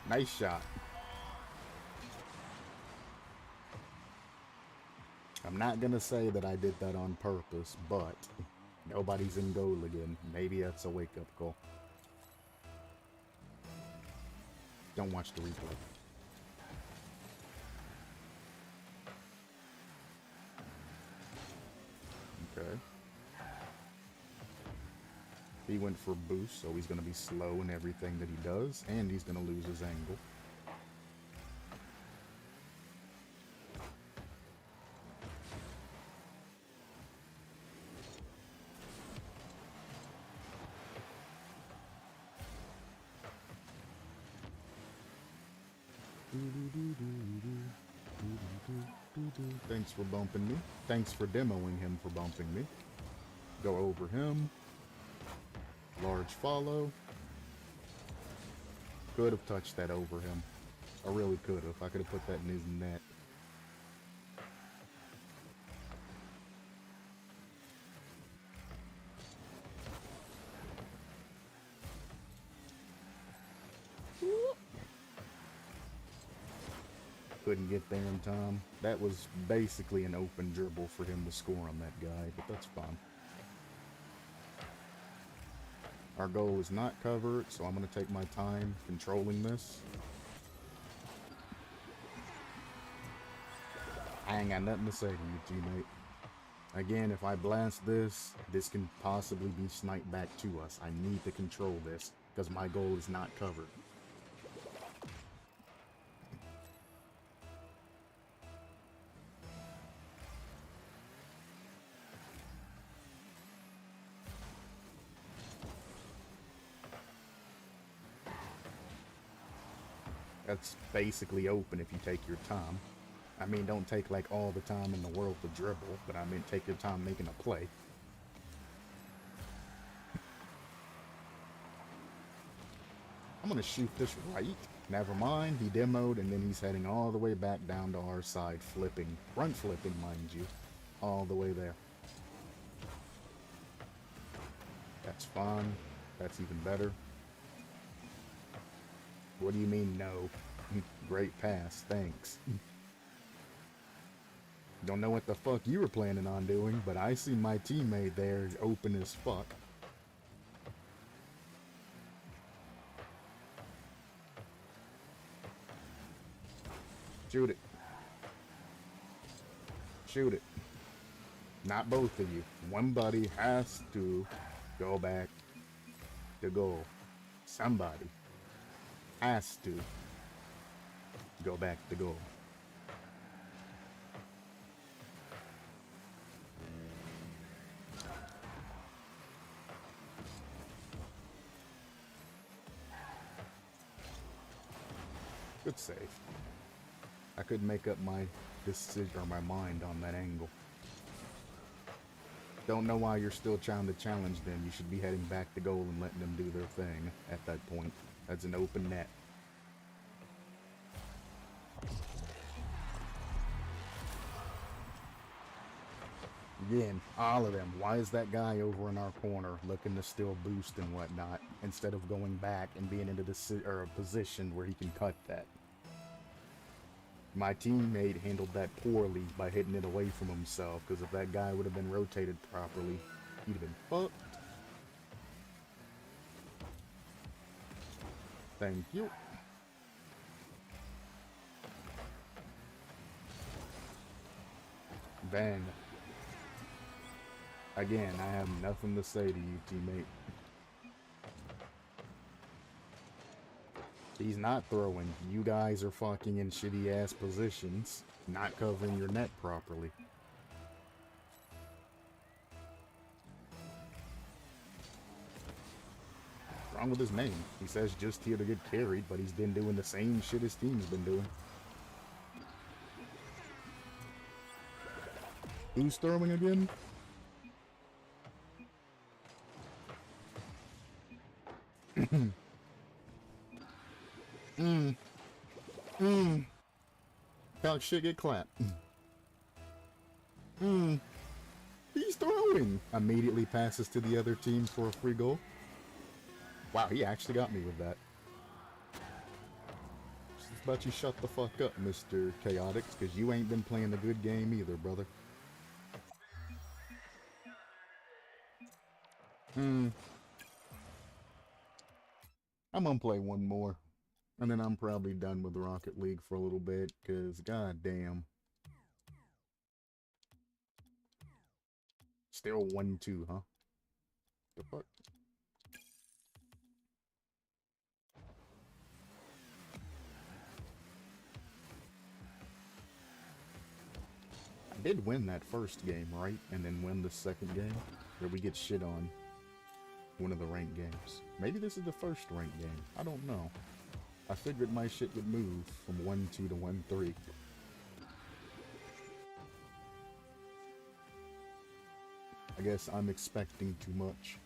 Nice shot. I'm not gonna say that I did that on purpose, but nobody's in goal again. Maybe that's a wake-up call. Don't watch the replay. Okay. He went for boost, so he's going to be slow in everything that he does, and he's going to lose his angle. Thanks for bumping me. Thanks for demoing him for bumping me. Go over him. Large follow. Could have touched that over him. I really could have. I could have put that in his net. Couldn't get there in time. That was basically an open dribble for him to score on that guy, but that's fine. Our goal is not covered, so I'm going to take my time controlling this. I ain't got nothing to say to you, teammate. Again, if I blast this, this can possibly be sniped back to us. I need to control this, because my goal is not covered. That's basically open if you take your time. I mean, don't take like all the time in the world to dribble, but I mean take your time making a play. I'm gonna shoot this right. Never mind, he demoed and then he's heading all the way back down to our side, flipping. Front flipping, mind you. All the way there. That's fine. That's even better. What do you mean, no? Great pass, thanks. Don't know what the fuck you were planning on doing, but I see my teammate there open as fuck. Shoot it. Shoot it. Not both of you. One buddy has to go back to goal. Somebody has to go back to goal. Good save. I couldn't make up my decision or my mind on that angle. Don't know why you're still trying to challenge them. You should be heading back to goal and letting them do their thing at that point. That's an open net. Again, all of them. Why is that guy over in our corner looking to still boost and whatnot instead of going back and being into a position where he can cut that? My teammate handled that poorly by hitting it away from himself, because if that guy would have been rotated properly, he'd have been fucked. Thank you. Bang. Again, I have nothing to say to you, teammate. He's not throwing. You guys are fucking in shitty ass positions, not covering your net properly. What's wrong with his name? He says just here to get carried, but he's been doing the same shit his team's been doing. Who's throwing again? Talk shit, get clapped. He's throwing. Immediately passes to the other team for a free goal. Wow, he actually got me with that. about you shut the fuck up, Mr. Chaotix, because you ain't been playing a good game either, brother. I'm gonna play one more, and then I'm probably done with Rocket League for a little bit, because goddamn. Still 1-2, huh? The fuck? I did win that first game, right? And then win the second game? Or we get shit on one of the ranked games. Maybe this is the first ranked game. I don't know. I figured my shit would move from 1-2 to 1-3. I guess I'm expecting too much.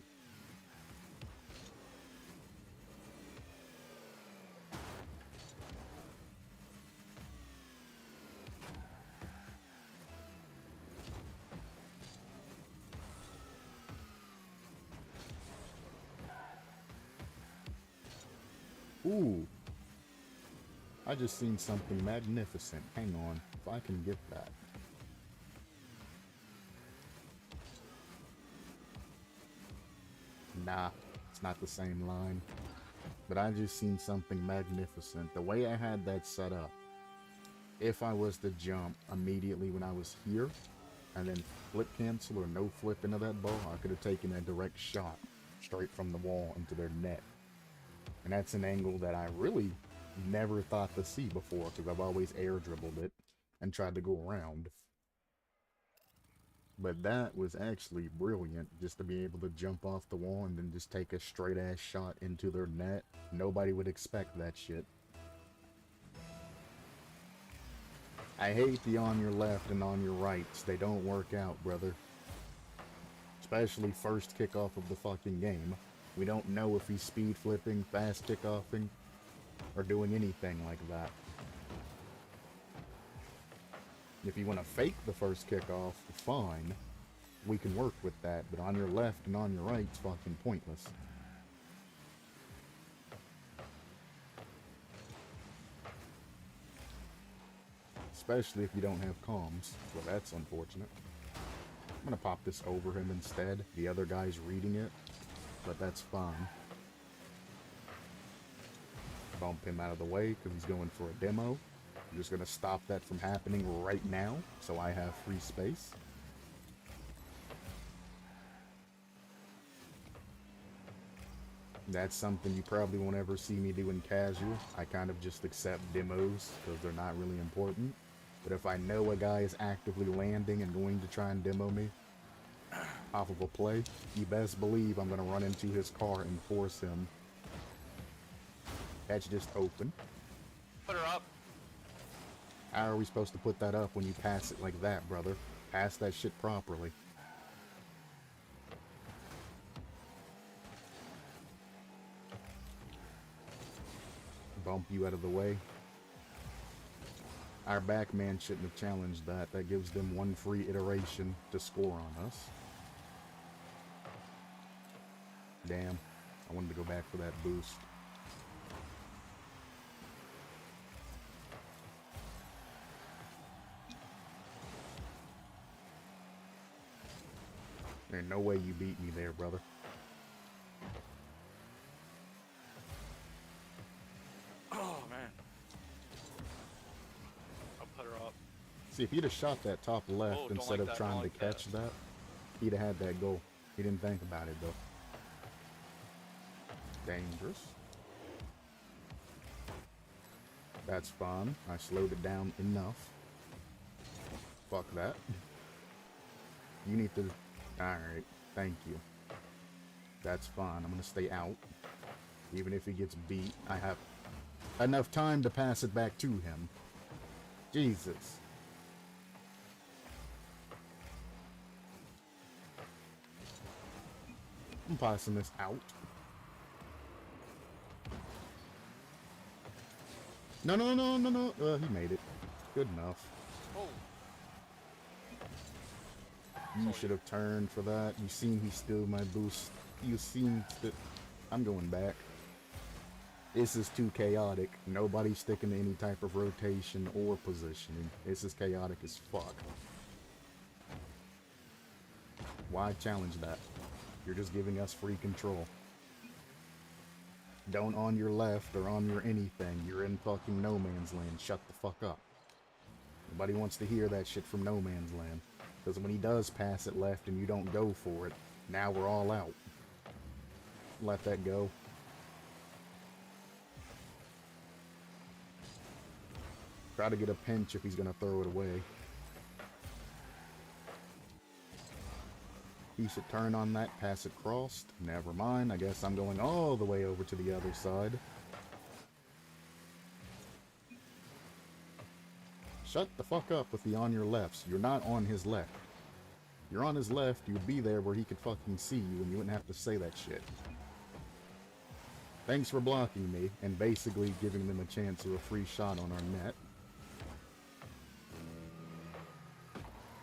Ooh. I just seen something magnificent. Hang on. If I can get that. Nah, it's not the same line. But I just seen something magnificent. The way I had that set up, if I was to jump immediately when I was here, and then flip cancel or no flip into that ball, I could have taken a direct shot straight from the wall into their net. And that's an angle that I really never thought to see before, because I've always air dribbled it and tried to go around. But that was actually brilliant, just to be able to jump off the wall and then just take a straight ass shot into their net. Nobody would expect that shit. I hate the on your left and on your rights. They don't work out, brother. Especially first kickoff of the fucking game. We don't know if he's speed flipping, fast kickoffing, or doing anything like that. If you want to fake the first kickoff, fine. We can work with that, but on your left and on your right, it's fucking pointless. Especially if you don't have comms. Well, that's unfortunate. I'm gonna pop this over him instead. The other guy's reading it, but that's fine. Bump him out of the way because he's going for a demo. I'm just gonna stop that from happening right now, so I have free space. That's something you probably won't ever see me do in casual. I kind of just accept demos because they're not really important. But if I know a guy is actively landing and going to try and demo me off of a play, you best believe I'm gonna run into his car and force him. That's just open. Put her up. How are we supposed to put that up when you pass it like that, brother? Pass that shit properly. Bump you out of the way. Our back man shouldn't have challenged that. That gives them one free iteration to score on us. Damn. I wanted to go back for that boost. There's no way you beat me there, brother. Oh, man. I'll put her up. See, if he'd have shot that top left instead of trying to catch that, he'd have had that goal. He didn't think about it, though. Dangerous. That's fun. I slowed it down enough. Fuck that. You need to... Alright, thank you. That's fine. I'm gonna stay out. Even if he gets beat, I have enough time to pass it back to him. Jesus. I'm passing this out. No. He made it. Good enough. Oh. You should have turned for that. You seen he stole my boost. You seen that. I'm going back. This is too chaotic. Nobody's sticking to any type of rotation or positioning. This is chaotic as fuck. Why challenge that? You're just giving us free control. Don't on your left or on your anything. You're in fucking no man's land. Shut the fuck up. Nobody wants to hear that shit from no man's land. Because when he does pass it left and you don't go for it, now we're all out. Let that go. Try to get a pinch if he's gonna throw it away. He should turn on that, pass it crossed. Never mind, I guess I'm going all the way over to the other side. Shut the fuck up with the on your lefts. You're not on his left. You're on his left, you'd be there where he could fucking see you and you wouldn't have to say that shit. Thanks for blocking me and basically giving them a chance of a free shot on our net.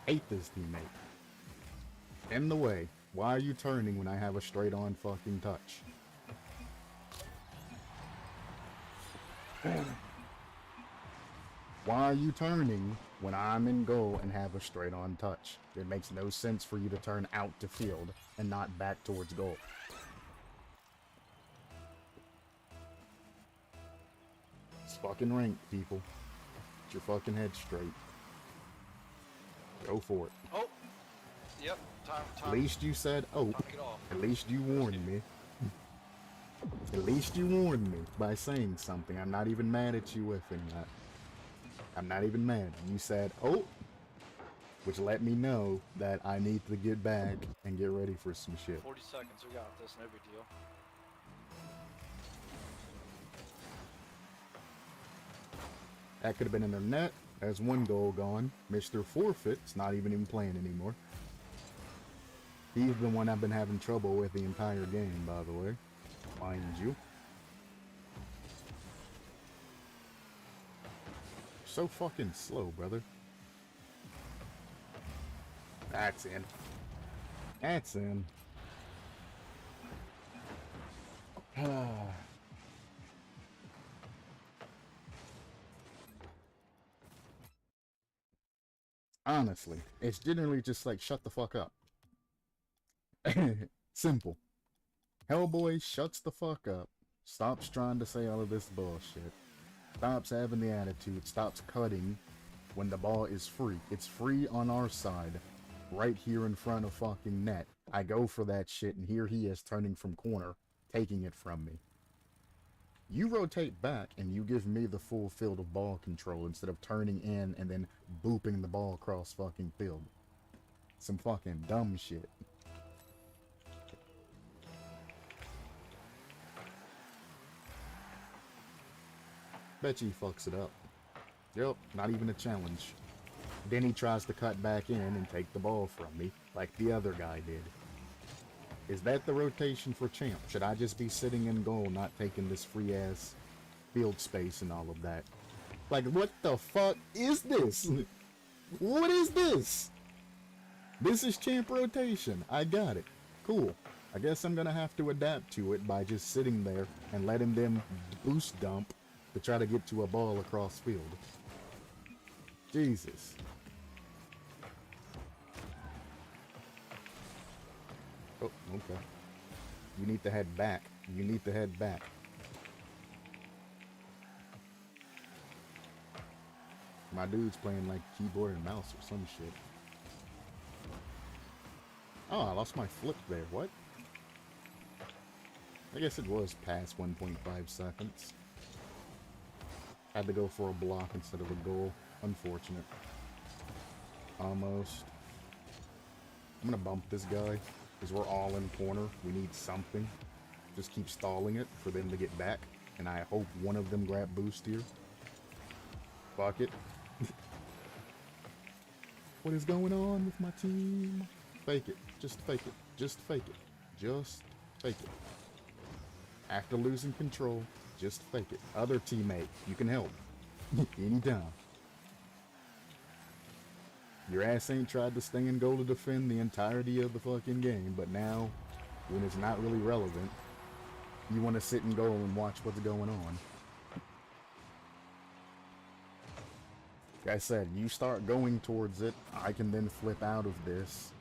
Hate this teammate. In the way. Why are you turning when I have a straight on fucking touch? Why are you turning when I'm in goal and have a straight on touch? It makes no sense for you to turn out to field and not back towards goal. It's fucking ranked, people. Get your fucking head straight. Go for it. Oh! Yep, time. At least you said, oh, Time to get off. at least you warned me. At least you warned me by saying something. I'm not even mad at you whiffing that. I'm not even mad. You said, oh, which let me know that I need to get back and get ready for some shit. 40 seconds, we got this, no big deal. That could have been in their net. There's one goal gone. Mr. Forfeit's not even playing anymore. He's the one I've been having trouble with the entire game, by the way. Mind you. So fucking slow, brother. That's in. That's in. Honestly, it's generally just like, shut the fuck up. Simple. Hellboy shuts the fuck up. Stops trying to say all of this bullshit. Stops having the attitude. Stops cutting when the ball is free. It's free on our side. Right here in front of fucking net. I go for that shit and here he is turning from corner. Taking it from me. You rotate back and you give me the full field of ball control instead of turning in and then booping the ball across fucking field. Some fucking dumb shit. Bet you he fucks it up. Yep, not even a challenge. Then he tries to cut back in and take the ball from me, like the other guy did. Is that the rotation for champ? Should I just be sitting in goal, not taking this free-ass field space and all of that? Like, what the fuck is this? What is this? This is champ rotation. I got it. Cool. I guess I'm gonna have to adapt to it by just sitting there and letting them boost dump to try to get to a ball across field. Jesus. Oh, okay. You need to head back. You need to head back. My dude's playing like keyboard and mouse or some shit. Oh, I lost my flip there. What? I guess it was past 1.5 seconds. Had to go for a block instead of a goal. Unfortunate. Almost. I'm gonna bump this guy. Because we're all in corner. We need something. Just keep stalling it for them to get back. And I hope one of them grab boost here. Fuck it. What is going on with my team? Fake it. Just fake it. Just fake it. Just fake it. After losing control, just fake it. Other teammate, you can help. Anytime. Your ass ain't tried to stay in goal to defend the entirety of the fucking game, but now, when it's not really relevant, You want to sit in goal and watch what's going on. Like I said, you start going towards it, I can then flip out of this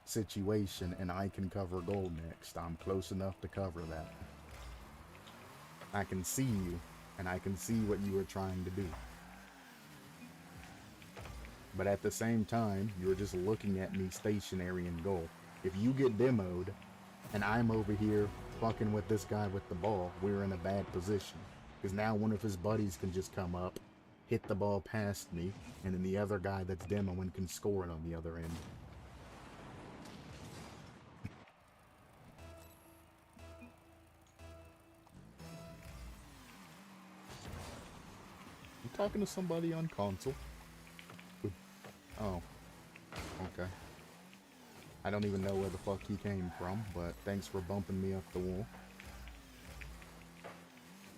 situation and I can cover goal next. I'm close enough to cover that. I can see you, and I can see what you were trying to do. But at the same time, you're just looking at me stationary in goal. If you get demoed, and I'm over here fucking with this guy with the ball, we're in a bad position. Because now one of his buddies can just come up, hit the ball past me, and then the other guy that's demoing can score it on the other end. You talking to somebody on console? Oh. Okay. I don't even know where the fuck he came from, but thanks for bumping me up the wall.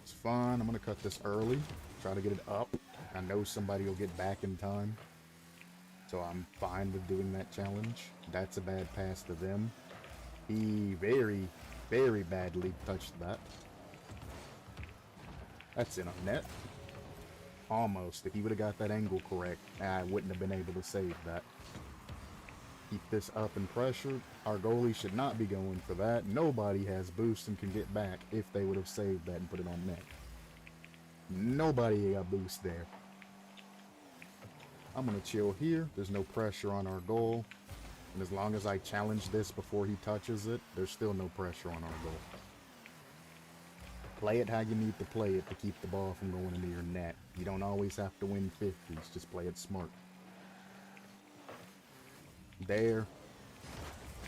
It's fine. I'm gonna cut this early. Try to get it up. I know somebody will get back in time. So I'm fine with doing that challenge. That's a bad pass to them. He very, very badly touched that. That's in on net. Almost. If he would have got that angle correct, I wouldn't have been able to save that. Keep this up and pressured. Our goalie should not be going for that. Nobody has boost and can get back if they would have saved that and put it on net. Nobody got boost there. I'm going to chill here. There's no pressure on our goal. And as long as I challenge this before he touches it, there's still no pressure on our goal. Play it how you need to play it to keep the ball from going into your net. You don't always have to win 50s. Just play it smart. There.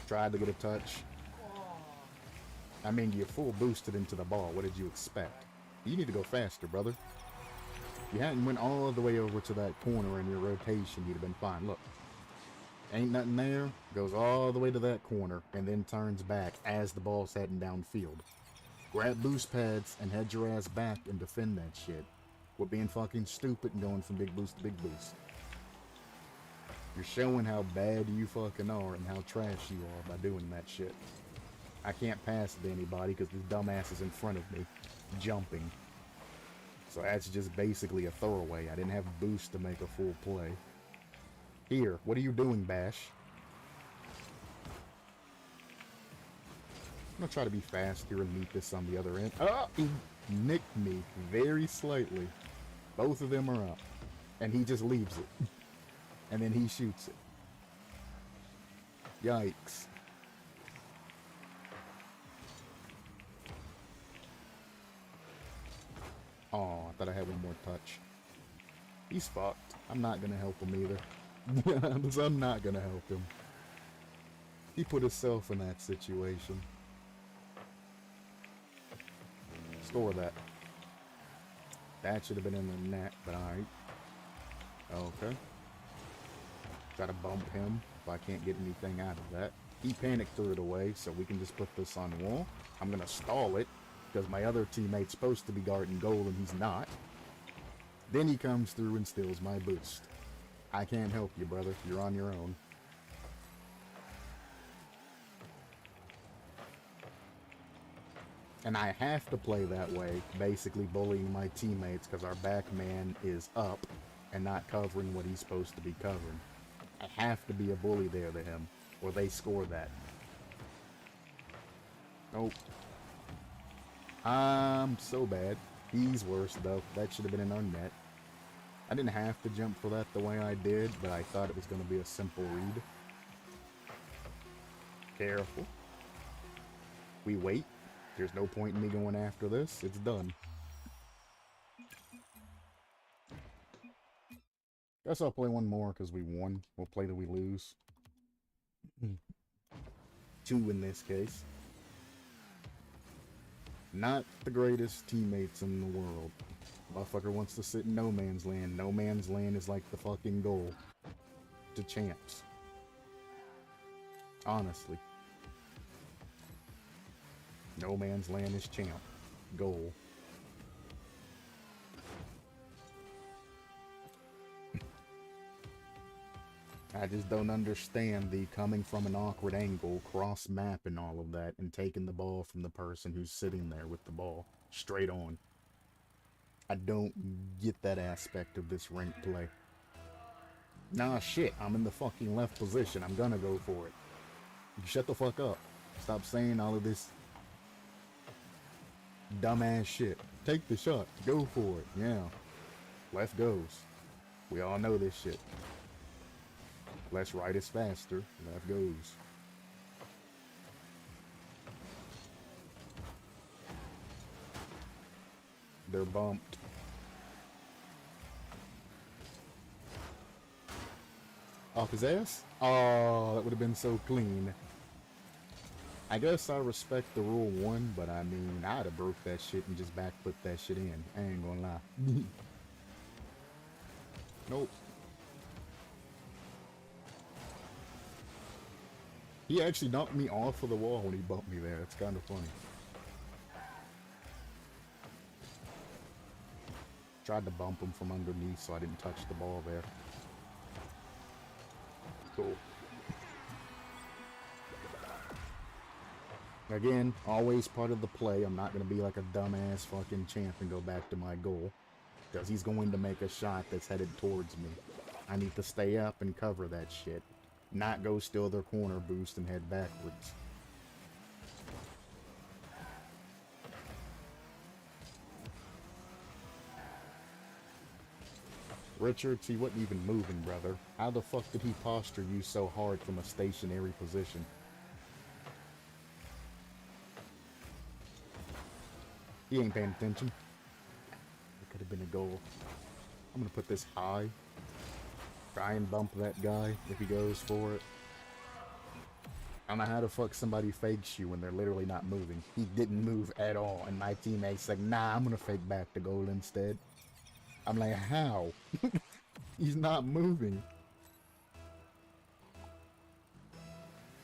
Tried to get a touch. I mean, you're full boosted into the ball. What did you expect? You need to go faster, brother. If you hadn't went all the way over to that corner in your rotation, you'd have been fine. Look. Ain't nothing there. Goes all the way to that corner and then turns back as the ball's heading downfield. Grab boost pads and head your ass back and defend that shit. Quit being fucking stupid and going from big boost to big boost. You're showing how bad you fucking are and how trash you are by doing that shit. I can't pass it to anybody because this dumbass is in front of me, jumping. So that's just basically a throwaway. I didn't have boost to make a full play. Here, what are you doing, Bash? I'm gonna try to be fast here and meet this on the other end. Oh, he nicked me very slightly. Both of them are up. And he just leaves it. And then he shoots it. Yikes. Oh, I thought I had one more touch. He's fucked. I'm not gonna help him either. I'm not gonna help him. He put himself in that situation. Score that. That should have been in the net, but alright. Okay. Try to bump him if I can't get anything out of that. He panicked, threw it away, so we can just put this on wall. I'm gonna stall it, because my other teammate's supposed to be guarding goal and he's not. Then he comes through and steals my boost. I can't help you, brother. You're on your own. And I have to play that way, basically bullying my teammates because our back man is up and not covering what he's supposed to be covering. I have to be a bully there to him, or they score that. Nope. I'm so bad. He's worse, though. That should have been in our net. I didn't have to jump for that the way I did, but I thought it was going to be a simple read. Careful. We wait. There's no point in me going after this. It's done. Guess I'll play one more because we won. We'll play till we lose. 2 in this case. Not the greatest teammates in the world. Motherfucker wants to sit in no man's land. No man's land is like the fucking goal to champs. Honestly. No man's land is champ. Goal. I just don't understand the coming from an awkward angle, cross map and all of that, and taking the ball from the person who's sitting there with the ball straight on. I don't get that aspect of this ranked play. Nah, shit, I'm in the fucking left position. I'm gonna go for it. Shut the fuck up. Stop saying all of this dumbass shit. Take the shot. Go for it. Yeah. Left goes. We all know this shit. Left right is faster. Left goes. They're bumped. Off his ass? Oh, that would have been so clean. I guess I respect the rule 1, but I mean, I'd have broke that shit and just backflipped that shit in. I ain't gonna lie. Nope. He actually knocked me off of the wall when he bumped me there. It's kind of funny. Tried to bump him from underneath so I didn't touch the ball there. Cool. Again, always part of the play. I'm not going to be like a dumbass fucking champ and go back to my goal. Because he's going to make a shot that's headed towards me. I need to stay up and cover that shit. Not go steal their corner boost and head backwards. Richards, he wasn't even moving, brother. How the fuck did he posture you so hard from a stationary position? He ain't paying attention. It could have been a goal. I'm gonna put this high. Try and bump that guy if he goes for it. I don't know how the fuck somebody fakes you when they're literally not moving. He didn't move at all, and my teammate's like, nah, I'm gonna fake back the goal instead. I'm like, how? He's not moving.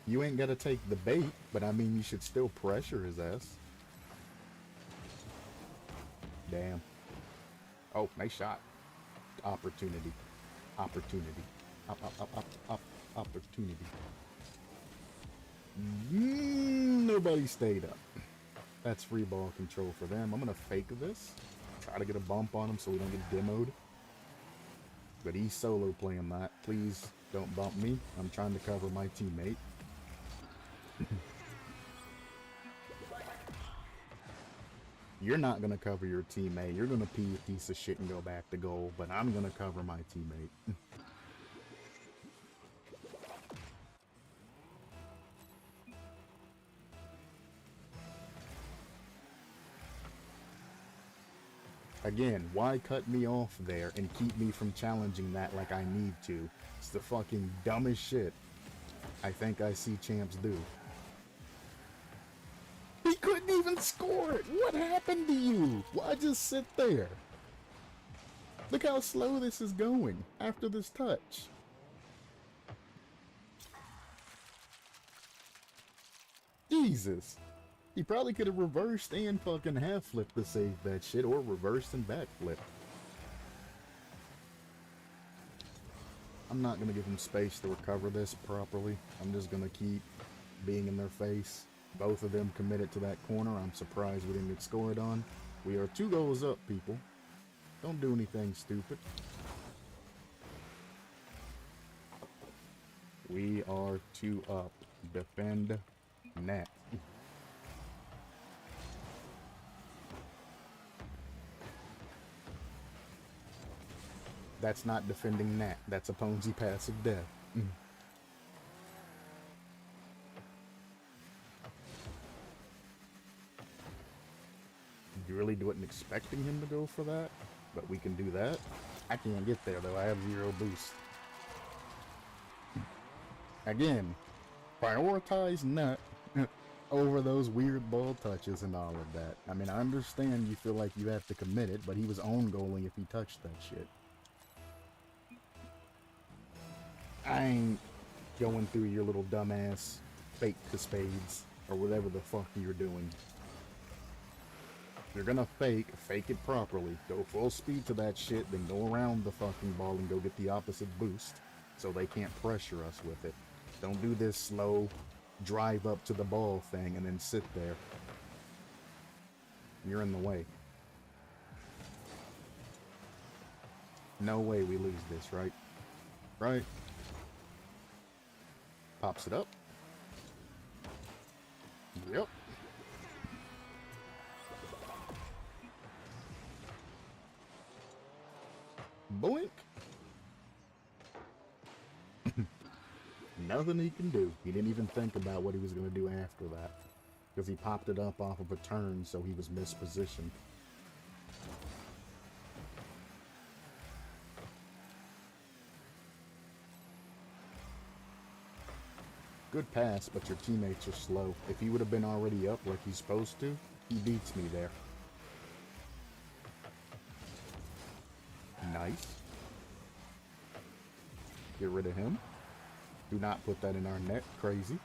You ain't gotta take the bait, but I mean, you should still pressure his ass. Damn. Oh, nice shot. Opportunity. Opportunity. Opportunity. Nobody stayed up. That's free ball control for them. I'm gonna fake this. Try to get a bump on him so we don't get demoed. But he's solo playing that. Please don't bump me. I'm trying to cover my teammate. You're not gonna cover your teammate. You're gonna pee a piece of shit and go back to goal, but I'm gonna cover my teammate. Again, why cut me off there and keep me from challenging that like I need to? It's the fucking dumbest shit I think I see champs do. He couldn't even score it! What happened to you? Why just sit there? Look how slow this is going after this touch. Jesus. He probably could have reversed and fucking half flipped to save that shit, or reversed and back flipped. I'm not gonna give him space to recover this properly. I'm just gonna keep being in their face. Both of them committed to that corner. I'm surprised we didn't get scored on. We are 2 goals up, people. Don't do anything stupid. We are 2 up. Defend net. That's not defending net. That's opposing passive death. You really wasn't expecting him to go for that, but we can do that. I can't get there though. I have 0 boost. Again, prioritize net over those weird ball touches and all of that. I mean, I understand you feel like you have to commit it, but he was own goaling if he touched that shit. I ain't going through your little dumbass fake to spades or whatever the fuck you're doing. If you're gonna fake it properly. Go full speed to that shit, then go around the fucking ball and go get the opposite boost. so they can't pressure us with it. Don't do this slow drive up to the ball thing and then sit there. You're in the way. No way we lose this, right? Right? Pops it up. Yep. Boink. Nothing he can do. He didn't even think about what he was going to do after that. Because he popped it up off of a turn, so he was mispositioned. Good pass, but your teammates are slow. If he would have been already up like he's supposed to, he beats me there. Nice. Get rid of him. Do not put that in our net. Crazy.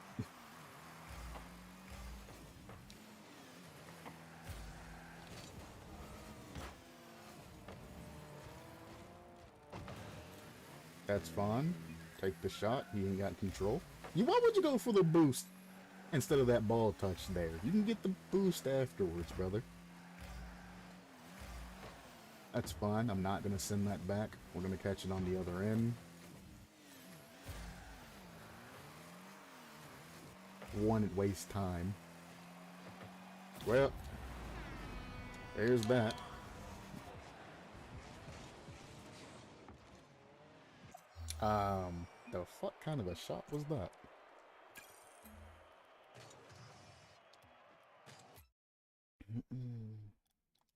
That's fine. Take the shot. He ain't got control. Why would you go for the boost instead of that ball touch there? You can get the boost afterwards, brother. That's fine. I'm not going to send that back. We're going to catch it on the other end. One, it wastes time. Well, there's that. The fuck kind of a shot was that?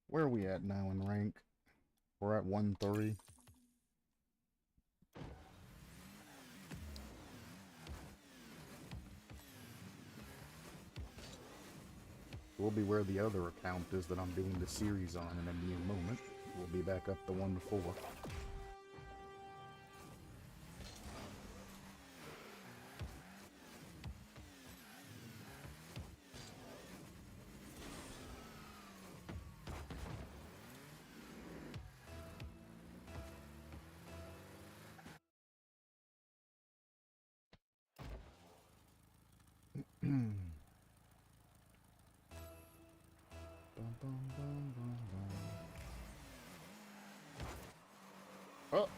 Where are we at now in rank? We're at 130. We'll be where the other account is that I'm doing the series on in a mere moment. We'll be back up to 1-4. Oh,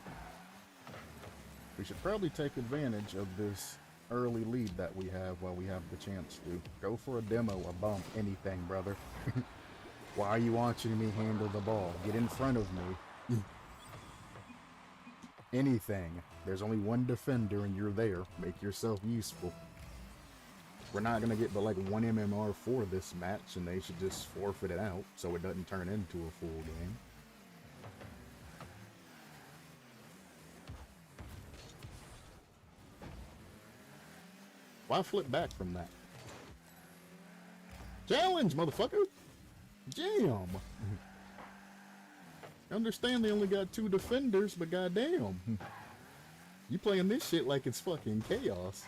we should probably take advantage of this early lead that we have while we have the chance to. Go for a demo, a bump, anything, brother. Why are you watching me handle the ball? Get in front of me. Anything. There's only one defender and you're there. Make yourself useful. We're not going to get but like one MMR for this match, and they should just forfeit it out so it doesn't turn into a full game. Why flip back from that? Challenge, motherfucker! Jam! I understand they only got 2 defenders, but goddamn. You playing this shit like it's fucking chaos.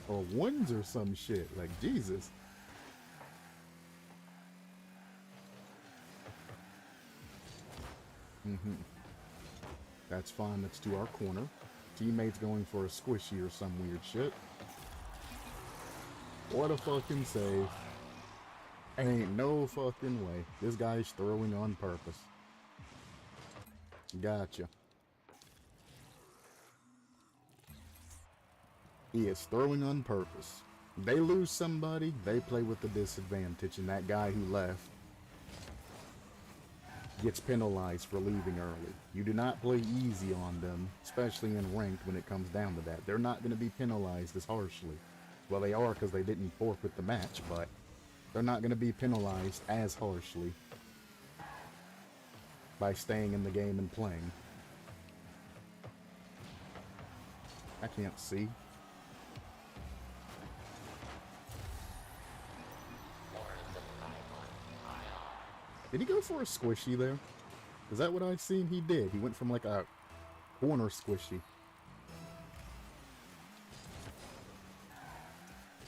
Or ones or some shit. Like, Jesus. That's fine. That's to our corner. Teammates going for a squishy or some weird shit. What a fucking save. Ain't no fucking way. This guy's throwing on purpose. Gotcha. He is throwing on purpose. They lose somebody, they play with the disadvantage, and that guy who left gets penalized for leaving early. You do not play easy on them, especially in ranked when it comes down to that. They're not going to be penalized as harshly. Well, they are because they didn't forfeit the match, but they're not going to be penalized as harshly by staying in the game and playing. I can't see. Did he go for a squishy there? Is that what I seen he did? He went from like a corner squishy.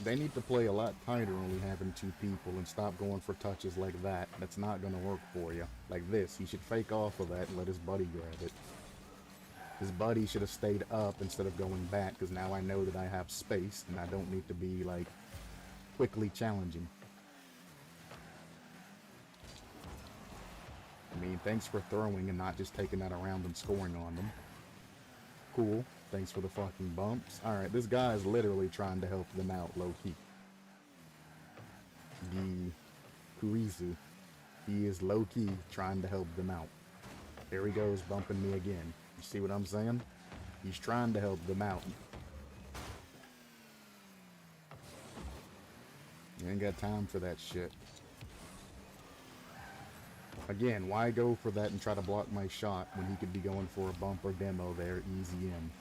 They need to play a lot tighter only having 2 people and stop going for touches like that. That's not going to work for you. Like this. He should fake off of that and let his buddy grab it. His buddy should have stayed up instead of going back, because now I know that I have space and I don't need to be, like, quickly challenging. I mean, thanks for throwing and not just taking that around and scoring on them. Cool. Thanks for the fucking bumps. Alright, this guy is literally trying to help them out, low-key. The Kurizu. He is low-key trying to help them out. There he goes, bumping me again. You see what I'm saying? He's trying to help them out. You ain't got time for that shit. Again, why go for that and try to block my shot when he could be going for a bumper demo there, easy in?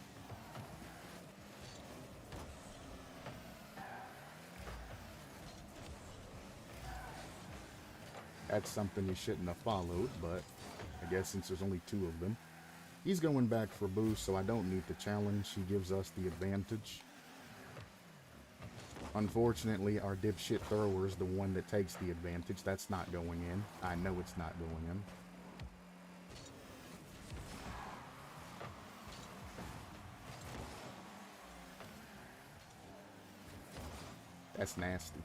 That's something he shouldn't have followed, but I guess since there's only 2 of them. He's going back for boost, so I don't need the challenge. He gives us the advantage. Unfortunately, our dipshit thrower is the one that takes the advantage. That's not going in. I know it's not going in. That's nasty.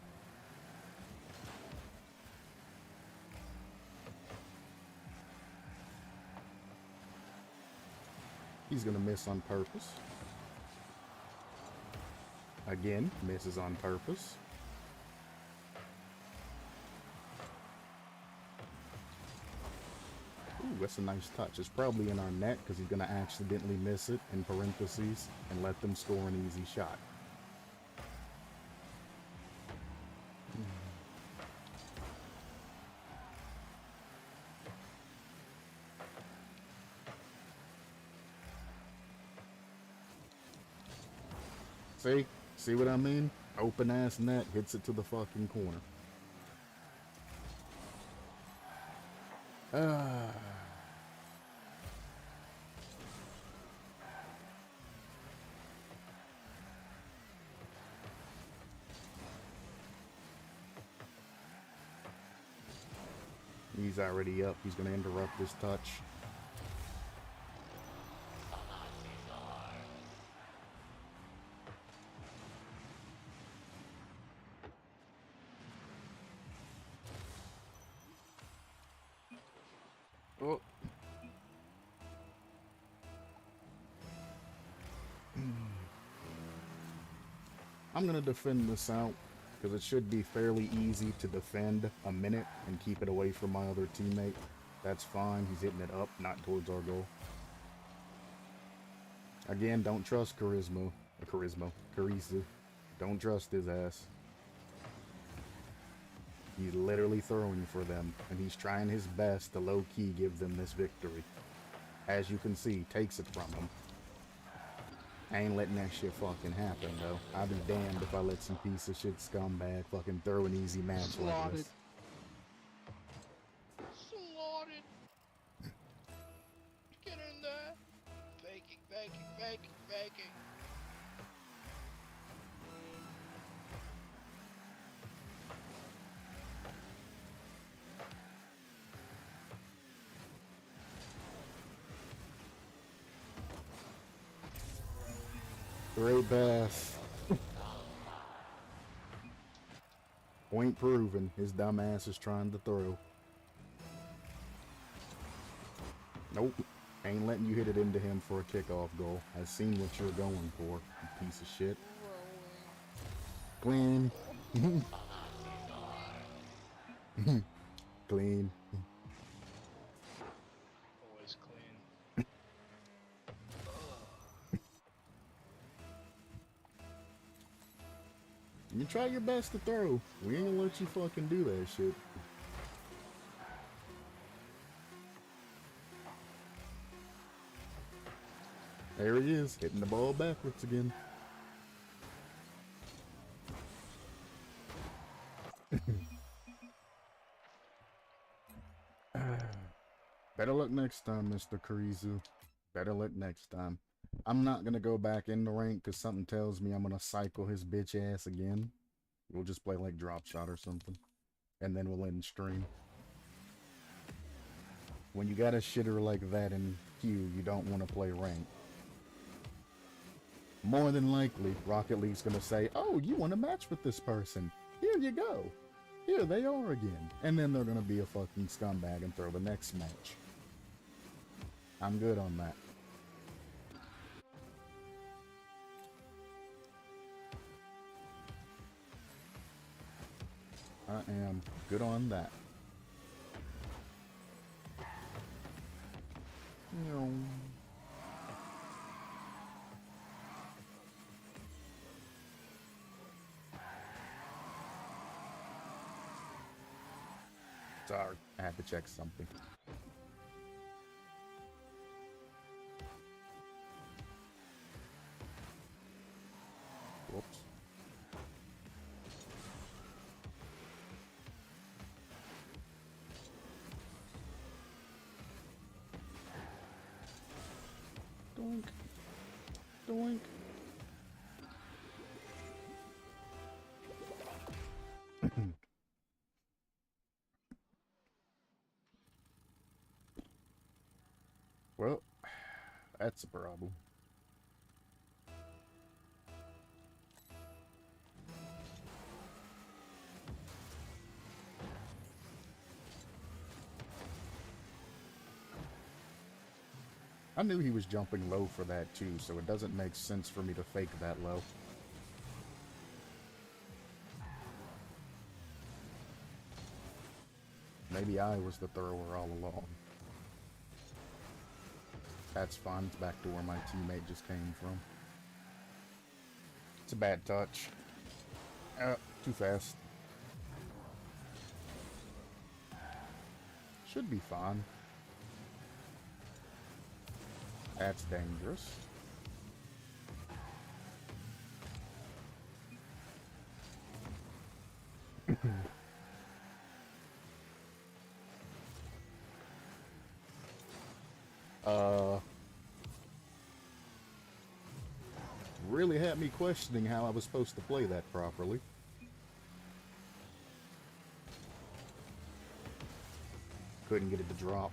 He's gonna miss on purpose. Again, misses on purpose. Ooh, that's a nice touch. It's probably in our net because he's gonna accidentally miss it in parentheses and let them score an easy shot. See? See what I mean? Open ass net, hits it to the fucking corner. He's already up. He's gonna interrupt this touch. Oh. I'm gonna defend this out because it should be fairly easy to defend a minute and keep it away from my other teammate. That's fine. He's hitting it up, not towards our goal. Again, don't trust Kurizu. Don't trust his ass. He's literally throwing for them, and he's trying his best to low-key give them this victory. As you can see, takes it from him. I ain't letting that shit fucking happen, though. I'll be damned if I let some piece of shit scumbag fucking throw an easy match like this. Slaughtered. Get in there. Faking, faking, faking, faking. Great pass. Point proven. His dumb ass is trying to throw. Nope. Ain't letting you hit it into him for a kickoff goal. I've seen what you're going for, you piece of shit. Clean. Clean. Always clean. You try your best to throw. We ain't gonna let you fucking do that shit. There he is, hitting the ball backwards again. Better luck next time, Mr. Kurizu. Better luck next time. I'm not gonna go back in the rank because something tells me I'm gonna cycle his bitch ass again. We'll just play like drop shot or something. And then we'll end stream. When you got a shitter like that in queue, you don't want to play rank. more than likely, Rocket League's gonna say, oh, you want a match with this person? Here you go. Here they are again. And then they're gonna be a fucking scumbag and throw the next match. I'm good on that. I am good on that. No. Sorry, I had to check something. Whoops. Doink. Doink. Well, that's a problem. I knew he was jumping low for that too, so it doesn't make sense for me to fake that low. Maybe I was the thrower all along. That's fine, it's back to where my teammate just came from. It's a bad touch. Too fast. Should be fine. That's dangerous. Really had me questioning how I was supposed to play that properly. Couldn't get it to drop.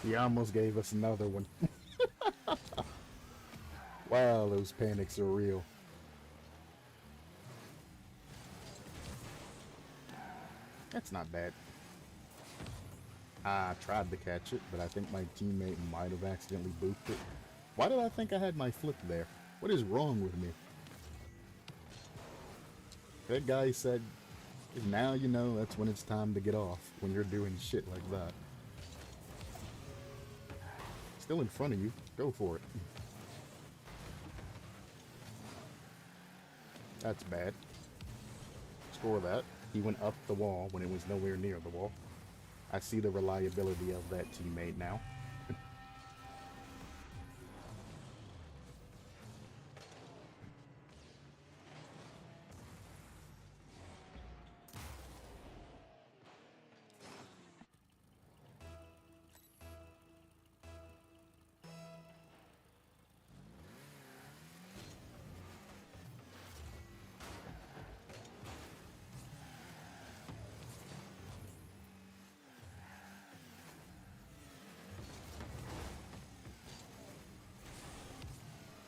He almost gave us another one. Wow, those panics are real. That's not bad. I tried to catch it, but I think my teammate might have accidentally booped it. Why did I think I had my flip there? What is wrong with me? That guy said, now you know that's when it's time to get off, when you're doing shit like that. Still in front of you. Go for it. That's bad. Score that. He went up the wall when it was nowhere near the wall. I see the reliability of that teammate now.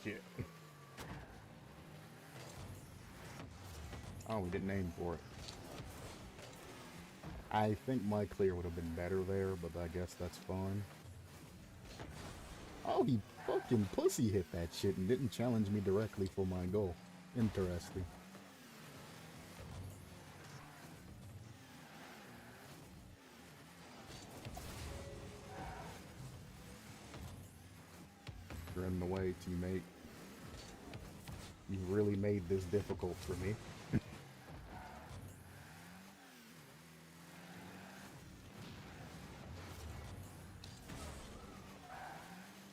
Shit. Oh, we didn't aim for it. I think my clear would have been better there, but I guess that's fine. Oh, he fucking pussy hit that shit and didn't challenge me directly for my goal. Interesting. You're in the way, teammate. You really made this difficult for me.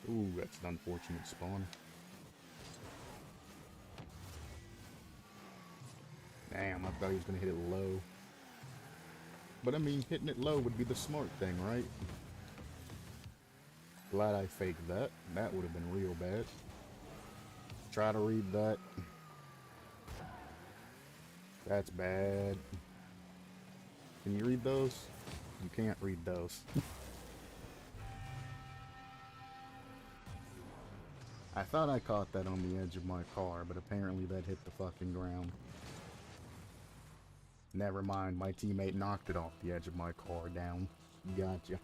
Ooh, that's an unfortunate spawn. Damn, I thought he was gonna hit it low. But I mean, hitting it low would be the smart thing, right? Glad I faked that. That would have been real bad. Try to read that. That's bad. Can you read those? You can't read those. I thought I caught that on the edge of my car, but apparently that hit the fucking ground. Never mind, my teammate knocked it off the edge of my car down. Gotcha.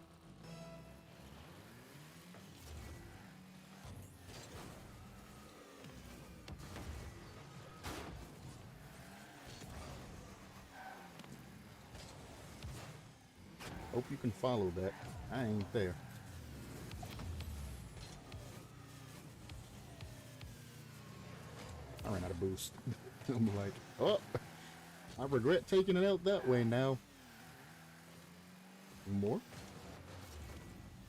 Hope you can follow that. I ain't there. I ran out of boost. I'm like, oh, I regret taking it out that way now. More.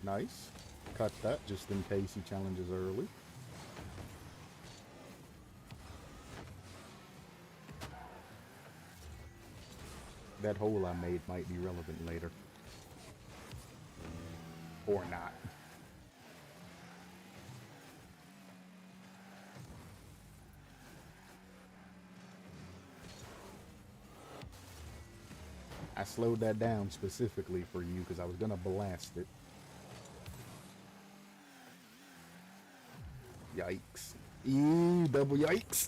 Nice. Cut that just in case he challenges early. That hole I made might be relevant later. Or not. I slowed that down specifically for you because I was gonna blast it. Yikes. Eee, double yikes.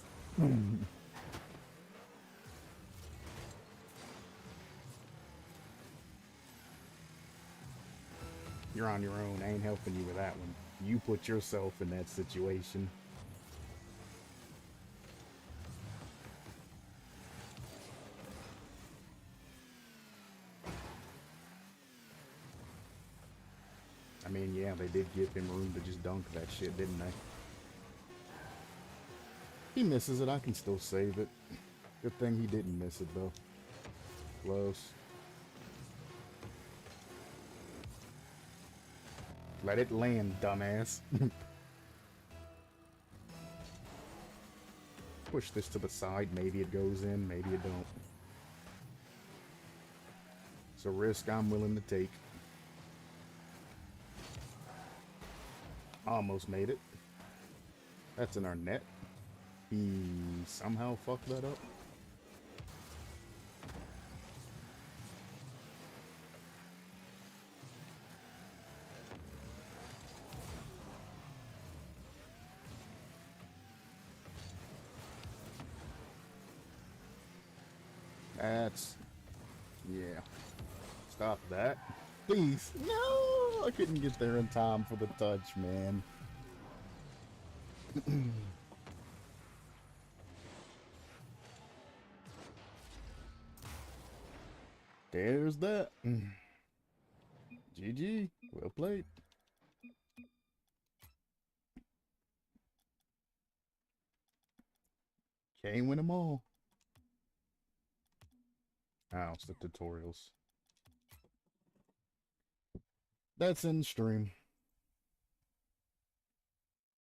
You're on your own. I ain't helping you with that one. You put yourself in that situation. I mean, yeah, they did give him room to just dunk that shit, didn't they? He misses it. I can still save it. Good thing he didn't miss it, though. Close. Let it land, dumbass. Push this to the side. Maybe it goes in. Maybe it don't. It's a risk I'm willing to take. Almost made it. That's in our net. He somehow fucked that up. That's... yeah. Stop that. Please. No! I couldn't get there in time for the touch, man. There's that. GG. Well played. Can't win them all. Oh, it's the tutorials. That's in stream.